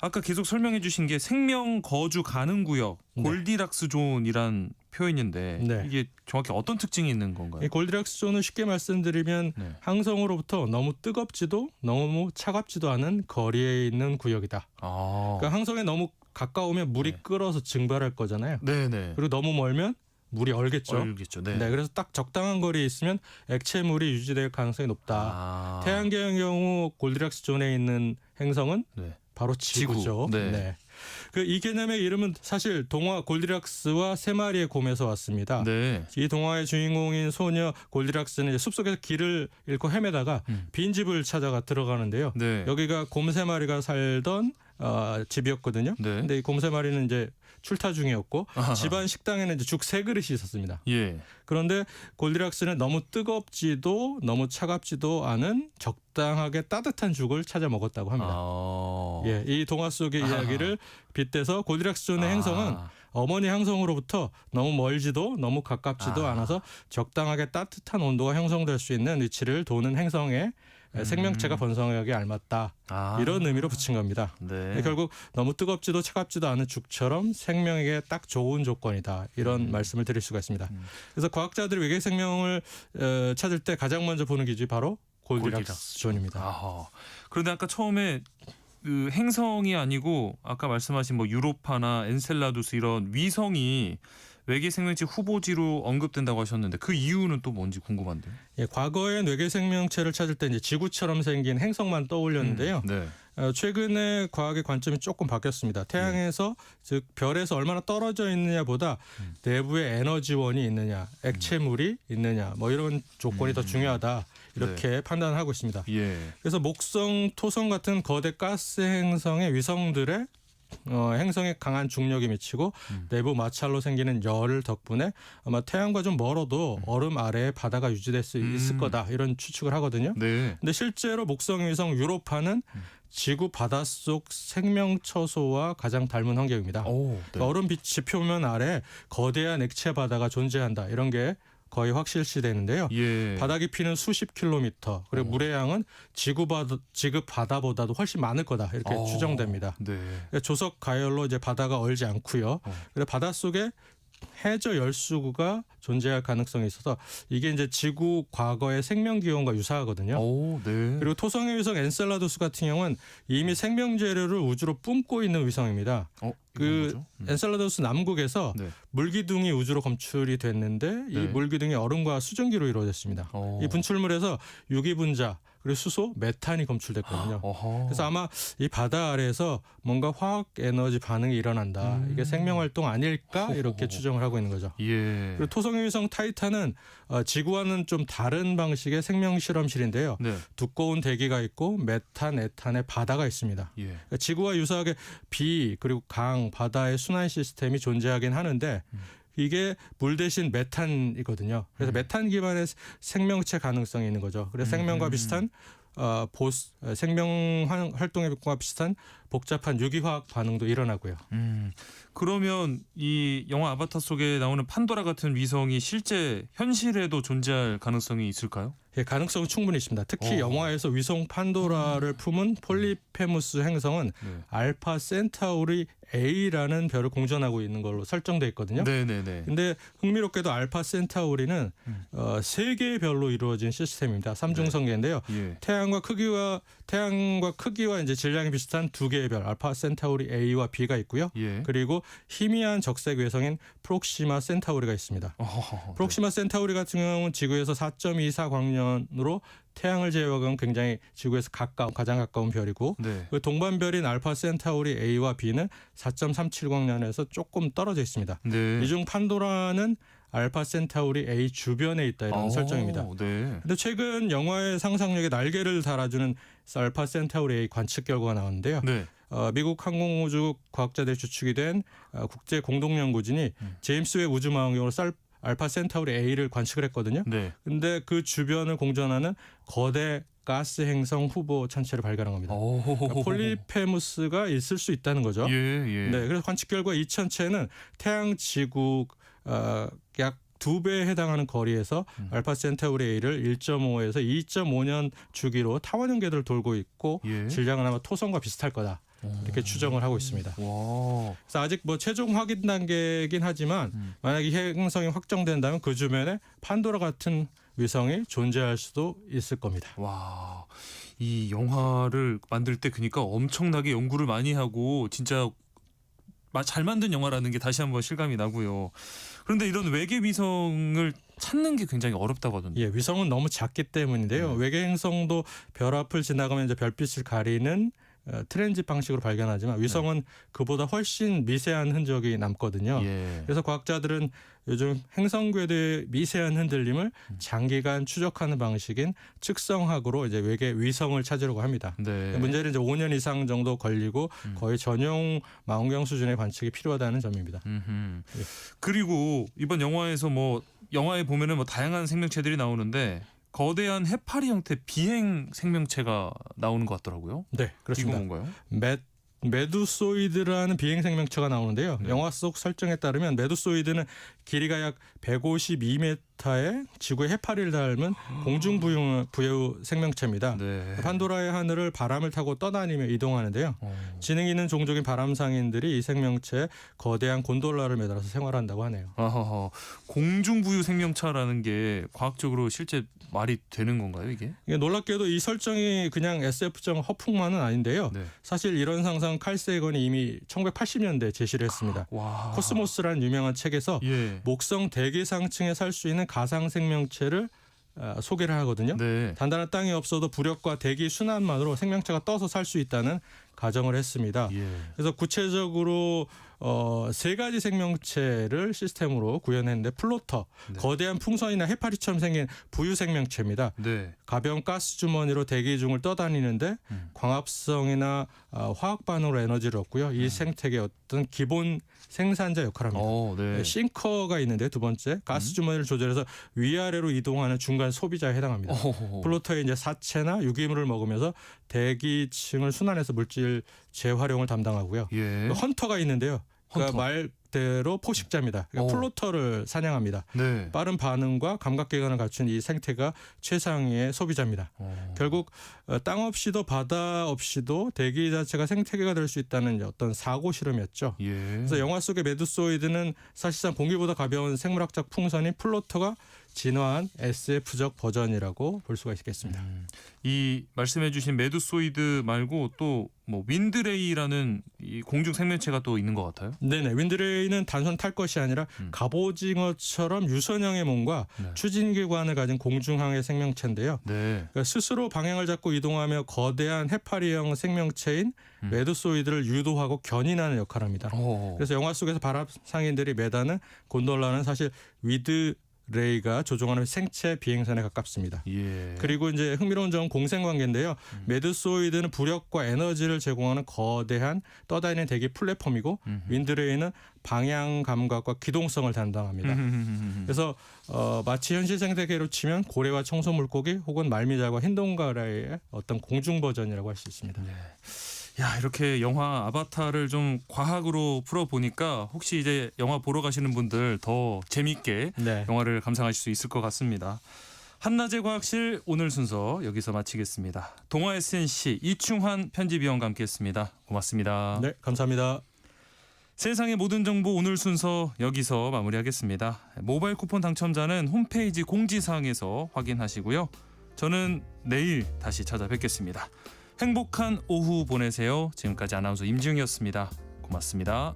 아까 계속 설명해 주신 게 생명 거주 가능 구역, 골디락스 존이란 표현인데 이게 정확히 어떤 특징이 있는 건가요? 이 골디락스 존은 쉽게 말씀드리면 항성으로부터 너무 뜨겁지도 너무 차갑지도 않은 거리에 있는 구역이다. 그러니까 항성에 너무 가까우면 물이 끓어서 증발할 거잖아요. 네네. 그리고 너무 멀면 물이 얼겠죠. 얼겠죠. 네. 그래서 딱 적당한 거리에 있으면 액체물이 유지될 가능성이 높다. 태양계의 경우 골디락스 존에 있는 행성은 바로 지구죠. 네. 이 개념의 이름은 사실 동화 골디락스와 세 마리의 곰에서 왔습니다. 이 동화의 주인공인 소녀 골디락스는 이제 숲속에서 길을 잃고 헤매다가 빈집을 찾아가 들어가는데요. 여기가 곰 세 마리가 살던 집이었거든요. 근데 이 곰 세 마리는 이제 출타 중이었고 집안 식당에는 이제 죽 3그릇이 있었습니다. 그런데 골디락스는 너무 뜨겁지도 너무 차갑지도 않은 적당하게 따뜻한 죽을 찾아 먹었다고 합니다. 이 동화 속의 이야기를 빗대서 골디락스 존의 행성은 어머니 행성으로부터 너무 멀지도 너무 가깝지도 않아서 적당하게 따뜻한 온도가 형성될 수 있는 위치를 도는 행성에 생명체가 번성하기 알맞다. 이런 의미로 붙인 겁니다. 결국 너무 뜨겁지도 차갑지도 않은 죽처럼 생명에게 딱 좋은 조건이다. 이런 말씀을 드릴 수가 있습니다. 그래서 과학자들이 외계 생명을 찾을 때 가장 먼저 보는 기준이 바로 골디락스 존입니다. 그런데 아까 처음에 그 행성이 아니고 아까 말씀하신 뭐 유로파나 엔셀라두스 이런 위성이 외계 생명체 후보지로 언급된다고 하셨는데 그 이유는 또 뭔지 궁금한데요. 과거엔 외계 생명체를 찾을 때 이제 지구처럼 생긴 행성만 떠올렸는데요. 최근에 과학의 관점이 조금 바뀌었습니다. 태양에서 즉 별에서 얼마나 떨어져 있느냐보다 내부에 에너지원이 있느냐, 액체물이 있느냐, 뭐 이런 조건이 더 중요하다. 이렇게 판단하고 있습니다. 그래서 목성, 토성 같은 거대 가스 행성의 위성들의 행성에 강한 중력이 미치고 내부 마찰로 생기는 열 덕분에 아마 태양과 좀 멀어도 얼음 아래에 바다가 유지될 수 있을 거다 이런 추측을 하거든요. 근데 실제로 목성 위성 유로파는 지구 바닷속 생명처소와 가장 닮은 환경입니다. 얼음 지표면 아래 거대한 액체 바다가 존재한다 이런 게 거의 확실시되는데요. 바다 깊이는 수십 킬로미터 그리고 물의 양은 지구 바다보다도 훨씬 많을 거다 이렇게 추정됩니다. 조석 가열로 이제 바다가 얼지 않고요. 그래서 바닷속에 해저 열수구가 존재할 가능성이 있어서 이게 이제 지구 과거의 생명 기원과 유사하거든요. 그리고 토성의 위성 엔셀라두스 같은 경우는 이미 생명 재료를 우주로 뿜고 있는 위성입니다. 엔셀라두스 남극에서 물기둥이 우주로 검출이 됐는데 이 물기둥이 얼음과 수증기로 이루어졌습니다. 이 분출물에서 유기분자 그리고 수소, 메탄이 검출됐거든요. 그래서 아마 이 바다 아래에서 뭔가 화학 에너지 반응이 일어난다. 이게 생명 활동 아닐까 이렇게 추정을 하고 있는 거죠. 그리고 토성의 위성 타이탄은 지구와는 좀 다른 방식의 생명 실험실인데요. 두꺼운 대기가 있고 메탄, 에탄의 바다가 있습니다. 그러니까 지구와 유사하게 비 그리고 강, 바다의 순환 시스템이 존재하긴 하는데 이게 물 대신 메탄이거든요. 그래서 메탄 기반의 생명체 가능성이 있는 거죠. 그래서 생명과 비슷한 생명 활동과 비슷한 복잡한 유기화학 반응도 일어나고요. 그러면 이 영화 아바타 속에 나오는 판도라 같은 위성이 실제 현실에도 존재할 가능성이 있을까요? 가능성은 충분히 있습니다. 특히 영화에서 위성 판도라를 품은 폴리페무스 행성은 알파 센타우리 A라는 별을 공전하고 있는 걸로 설정돼 있거든요. 근데 흥미롭게도 알파 센타우리는 3개의 별로 이루어진 시스템입니다. 삼중성계인데요. 태양과 크기와 이제 질량이 비슷한 2개의 별 알파 센타우리 A와 B가 있고요. 그리고 희미한 적색 외성인 프록시마 센타우리가 있습니다. 프록시마 센타우리 같은 경우는 지구에서 4.24 광년으로 태양을 제외하고는 굉장히 지구에서 가장 가까운 별이고 그 동반별인 알파 센타우리 A와 B는 4.37 광년에서 조금 떨어져 있습니다. 이 중 판도라는 알파 센타우리 A 주변에 있다 이런 설정입니다. 근데 최근 영화의 상상력에 날개를 달아주는 알파 센타우리 A 관측 결과가 나왔는데요. 미국 항공우주 과학자들이 주축이 된 국제 공동연구진이 제임스 웹 우주망원경으로 알파 센타우리 A를 관측을 했거든요. 근데 그 주변을 공전하는 거대 가스 행성 후보 천체를 발견한 겁니다. 그러니까 폴리페무스가 있을 수 있다는 거죠. 그래서 관측 결과 이 천체는 태양 지구 약 2배에 해당하는 거리에서 알파 센타우리 A를 1.5에서 2.5년 주기로 타원형 궤도를 돌고 있고 질량은 아마 토성과 비슷할 거다. 이렇게 추정을 하고 있습니다. 그래서 아직 뭐 최종 확인 단계이긴 하지만 만약 이 행성이 확정된다면 그 주변에 판도라 같은 위성이 존재할 수도 있을 겁니다. 이 영화를 만들 때 그러니까 엄청나게 연구를 많이 하고 진짜 잘 만든 영화라는 게 다시 한번 실감이 나고요. 그런데 이런 외계 위성을 찾는 게 굉장히 어렵다고 하던데. 예, 위성은 너무 작기 때문인데요. 외계 행성도 별 앞을 지나가면 이제 별빛을 가리는 트랜짓 방식으로 발견하지만 위성은 그보다 훨씬 미세한 흔적이 남거든요. 그래서 과학자들은 요즘 행성 궤도의 미세한 흔들림을 장기간 추적하는 방식인 측성학으로 이제 외계 위성을 찾으려고 합니다. 문제는 이제 5년 이상 정도 걸리고 거의 전용 망원경 수준의 관측이 필요하다는 점입니다. 그리고 이번 영화에서 영화에 보면은 다양한 생명체들이 나오는데 거대한 해파리 형태 비행 생명체가 나오는 것 같더라고요. 네, 그렇습니다. 이거 뭔가요? 메두소이드라는 비행 생명체가 나오는데요. 영화 속 설정에 따르면 메두소이드는 길이가 약 152m의 지구의 해파리를 닮은 공중부유 생명체입니다. 판도라의 하늘을 바람을 타고 떠다니며 이동하는데요. 지능 있는 종족인 바람상인들이 이 생명체에 거대한 곤돌라를 매달아서 생활한다고 하네요. 공중부유 생명체라는 게 과학적으로 실제 말이 되는 건가요, 이게? 놀랍게도 이 설정이 그냥 SF적 허풍만은 아닌데요. 사실 이런 상상 칼 세이건이 이미 1980년대에 제시를 했습니다. 코스모스라는 유명한 책에서 목성 대기 상층에 살 수 있는 가상 생명체를 소개를 하거든요. 단단한 땅이 없어도 부력과 대기 순환만으로 생명체가 떠서 살 수 있다는 가정을 했습니다. 그래서 구체적으로 3가지 생명체를 시스템으로 구현했는데 플로터, 거대한 풍선이나 해파리처럼 생긴 부유 생명체입니다. 가벼운 가스 주머니로 대기 중을 떠다니는데 광합성이나 화학 반응으로 에너지를 얻고요. 이 생태계의 어떤 기본 생산자 역할을 합니다. 싱커가 있는데 두 번째 가스 주머니를 조절해서 위아래로 이동하는 중간 소비자에 해당합니다. 플로터의 이제 사체나 유기물을 먹으면서 대기층을 순환해서 물질 재활용을 담당하고요. 헌터가 있는데요. 그러니까 말대로 포식자입니다. 그러니까 플로터를 사냥합니다. 빠른 반응과 감각기관을 갖춘 이 생태가 최상위의 소비자입니다. 결국 땅 없이도 바다 없이도 대기 자체가 생태계가 될 수 있다는 어떤 사고 실험이었죠. 그래서 영화 속의 메두소이드는 사실상 공기보다 가벼운 생물학적 풍선인 플로터가 진화한 SF적 버전이라고 볼 수가 있겠습니다. 이 말씀해주신 메두소이드 말고 또 윈드레이라는 이 공중 생명체가 또 있는 것 같아요. 네네, 윈드레이는 단순 탈 것이 아니라 갑오징어처럼 유선형의 몸과 추진기관을 가진 공중항해 생명체인데요. 그러니까 스스로 방향을 잡고 이동하며 거대한 해파리형 생명체인 메두소이드를 유도하고 견인하는 역할을 합니다. 그래서 영화 속에서 바람상인들이 매다는 곤돌라는 사실 레이가 조종하는 생체 비행선에 가깝습니다. 그리고 이제 흥미로운 점은 공생관계인데요. 메두소이드는 부력과 에너지를 제공하는 거대한 떠다니는 대기 플랫폼이고 윈드레이는 방향 감각과 기동성을 담당합니다. 그래서 마치 현실 생태계로 치면 고래와 청소물고기 혹은 말미잘과 흰동가라의 어떤 공중 버전이라고 할 수 있습니다. 야, 이렇게 영화 아바타를 좀 과학으로 풀어보니까 혹시 이제 영화 보러 가시는 분들 더 재미있게 영화를 감상하실 수 있을 것 같습니다. 한낮의 과학실 오늘 순서 여기서 마치겠습니다. 동아 SNC 이충환 편집위원과 함께했습니다. 고맙습니다. 네, 감사합니다. 세상의 모든 정보 오늘 순서 여기서 마무리하겠습니다. 모바일 쿠폰 당첨자는 홈페이지 공지사항에서 확인하시고요. 저는 내일 다시 찾아뵙겠습니다. 행복한 오후 보내세요. 지금까지 아나운서 임지웅이었습니다. 고맙습니다.